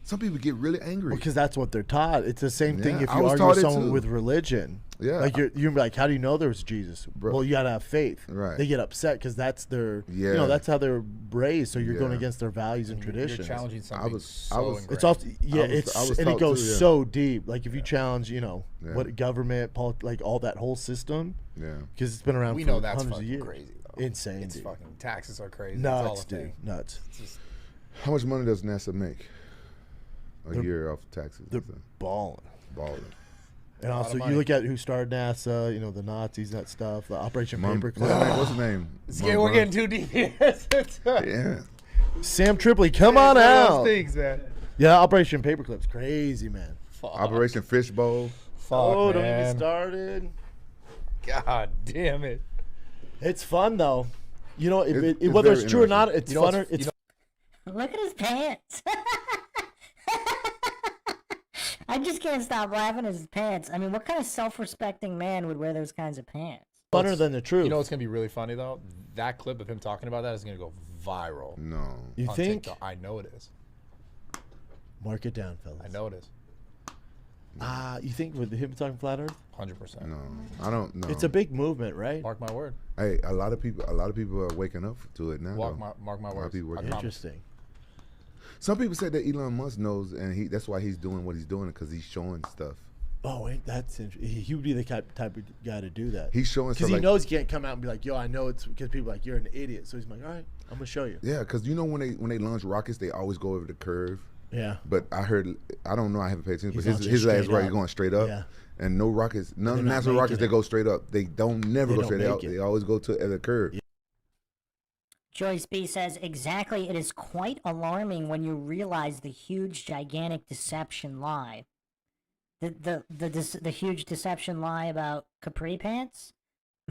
Speaker 4: Some people get really angry.
Speaker 22: Because that's what they're taught. It's the same thing
Speaker 4: Yeah,
Speaker 22: if
Speaker 4: I
Speaker 22: you
Speaker 4: was
Speaker 22: argue
Speaker 4: taught
Speaker 22: with
Speaker 4: it
Speaker 22: someone
Speaker 4: too.
Speaker 22: with religion.
Speaker 4: Yeah.
Speaker 22: Like you're like, how do you know there was Jesus? Well, you gotta have faith.
Speaker 4: Right.
Speaker 22: They get upset because that's their,
Speaker 4: Yeah.
Speaker 22: you know, that's how they're raised. So you're going
Speaker 4: Yeah.
Speaker 22: against their values and traditions.
Speaker 5: You're challenging something
Speaker 4: I was
Speaker 22: It's also
Speaker 4: I was
Speaker 22: and it
Speaker 4: taught
Speaker 22: goes
Speaker 4: too, yeah.
Speaker 22: so deep. Like if you challenge, you know,
Speaker 4: Yeah.
Speaker 22: what government, like all that whole system.
Speaker 4: Yeah.
Speaker 22: Because it's been around
Speaker 5: We
Speaker 22: for
Speaker 5: know that's
Speaker 22: hundreds of
Speaker 5: fucking
Speaker 22: years.
Speaker 5: crazy, though.
Speaker 22: Insane.
Speaker 5: It's
Speaker 22: dude.
Speaker 5: fucking taxes are crazy.
Speaker 22: Nuts,
Speaker 5: it's all a
Speaker 22: dude.
Speaker 5: thing.
Speaker 22: Nuts.
Speaker 5: It's just,
Speaker 4: How much money does NASA make a
Speaker 22: They're-
Speaker 4: year off taxes?
Speaker 22: They're balling.
Speaker 4: Balling.
Speaker 22: And also, you look at who started NASA, you know, the Nazis, that stuff, the Operation Paperclip.
Speaker 4: What's his name?
Speaker 5: we're getting too deep here.
Speaker 4: Yeah.
Speaker 22: Sam Tripoli, come on
Speaker 5: It's one of
Speaker 22: out.
Speaker 5: those things, man.
Speaker 22: Yeah, Operation Paperclip's crazy, man.
Speaker 4: Operation Fishbowl.
Speaker 5: Fuck,
Speaker 22: Oh, don't get
Speaker 5: man.
Speaker 22: me started.
Speaker 5: God damn it.
Speaker 22: It's fun though. You know,
Speaker 4: It's
Speaker 22: whether
Speaker 4: very
Speaker 22: it's true or not,
Speaker 4: interesting.
Speaker 22: it's
Speaker 5: You know,
Speaker 22: funner.
Speaker 5: it's-
Speaker 22: It's
Speaker 1: Look at his pants. I just can't stop laughing at his pants. I mean, what kind of self-respecting man would wear those kinds of pants?
Speaker 22: funner than the truth.
Speaker 5: You know what's gonna be really funny though? That clip of him talking about that is gonna go viral.
Speaker 4: No.
Speaker 22: You
Speaker 5: on
Speaker 22: think?
Speaker 5: TikTok. I know it is.
Speaker 22: Mark it down, fellas.
Speaker 5: I know it is.
Speaker 22: You think with him talking flat Earth?
Speaker 5: 100%.
Speaker 4: No, I don't know.
Speaker 22: It's a big movement, right?
Speaker 5: Mark my word.
Speaker 4: Hey, a lot of people are waking up to it now.
Speaker 5: Mark
Speaker 4: though.
Speaker 5: my
Speaker 4: A lot of
Speaker 5: words.
Speaker 4: people
Speaker 5: I
Speaker 4: waking up.
Speaker 5: promise.
Speaker 22: Interesting.
Speaker 4: Some people say that Elon Musk knows, and that's why he's doing what he's doing, because he's showing stuff.
Speaker 22: Oh, wait, that's interesting. He would be the type of guy to do that.
Speaker 4: He's showing
Speaker 22: because
Speaker 4: stuff
Speaker 22: he
Speaker 4: like,
Speaker 22: knows he can't come out and be like, "Yo, I know it's," because people are like, "You're an idiot." So he's like, "All right, I'm gonna show you."
Speaker 4: Yeah, because you know when they launch rockets, they always go over the curve.
Speaker 22: Yeah.
Speaker 4: But I don't know, I haven't paid attention, but
Speaker 22: He's launching
Speaker 4: his last
Speaker 22: straight
Speaker 4: right
Speaker 22: up.
Speaker 4: going straight up.
Speaker 22: Yeah.
Speaker 4: And no rockets, none of
Speaker 22: They're not
Speaker 4: NASA rockets
Speaker 22: making
Speaker 4: that
Speaker 22: it.
Speaker 4: go straight up. They don't never
Speaker 22: They
Speaker 4: go
Speaker 22: don't
Speaker 4: straight
Speaker 22: make
Speaker 4: out.
Speaker 22: it.
Speaker 4: They always go to the curve.
Speaker 1: Joyce B says, exactly, it is quite alarming when you realize the huge, gigantic deception lie. The huge deception lie about capri pants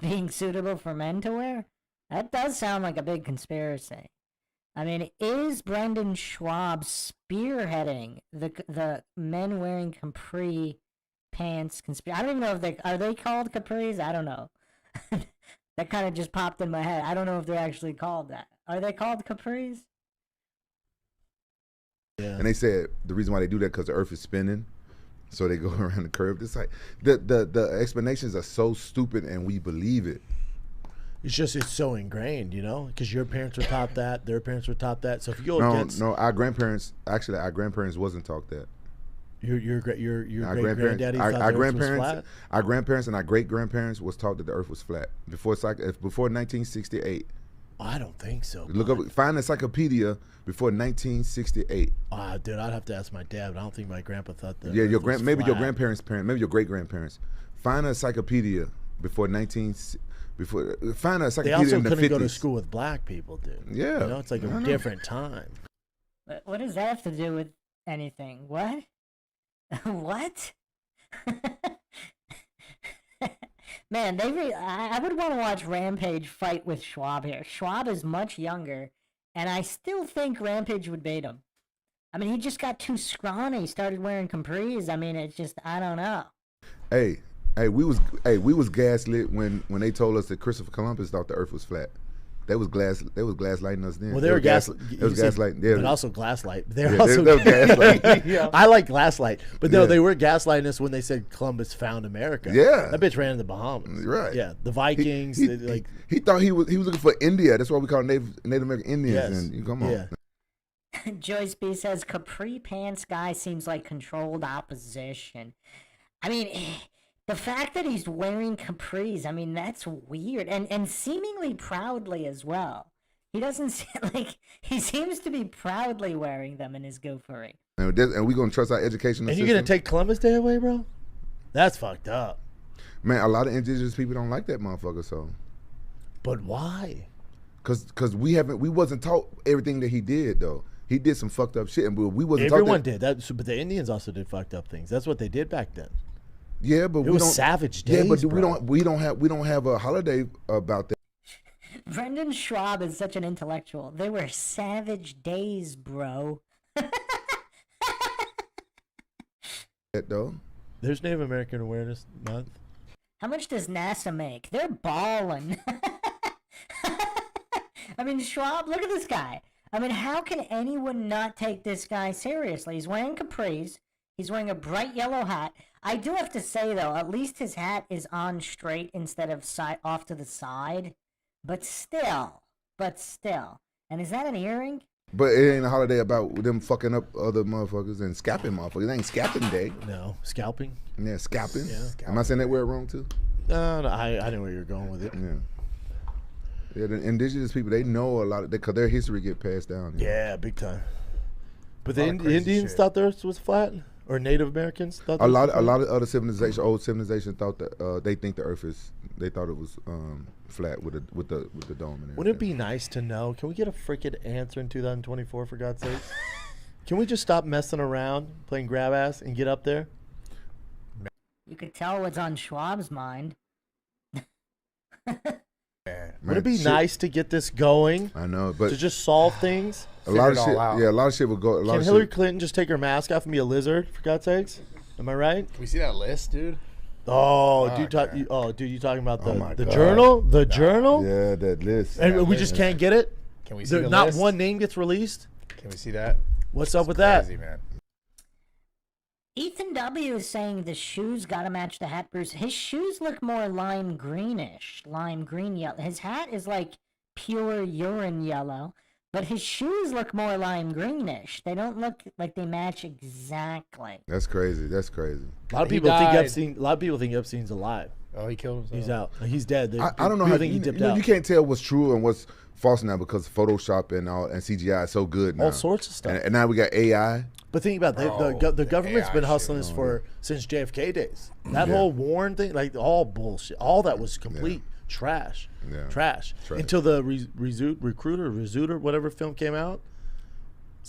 Speaker 1: being suitable for men to wear? That does sound like a big conspiracy. I mean, is Brendan Schwab spearheading the men wearing capri pants conspiracy? I don't even know if are they called capris? I don't know. That kind of just popped in my head. I don't know if they're actually called that. Are they called capris?
Speaker 22: Yeah.
Speaker 4: And they said the reason why they do that because the Earth is spinning, so they go around the curve. It's like the explanations are so stupid, and we believe it.
Speaker 22: It's just it's so ingrained, you know, because your parents were taught that, their parents were taught that. So if you go against
Speaker 4: our grandparents wasn't taught that.
Speaker 22: your great granddaddy thought
Speaker 4: our
Speaker 22: the Earth was flat.
Speaker 4: Our grandparents and our great grandparents was taught that the Earth was flat before 1968.
Speaker 22: I don't think so.
Speaker 4: Look up, find an encyclopedia before 1968.
Speaker 22: Dude, I'd have to ask my dad, but I don't think my grandpa thought that.
Speaker 4: Yeah, your
Speaker 22: maybe
Speaker 4: your grandparents' parents, maybe your great grandparents. Find an encyclopedia before find an encyclopedia
Speaker 22: They also
Speaker 4: in the
Speaker 22: couldn't
Speaker 4: 50s.
Speaker 22: go to school with black people, dude.
Speaker 4: Yeah,
Speaker 22: you know, it's like a different time.
Speaker 1: What does that have to do with anything? What? What? Man, I would want to watch Rampage fight with Schwab here. Schwab is much younger, and I still think Rampage would beat him. I mean, he just got too scrawny, started wearing capris. I mean, it's just, I don't know.
Speaker 4: Hey, we was gaslit when they told us that Christopher Columbus thought the Earth was flat. They was gaslighting us then.
Speaker 22: Well, they were
Speaker 4: gaslighting. Yeah,
Speaker 22: but also gaslight.
Speaker 4: They were gaslighting.
Speaker 22: Yeah. I like gaslight, but no,
Speaker 4: Yeah.
Speaker 22: they were gaslighting us when they said Columbus found America.
Speaker 4: Yeah.
Speaker 22: that bitch ran in the Bahamas.
Speaker 4: Right.
Speaker 22: Yeah, the Vikings.
Speaker 4: He thought he was looking for India. That's why we call Native American Indians.
Speaker 22: Yes.
Speaker 4: And you come on.
Speaker 22: Yeah.
Speaker 1: Joyce B says, capri pants guy seems like controlled opposition. I mean, the fact that he's wearing capris, I mean, that's weird. And seemingly proudly as well. He doesn't seem like, he seems to be proudly wearing them in his goofery.
Speaker 4: And we're going to trust our education
Speaker 22: And
Speaker 4: system.
Speaker 22: you're gonna take Columbus Day away, bro? That's fucked up.
Speaker 4: Man, a lot of indigenous people don't like that motherfucker, so.
Speaker 22: But why?
Speaker 4: Cause we wasn't taught everything that he did, though. He did some fucked up shit, and we wasn't taught
Speaker 22: Everyone
Speaker 4: that.
Speaker 22: did that, but the Indians also did fucked up things. That's what they did back then.
Speaker 4: Yeah, but
Speaker 22: It
Speaker 4: we
Speaker 22: was
Speaker 4: don't
Speaker 22: savage
Speaker 4: Yeah, but
Speaker 22: days,
Speaker 4: we
Speaker 22: bro.
Speaker 4: don't have a holiday about that.
Speaker 1: Brendan Schwab is such an intellectual. They were savage days, bro.
Speaker 4: Though.
Speaker 22: There's Native American Awareness Month.
Speaker 1: How much does NASA make? They're balling. I mean, Schwab, look at this guy. I mean, how can anyone not take this guy seriously? He's wearing capris. He's wearing a bright yellow hat. I do have to say, though, at least his hat is on straight instead of off to the side. But still. And is that an earring?
Speaker 4: But it ain't a holiday about them fucking up other motherfuckers and scalping motherfuckers. It ain't scalping day.
Speaker 22: No, scalping.
Speaker 4: Yeah, scalping.
Speaker 22: Yeah.
Speaker 4: Am I saying that word wrong too?
Speaker 22: No, I know where you're going with it.
Speaker 4: Yeah. Yeah, the indigenous people, they know a lot of because their history get passed down. you know.
Speaker 22: Yeah, big time. But the
Speaker 4: lot of crazy
Speaker 22: Indians
Speaker 4: shit.
Speaker 22: thought the Earth was flat, or Native Americans thought
Speaker 4: A
Speaker 22: the
Speaker 4: lot
Speaker 22: Earth
Speaker 4: of
Speaker 22: was flat?
Speaker 4: other civilization, old civilization thought that they think the Earth is. They thought it was flat with the dome. And
Speaker 22: Wouldn't it be nice to know? Can we get a freaking answer in 2024 for God's sakes? Can we just stop messing around, playing grab ass, and get up there?
Speaker 1: You could tell what's on Schwab's mind.
Speaker 22: Would it be nice to get this going?
Speaker 4: I know, but
Speaker 22: to just solve things.
Speaker 4: a lot of shit. Yeah, a lot of shit would go. A lot
Speaker 22: Can
Speaker 4: of
Speaker 22: Hillary
Speaker 4: shit.
Speaker 22: Clinton just take her mask off and be a lizard? For God's sakes, am I right?
Speaker 5: Can we see that list, dude?
Speaker 22: Oh,
Speaker 5: Fuck,
Speaker 22: dude, you talking about the
Speaker 4: my
Speaker 22: the
Speaker 4: God.
Speaker 22: journal? The journal?
Speaker 4: Yeah, that list.
Speaker 22: And
Speaker 5: That
Speaker 22: we
Speaker 5: list.
Speaker 22: just can't get it.
Speaker 5: Can we see the
Speaker 22: Not
Speaker 5: list?
Speaker 22: one name gets released.
Speaker 5: Can we see that?
Speaker 22: What's up with
Speaker 5: Crazy,
Speaker 22: that?
Speaker 5: man.
Speaker 1: Ethan W is saying the shoes gotta match the hat, Bruce. His shoes look more lime greenish. Lime green yellow. His hat is like pure urine yellow, but his shoes look more lime greenish. They don't look like they match exactly.
Speaker 4: That's crazy. That's crazy.
Speaker 22: A lot of people think Epstein. A lot of people think Epstein's alive.
Speaker 5: Oh, he killed himself.
Speaker 22: He's out. He's dead.
Speaker 4: I don't know
Speaker 22: People
Speaker 4: how
Speaker 22: think he
Speaker 4: you
Speaker 22: dipped
Speaker 4: know,
Speaker 22: out.
Speaker 4: you can't tell what's true and what's false now because Photoshop and CGI is so good now.
Speaker 22: All sorts of stuff.
Speaker 4: And now we got AI.
Speaker 22: But think about it, the government's
Speaker 5: AI
Speaker 22: been
Speaker 5: shit.
Speaker 22: hustling this since JFK days. That
Speaker 4: Yeah.
Speaker 22: whole Warren thing, like all bullshit. All that was complete trash.
Speaker 4: Yeah.
Speaker 22: Trash.
Speaker 4: Trash.
Speaker 22: Until the Recruiter, whatever film came out.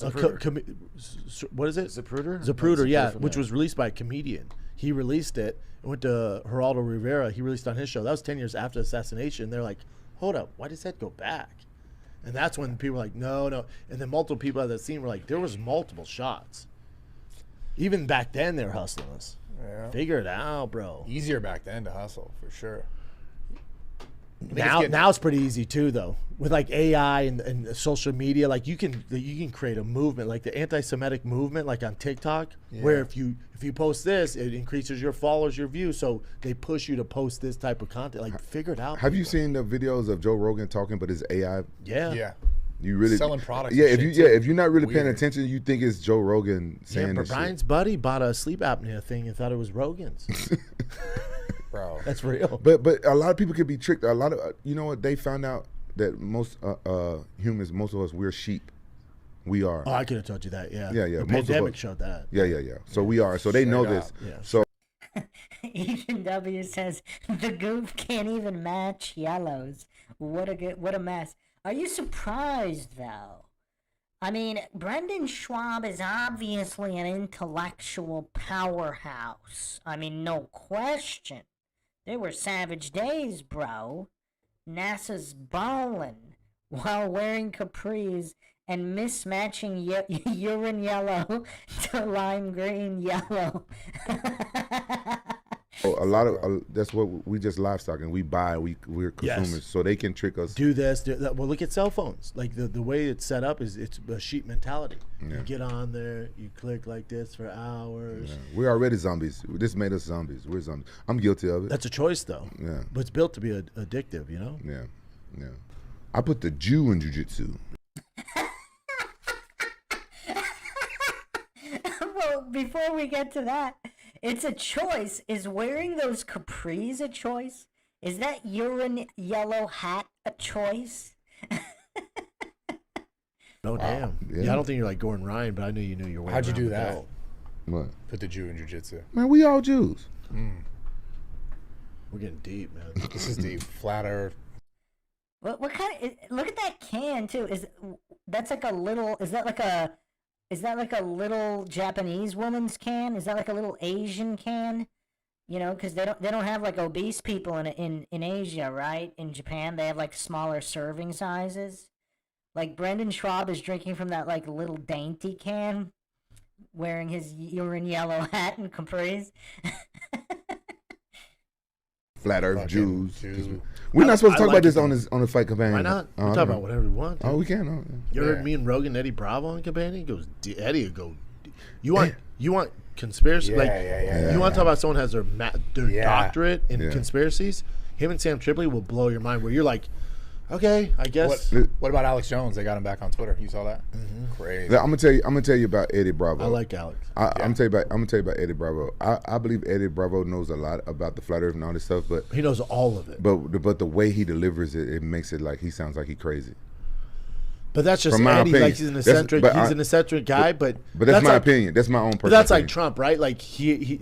Speaker 22: What is it? Zapruder, yeah, which was released by a comedian. He released it. It went to Geraldo Rivera. He released it on his show. That was 10 years after the assassination. They're like, hold up, why does that go back? And that's when people were like, no. And then multiple people at that scene were like, there was multiple shots. Even back then, they were hustling us.
Speaker 5: Yeah.
Speaker 22: Figure it out, bro.
Speaker 5: Easier back then to hustle, for sure.
Speaker 22: Now it's pretty easy too, though. With like AI and social media, like you can create a movement, like the anti-Semitic movement, like on TikTok, where if you post this, it increases your followers, your views, so they push you to post this type of content. Like, figure it out.
Speaker 4: Have you seen the videos of Joe Rogan talking, but his AI?
Speaker 22: Yeah.
Speaker 5: Yeah.
Speaker 4: You really
Speaker 5: Selling products
Speaker 4: Yeah,
Speaker 5: and
Speaker 4: if
Speaker 5: shit, too.
Speaker 4: if you're not really paying
Speaker 5: Weird.
Speaker 4: attention, you think it's Joe Rogan saying
Speaker 22: Yeah, but
Speaker 4: this shit.
Speaker 22: Brian's buddy bought a sleep apnea thing and thought it was Rogan's.
Speaker 5: Bro.
Speaker 22: That's real.
Speaker 4: But a lot of people could be tricked. A lot of you know what they found out that most humans, most of us, we're sheep. We are.
Speaker 22: Oh, I could have told you that. Yeah.
Speaker 4: Yeah.
Speaker 22: The
Speaker 4: Most of
Speaker 22: pandemic
Speaker 4: us.
Speaker 22: showed that.
Speaker 4: Yeah. So we are. So they know
Speaker 5: Straight
Speaker 4: this.
Speaker 5: up.
Speaker 22: Yeah.
Speaker 4: So
Speaker 1: Ethan W says the goof can't even match yellows. What a mess. Are you surprised though? I mean, Brendan Schwab is obviously an intellectual powerhouse. I mean, no question. They were savage days, bro. NASA's ballin' while wearing capris and mismatching urine yellow to lime green yellow.
Speaker 4: A lot of that's what we just livestock and we buy. We're consumers,
Speaker 22: Yes.
Speaker 4: so they can trick us.
Speaker 22: Do this, do that. Well, look at cell phones. Like the way it's set up is it's a sheep mentality.
Speaker 4: Yeah.
Speaker 22: You get on there, you click like this for hours.
Speaker 4: Yeah. We're already zombies. This made us zombies. We're zombies. I'm guilty of it.
Speaker 22: That's a choice, though.
Speaker 4: Yeah.
Speaker 22: But it's built to be addictive, you know?
Speaker 4: Yeah. Yeah. I put the Jew in jiu-jitsu.
Speaker 1: Well, before we get to that, it's a choice. Is wearing those capris a choice? Is that urine yellow hat a choice?
Speaker 22: No, damn. Yeah. I don't think you're like Gordon Ryan, but I knew you were.
Speaker 5: How'd you do that?
Speaker 4: What?
Speaker 5: Put the Jew in jiu-jitsu.
Speaker 4: Man, we all Jews.
Speaker 22: We're getting deep, man.
Speaker 5: This is deep. Flat Earth.
Speaker 1: What kind of? Look at that can too. That's like a little? Is that like a little Japanese woman's can? Is that like a little Asian can? You know, because they don't have like obese people in Asia, right? In Japan, they have like smaller serving sizes. Like Brendan Schwab is drinking from that like little dainty can, wearing his urine yellow hat and capris.
Speaker 4: Flat Earth Jews. We're not supposed to talk about this on the Fight Companion.
Speaker 22: Why not? We'll talk about whatever we want.
Speaker 4: Oh, we can. Oh, yeah.
Speaker 22: You heard me and Rogan, Eddie Bravo on Companion? He goes, Eddie would go, you want conspiracy?
Speaker 5: Yeah,
Speaker 22: like,
Speaker 5: yeah.
Speaker 22: you want to talk about someone who has their doctorate in conspiracies? Him and Sam Tripoli will blow your mind where you're like, okay, I guess.
Speaker 5: What about Alex Jones? They got him back on Twitter. You saw that? Crazy.
Speaker 4: I'm gonna tell you about Eddie Bravo.
Speaker 22: I like Alex.
Speaker 4: I'm gonna tell you about Eddie Bravo. I believe Eddie Bravo knows a lot about the flat Earth and all this stuff, but
Speaker 22: he knows all of it.
Speaker 4: But the way he delivers it, it makes it like he sounds like he's crazy.
Speaker 22: But that's just Eddie. Like he's an eccentric guy. But
Speaker 4: that's my opinion. That's my own personal.
Speaker 22: But that's
Speaker 4: opinion.
Speaker 22: like Trump, right? Like he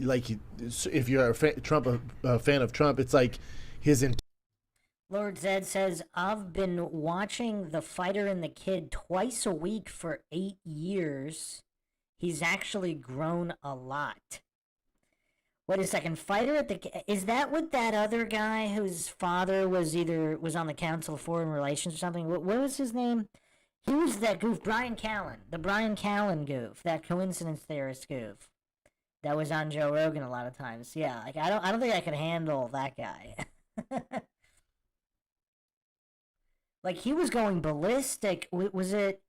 Speaker 22: if you're a fan of Trump, it's like his.
Speaker 1: Lord Zed says, I've been watching The Fighter and the Kid twice a week for 8 years. He's actually grown a lot. Wait a second, Fighter at the is that with that other guy whose father was on the Council of Foreign Relations or something? What was his name? He was that goof, Brian Callen. The Brian Callen goof, that coincidence theorist goof. That was on Joe Rogan a lot of times. Yeah, like I don't think I can handle that guy. Like he was going ballistic. Was it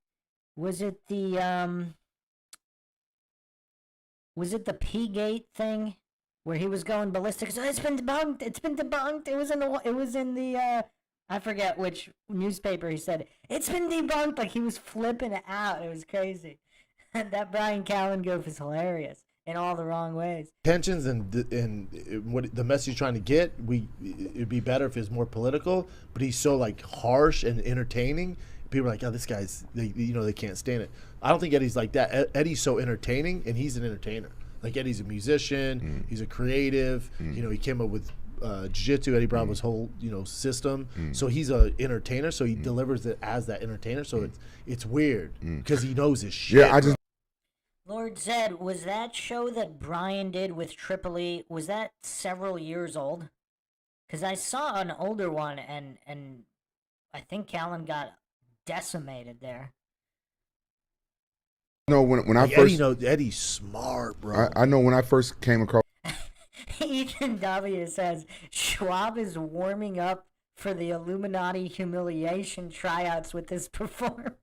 Speaker 1: the P-Gate thing where he was going ballistic? So it's been debunked. It's been debunked. It was in the I forget which newspaper he said it's been debunked. Like he was flipping it out. It was crazy. That Brian Callen goof is hilarious in all the wrong ways.
Speaker 22: Tensions and what the message he's trying to get, it'd be better if it's more political. But he's so like harsh and entertaining. People are like, oh, this guy's they can't stand it. I don't think Eddie's like that. Eddie's so entertaining, and he's an entertainer. Like Eddie's a musician. He's a creative. You know, he came up with jiu-jitsu, Eddie Bravo's whole system. So he's a entertainer. So he delivers it as that entertainer. So it's weird because he knows his shit.
Speaker 4: Yeah, I just.
Speaker 1: Lord Zed, was that show that Brian did with Tripoli, was that several years old? Because I saw an older one, and I think Callen got decimated there.
Speaker 4: No, when I first
Speaker 22: Eddie's smart, bro.
Speaker 4: I know when I first came across.
Speaker 1: Ethan W says Schwab is warming up for the Illuminati humiliation tryouts with this performance.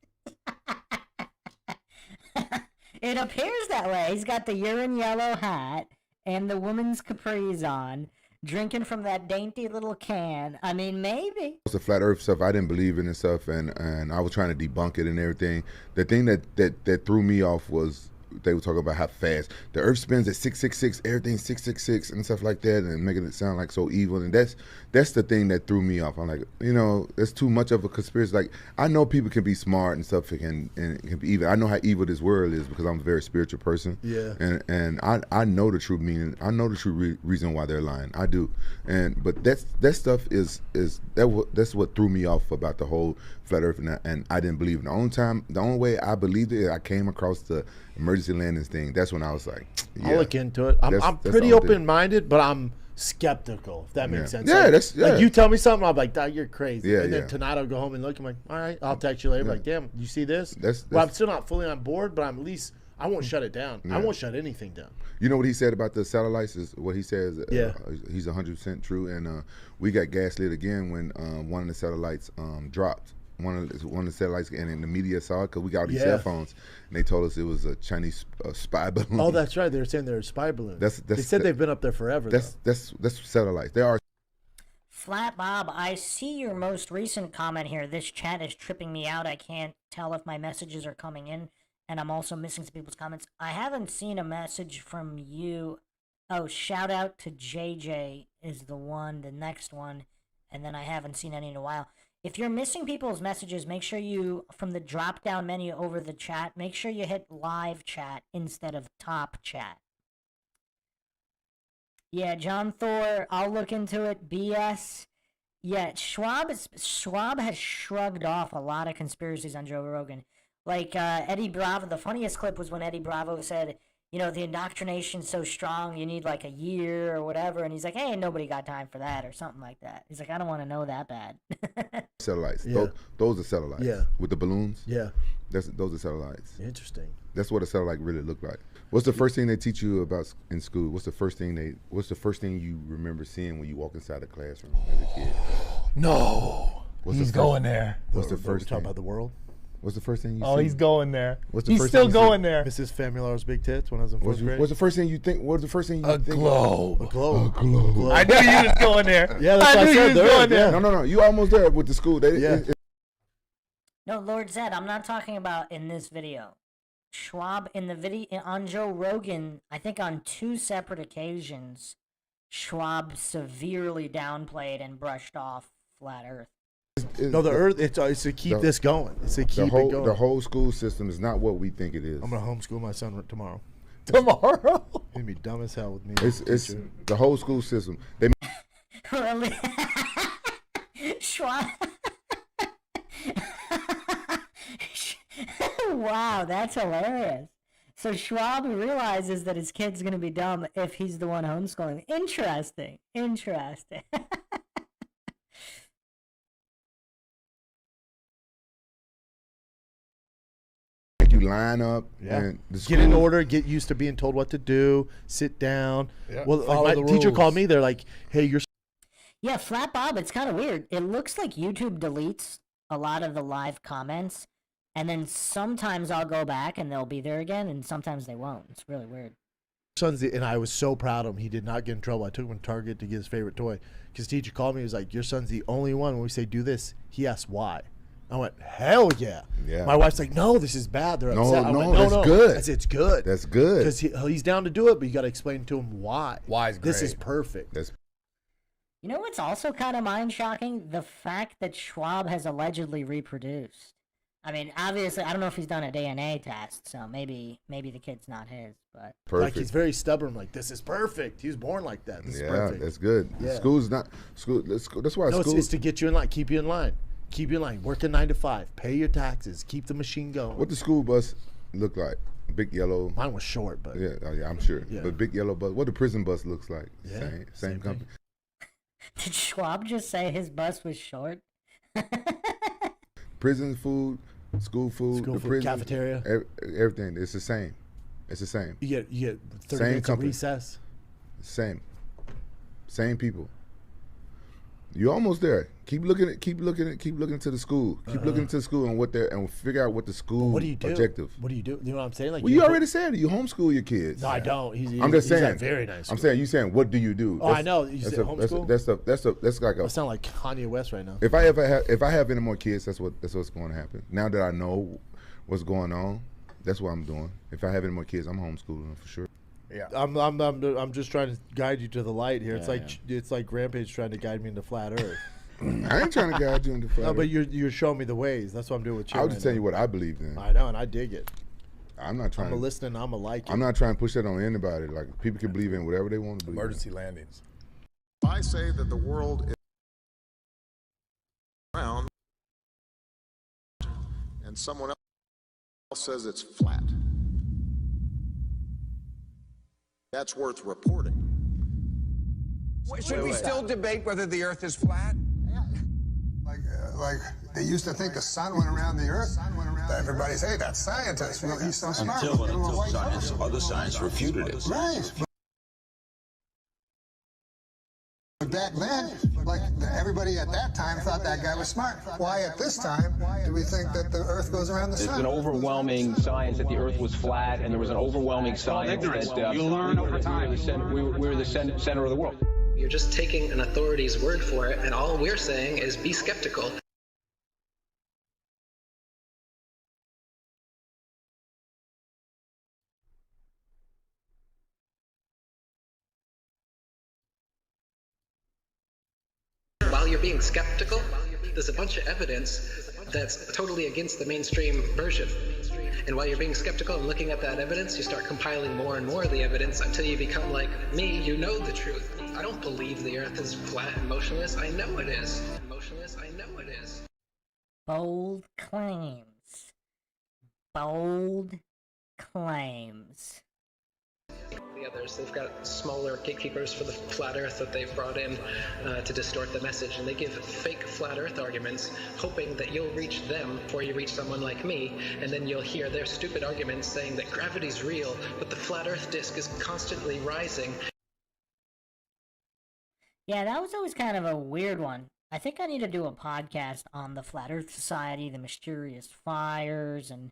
Speaker 1: It appears that way. He's got the urine yellow hat and the woman's capris on, drinking from that dainty little can. I mean, maybe.
Speaker 4: The flat Earth stuff, I didn't believe in and stuff, and I was trying to debunk it and everything. The thing that threw me off was they were talking about how fast the Earth spins at 666, everything's 666 and stuff like that, and making it sound like so evil. And that's the thing that threw me off. I'm like, it's too much of a conspiracy. Like, I know people can be smart and stuff and can be evil. I know how evil this world is because I'm a very spiritual person.
Speaker 22: Yeah.
Speaker 4: And I know the true meaning. I know the true reason why they're lying. I do. But that stuff that's what threw me off about the whole flat Earth, and I didn't believe it. The only way I believed it, I came across the emergency landings thing. That's when I was like, yeah,
Speaker 22: I'll look into it. I'm pretty open-minded, but I'm skeptical, if that makes sense.
Speaker 4: Yeah,
Speaker 22: like,
Speaker 4: that's
Speaker 22: like you tell me something, I'm like, dog, you're crazy.
Speaker 4: Yeah,
Speaker 22: and then
Speaker 4: yeah.
Speaker 22: tonight I'll go home and look. I'm like, all right, I'll text you later. I'm like, damn, you see this? Well, I'm still not fully on board, but I'm at least I won't shut it down. I
Speaker 4: Yeah.
Speaker 22: won't shut anything down.
Speaker 4: You know what he said about the satellites is what he says.
Speaker 22: Yeah.
Speaker 4: He's 100% true. And we got gaslit again when one of the satellites dropped. One of the satellites, and the media saw it because we got all these cell phones, and they told us it was a Chinese spy balloon.
Speaker 22: Oh, that's right. They were saying they're spy balloons. They said they've been up there forever.
Speaker 4: That's satellites. They are.
Speaker 1: Flat Bob, I see your most recent comment here. This chat is tripping me out. I can't tell if my messages are coming in, and I'm also missing some people's comments. I haven't seen a message from you. Oh, shout out to JJ is the next one, and then I haven't seen any in a while. If you're missing people's messages, make sure you, from the drop-down menu over the chat, make sure you hit live chat instead of top chat. Yeah, John Thor, I'll look into it. BS. Yeah, Schwab has shrugged off a lot of conspiracies on Joe Rogan. Like Eddie Bravo, the funniest clip was when Eddie Bravo said, you know, the indoctrination's so strong, you need like a year or whatever. And he's like, hey, nobody got time for that or something like that. He's like, I don't want to know that bad.
Speaker 4: Satellites.
Speaker 22: Yeah.
Speaker 4: Those are satellites.
Speaker 22: Yeah.
Speaker 4: With the balloons.
Speaker 22: Yeah.
Speaker 4: Those are satellites.
Speaker 22: Interesting.
Speaker 4: That's what a satellite really looked like. What's the first thing they teach you about in school? What's the first thing you remember seeing when you walk inside the classroom as a kid?
Speaker 5: No. He's going there.
Speaker 4: What's the first
Speaker 22: talk
Speaker 4: thing?
Speaker 22: about the world?
Speaker 4: What's the first thing you see?
Speaker 5: Oh, he's going there.
Speaker 4: What's the
Speaker 5: He's
Speaker 4: first
Speaker 5: still
Speaker 4: thing you
Speaker 5: going
Speaker 4: see?
Speaker 5: there.
Speaker 22: Mrs. Famularo's big tits when I was in fourth grade.
Speaker 4: What's the first thing you think? What's the first thing you think?
Speaker 5: globe.
Speaker 22: A globe.
Speaker 4: A globe.
Speaker 5: I knew you was going there.
Speaker 22: Yeah, that's
Speaker 5: I
Speaker 22: what
Speaker 5: knew
Speaker 22: I
Speaker 5: you
Speaker 22: said.
Speaker 5: was going there.
Speaker 4: No. You almost there with the school.
Speaker 1: No, Lord Zed, I'm not talking about in this video. Schwab, in the video on Joe Rogan, I think on 2 separate occasions, Schwab severely downplayed and brushed off flat Earth.
Speaker 22: No, the Earth. It's to keep this going. It's to keep it going.
Speaker 4: The whole school system is not what we think it is.
Speaker 22: I'm gonna homeschool my son tomorrow.
Speaker 5: Tomorrow?
Speaker 22: He'd be dumb as hell with me.
Speaker 4: It's the whole school system. They
Speaker 1: Really? Schwab. Wow, that's hilarious. So Schwab realizes that his kid's going to be dumb if he's the one homeschooling. Interesting.
Speaker 4: you line up and the
Speaker 22: Get in
Speaker 4: school-
Speaker 22: order. Get used to being told what to do. Sit down.
Speaker 5: Yeah,
Speaker 22: Well,
Speaker 5: follow
Speaker 22: like
Speaker 5: the
Speaker 22: my teacher
Speaker 5: rules.
Speaker 22: called me. They're like, "Hey, you're."
Speaker 1: Yeah, Flat Bob, it's kind of weird. It looks like YouTube deletes a lot of the live comments, and then sometimes I'll go back and they'll be there again, and sometimes they won't. It's really weird.
Speaker 22: Son's and I was so proud of him. He did not get in trouble. I took him to Target to get his favorite toy because teacher called me. He was like, "Your son's the only one when we say do this, he asks why." I went, "Hell yeah!"
Speaker 4: Yeah.
Speaker 22: My wife's like, "No, this is bad." They're
Speaker 4: No,
Speaker 22: upset. I
Speaker 4: no,
Speaker 22: went,
Speaker 4: that's good.
Speaker 22: I said, "It's good.
Speaker 4: That's good.
Speaker 22: because he's down to do it, but you got to explain to him why.
Speaker 5: Why's
Speaker 22: This is
Speaker 5: great.
Speaker 22: perfect."
Speaker 4: That's
Speaker 1: You know what's also kind of mind-shocking? The fact that Schwab has allegedly reproduced. I mean, obviously, I don't know if he's done a DNA test, so maybe the kid's not his, but...
Speaker 22: Like he's very stubborn. Like, this is perfect. He was born like that. This is
Speaker 4: yeah,
Speaker 22: perfect.
Speaker 4: that's good.
Speaker 22: Yeah.
Speaker 4: School's not school. That's why
Speaker 22: No,
Speaker 4: school.
Speaker 22: it's to get you in line, keep you in line, work a 9 to 5, pay your taxes, keep the machine going.
Speaker 4: What the school bus look like? Big yellow.
Speaker 22: Mine was short, but
Speaker 4: yeah, I'm sure.
Speaker 22: Yeah.
Speaker 4: But big yellow bus. What the prison bus looks like?
Speaker 22: Yeah,
Speaker 4: same company.
Speaker 1: Did Schwab just say his bus was short?
Speaker 4: Prison food, school food,
Speaker 22: School
Speaker 4: the
Speaker 22: food,
Speaker 4: prison
Speaker 22: cafeteria.
Speaker 4: everything. It's the same. It's the same.
Speaker 22: You get 30
Speaker 4: Same
Speaker 22: minutes of
Speaker 4: company.
Speaker 22: recess.
Speaker 4: Same people. You're almost there. Keep looking to the school. Keep looking to the school and what they're and figure out what the school
Speaker 22: What do you do?
Speaker 4: objective.
Speaker 22: What do you do? You know what I'm saying? Like
Speaker 4: Well, you already said it. You homeschool your kids.
Speaker 22: No, I don't.
Speaker 4: I'm just
Speaker 22: he's
Speaker 4: saying.
Speaker 22: at very nice.
Speaker 4: I'm saying you saying what do you do?
Speaker 22: Oh, I know. You said homeschool?
Speaker 4: That's like a.
Speaker 22: I sound like Kanye West right now.
Speaker 4: If I have any more kids, that's what's going to happen. Now that I know what's going on, that's what I'm doing. If I have any more kids, I'm homeschooling them for sure.
Speaker 5: Yeah.
Speaker 22: I'm just trying to guide you to the light here.
Speaker 4: Yeah,
Speaker 22: It's like Rampage trying to guide me into flat Earth.
Speaker 4: I ain't trying to guide you into flat
Speaker 22: No,
Speaker 4: Earth.
Speaker 22: but you're showing me the ways. That's what I'm doing with you.
Speaker 4: I was just telling you what I believe in.
Speaker 22: I know, and I dig it.
Speaker 4: I'm not trying.
Speaker 22: I'm a listening. I'm a like it.
Speaker 4: I'm not trying to push that on anybody. Like people can believe in whatever they want to believe.
Speaker 5: Emergency landings.
Speaker 3: If I say that the world is round and someone else says it's flat, that's worth reporting.
Speaker 6: Should we still debate whether the Earth is flat?
Speaker 9: Like they used to think the sun went around the Earth. Everybody say that scientist. Well, he's so smart.
Speaker 6: Until other science refuted it.
Speaker 9: Right. But back then, like everybody at that time thought that guy was smart. Why at this time do we think that the Earth goes around the sun?
Speaker 23: There's an overwhelming science that the Earth was flat, and there was an overwhelming science that
Speaker 6: you learn over time.
Speaker 23: we were the center of the world.
Speaker 24: You're just taking an authority's word for it, and all we're saying is be skeptical. While you're being skeptical, there's a bunch of evidence that's totally against the mainstream version. And while you're being skeptical and looking at that evidence, you start compiling more and more of the evidence until you become like me, you know the truth. I don't believe the Earth is flat and motionless. I know it is. Motionless, I know it is.
Speaker 1: Bold claims. Bold claims.
Speaker 24: The others, they've got smaller gatekeepers for the flat Earth that they've brought in to distort the message, and they give fake flat Earth arguments, hoping that you'll reach them before you reach someone like me, and then you'll hear their stupid arguments saying that gravity's real, but the flat Earth disk is constantly rising.
Speaker 1: Yeah, that was always kind of a weird one. I think I need to do a podcast on the Flat Earth Society, the mysterious fires, and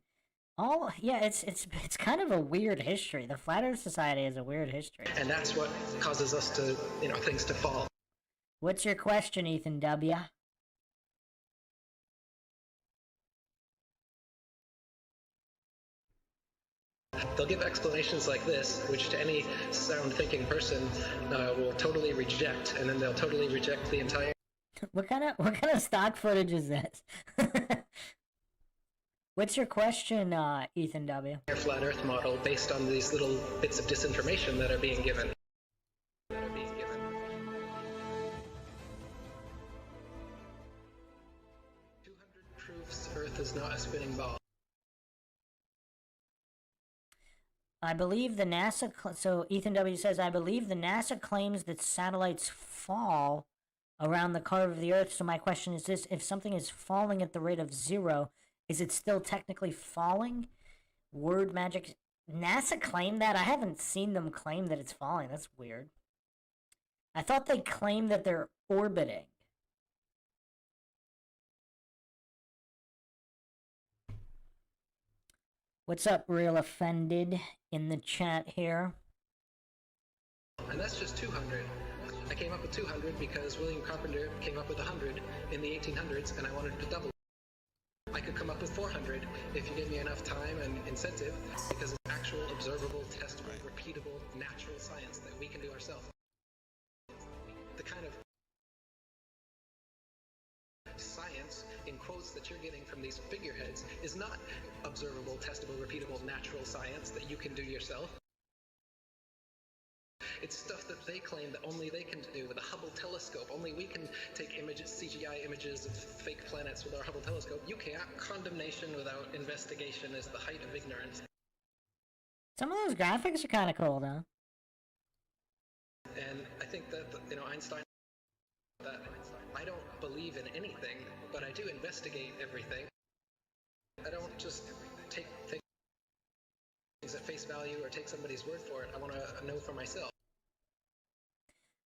Speaker 1: all. Yeah, it's kind of a weird history. The Flat Earth Society is a weird history.
Speaker 24: And that's what causes us to, things to fall.
Speaker 1: What's your question, Ethan W.?
Speaker 24: They'll give explanations like this, which to any sound-thinking person will totally reject, and then they'll totally reject the entire...
Speaker 1: What kind of stock footage is this? What's your question, Ethan W.?
Speaker 24: Flat Earth model based on these little bits of disinformation that are being given. 200 proofs Earth is not a spinning ball.
Speaker 1: I believe the NASA... So Ethan W. says, I believe the NASA claims that satellites fall around the curve of the Earth. So my question is this: if something is falling at the rate of 0, is it still technically falling? Word magic. NASA claimed that? I haven't seen them claim that it's falling. That's weird. I thought they claimed that they're orbiting. What's up, Real Offended, in the chat here?
Speaker 24: And that's just 200. I came up with 200 because William Carpenter came up with 100 in the 1800s, and I wanted to double. I could come up with 400 if you give me enough time and incentive, because it's actual, observable, testable, repeatable, natural science that we can do ourselves. The kind of science, in quotes, that you're getting from these figureheads is not observable, testable, repeatable, natural science that you can do yourself. It's stuff that they claim that only they can do with a Hubble telescope. Only we can take images, CGI images of fake planets with our Hubble telescope. You can't. Condemnation without investigation is the height of ignorance.
Speaker 1: Some of those graphics are kind of cool, though.
Speaker 24: And I think that, Einstein, that I don't believe in anything, but I do investigate everything. I don't just take things at face value or take somebody's word for it. I want to know for myself.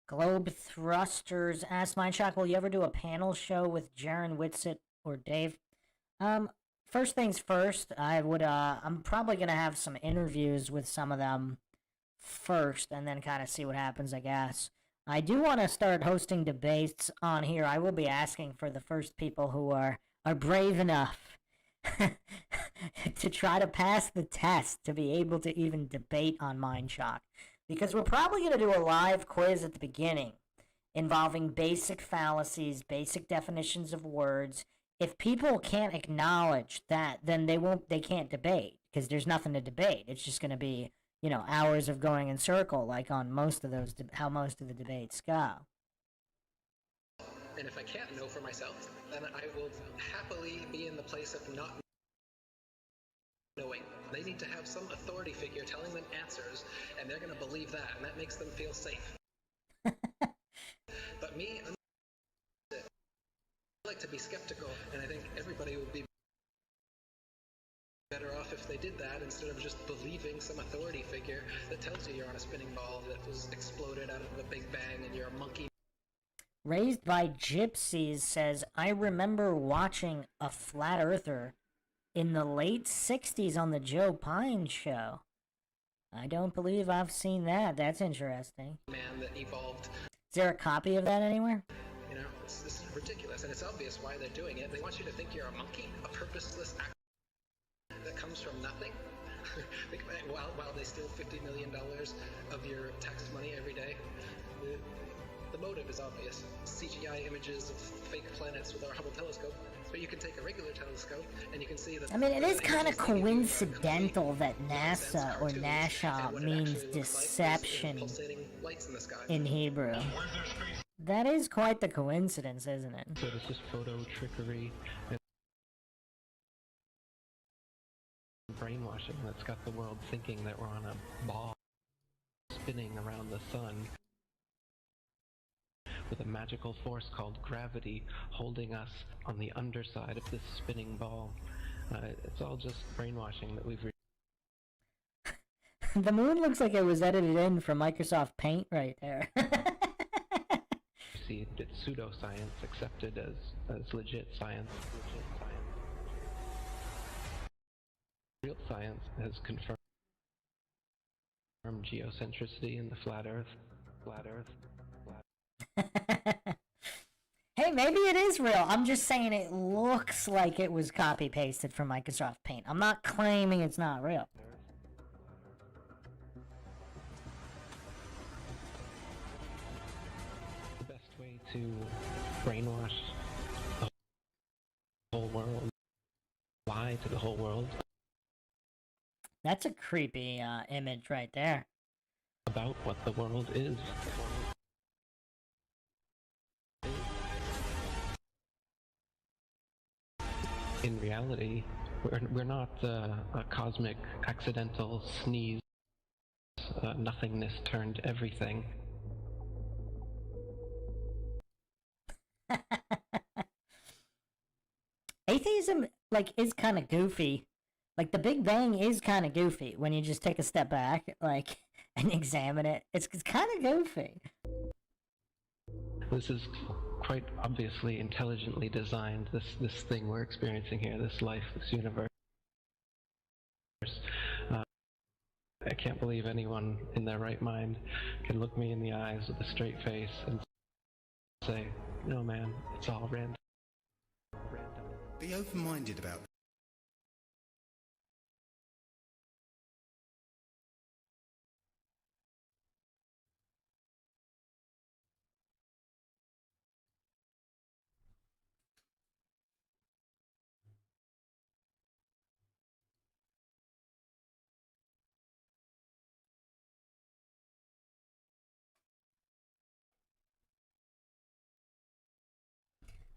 Speaker 1: Globe Thrusters asked Mindshock, will you ever do a panel show with Jaron Whitsitt or Dave? First things first, I'm probably going to have some interviews with some of them first and then kind of see what happens, I guess. I do want to start hosting debates on here. I will be asking for the first people who are brave enough to try to pass the test to be able to even debate on Mindshock. Because we're probably going to do a live quiz at the beginning involving basic fallacies, basic definitions of words. If people can't acknowledge that, then they can't debate, because there's nothing to debate. It's just going to be, hours of going in circle, like on most of those, how most of the debates go.
Speaker 24: And if I can't know for myself, then I will happily be in the place of not knowing. They need to have some authority figure telling them answers, and they're going to believe that, and that makes them feel safe. But me, I like to be skeptical, and I think everybody would be better off if they did that instead of just believing some authority figure that tells you you're on a spinning ball that was exploded out of a big bang and you're a monkey.
Speaker 1: Raised by Gypsies says, I remember watching a flat earther in the late 60s on the Joe Pine show. I don't believe I've seen that. That's interesting.
Speaker 24: Man that evolved.
Speaker 1: Is there a copy of that anywhere?
Speaker 24: You know, this is ridiculous, and it's obvious why they're doing it. They want you to think you're a monkey, a purposeless act that comes from nothing. Think about it, while they steal $50 million of your tax money every day. The motive is obvious. CGI images of fake planets with our Hubble telescope. But you can take a regular telescope and you can see that.
Speaker 1: I mean, it is kind of coincidental that NASA or Nashop means deception in Hebrew. That is quite the coincidence, isn't it?
Speaker 11: So this is photo trickery and brainwashing that's got the world thinking that we're on a ball spinning around the sun with a magical force called gravity holding us on the underside of this spinning ball. It's all just brainwashing that we've...
Speaker 1: The moon looks like it was edited in from Microsoft Paint right there.
Speaker 11: See, it's pseudoscience accepted as legit science. Real science has confirmed geocentricity in the flat Earth.
Speaker 1: Hey, maybe it is real. I'm just saying it looks like it was copy-pasted from Microsoft Paint. I'm not claiming it's not real.
Speaker 11: The best way to brainwash the whole world, lie to the whole world.
Speaker 1: That's a creepy image right there.
Speaker 11: About what the world is. In reality, we're not a cosmic accidental sneeze, nothingness turned everything.
Speaker 1: Atheism, like, is kind of goofy. Like, the Big Bang is kind of goofy when you just take a step back, like, and examine it. It's kind of goofy.
Speaker 11: This is quite obviously intelligently designed, this thing we're experiencing here, this life, this universe. I can't believe anyone in their right mind can look me in the eyes with a straight face and say, no man, it's all random.
Speaker 12: Be open-minded about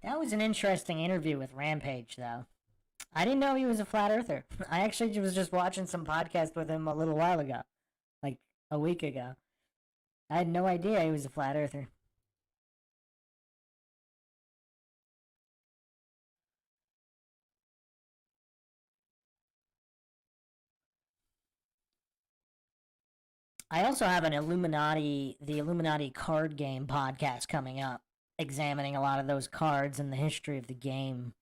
Speaker 1: That was an interesting interview with Rampage, though. I didn't know he was a flat earther. I actually was just watching some podcast with him a little while ago. Like, a week ago. I had no idea he was a flat earther. I also have the Illuminati card game podcast coming up, examining a lot of those cards and the history of the game.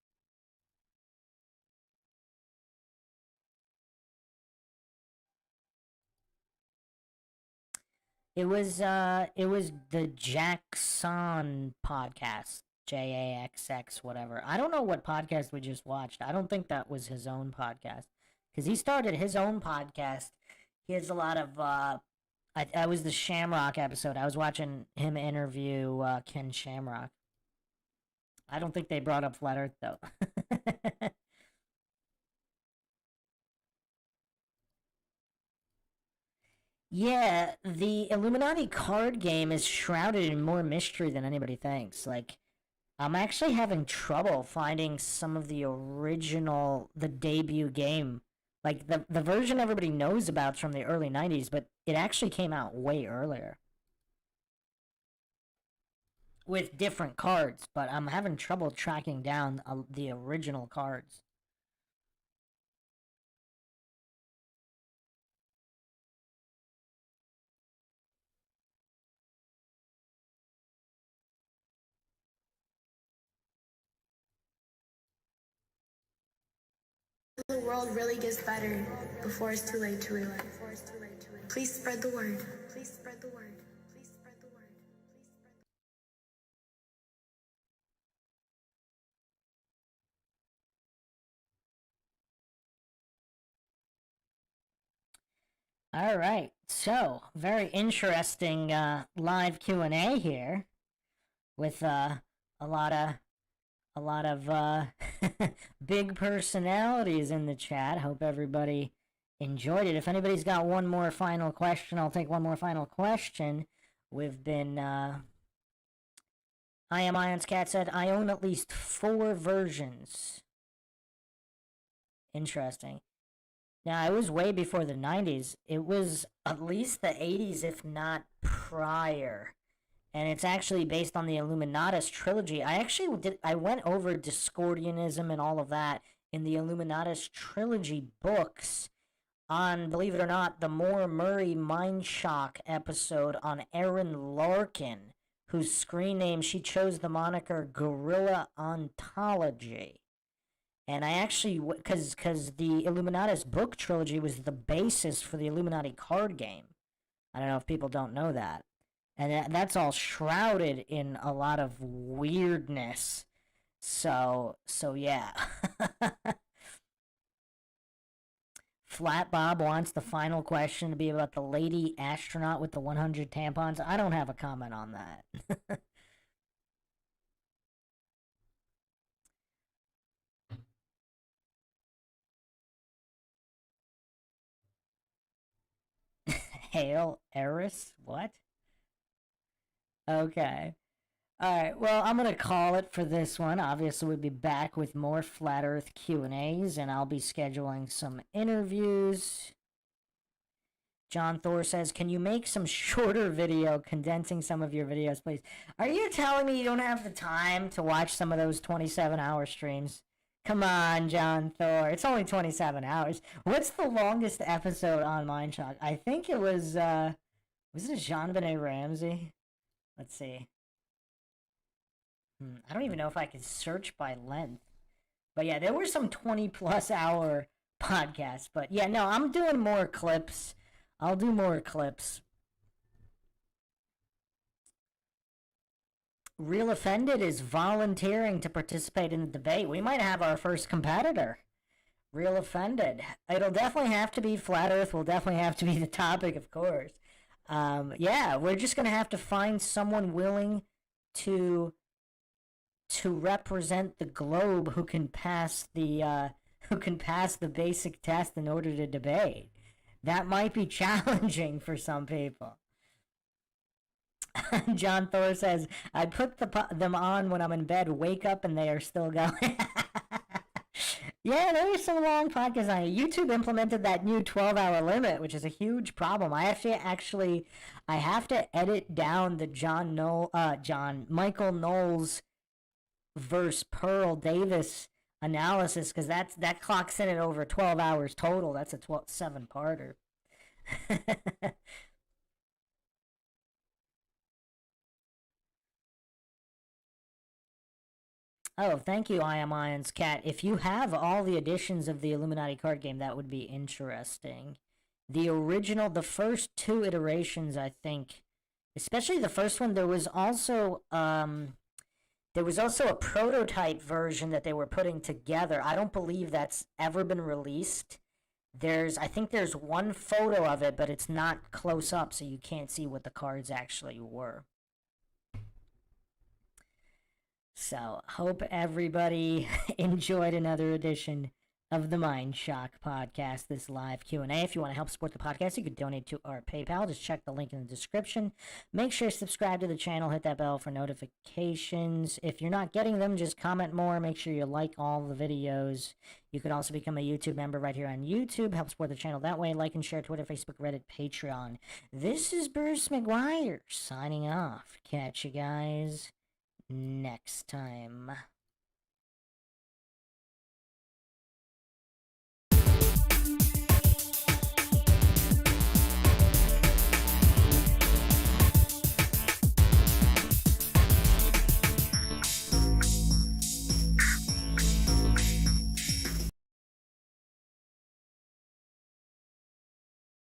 Speaker 1: It was the Jackson podcast, JAXX, whatever. I don't know what podcast we just watched. I don't think that was his own podcast, because he started his own podcast. He has a lot of. I was the Shamrock episode. I was watching him interview Ken Shamrock. I don't think they brought up Flat Earth though. Yeah, the Illuminati card game is shrouded in more mystery than anybody thinks. Like, I'm actually having trouble finding some of the debut game. Like, the version everybody knows about is from the early 90s, but it actually came out way earlier. with different cards, but I'm having trouble tracking down the original cards.
Speaker 13: The world really gets better before it's too late to realize. Please spread the word. Please spread the word. Please spread the word.
Speaker 1: All right, so very interesting live Q&A here with a lot of big personalities in the chat. Hope everybody enjoyed it. If anybody's got one more final question, I'll take one more final question. We've been I Am Ion's Cat said, I own at least 4 versions. Interesting. Now, it was way before the 90s. It was at least the 80s, if not prior. And it's actually based on the Illuminatus trilogy. I went over Discordianism and all of that in the Illuminatus trilogy books on, believe it or not, the Moore Murray Mindshock episode on Erin Larkin, whose screen name she chose the moniker Gorilla Ontology. And I actually, because the Illuminatus book trilogy was the basis for the Illuminati card game. I don't know if people don't know that. And that's all shrouded in a lot of weirdness. So yeah. Flat Bob wants the final question to be about the lady astronaut with the 100 tampons. I don't have a comment on that. Hail Eris? What? Okay. Alright, well, I'm gonna call it for this one. Obviously, we'll be back with more Flat Earth Q&As, and I'll be scheduling some interviews. John Thor says, can you make some shorter video condensing some of your videos, please? Are you telling me you don't have the time to watch some of those 27-hour streams? Come on, John Thor. It's only 27 hours. What's the longest episode on Mindshock? I think it was it Jean-Benet Ramsey? Let's see. I don't even know if I could search by length. But yeah, there were some 20-plus hour podcasts. But yeah, no, I'm doing more clips. I'll do more clips. Real Offended is volunteering to participate in the debate. We might have our first competitor. Real Offended. It'll definitely have to be Flat Earth. Will definitely have to be the topic, of course. Yeah, we're just going to have to find someone willing to represent the globe who can pass the basic test in order to debate. That might be challenging for some people. John Thor says, I put them on when I'm in bed, wake up, and they are still going. Yeah, there were some long podcasts on it. YouTube implemented that new 12-hour limit, which is a huge problem. I have to edit down the Michael Knowles versus Pearl Davis analysis, because that clocks in at over 12 hours total. That's a 7-parter. Oh, thank you, I Am Ion's Cat. If you have all the editions of the Illuminati card game, that would be interesting. The original, the first 2 iterations, I think, especially the first one, there was also a prototype version that they were putting together. I don't believe that's ever been released. I think there's one photo of it, but it's not close up, so you can't see what the cards actually were. So, hope everybody enjoyed another edition of the Mindshock podcast, this live Q&A. If you want to help support the podcast, you could donate to our PayPal. Just check the link in the description. Make sure to subscribe to the channel. Hit that bell for notifications. If you're not getting them, just comment more. Make sure you like all the videos. You could also become a YouTube member right here on YouTube. Help support the channel that way. Like and share Twitter, Facebook, Reddit, Patreon. This is Bruce McGuire signing off. Catch you guys next time.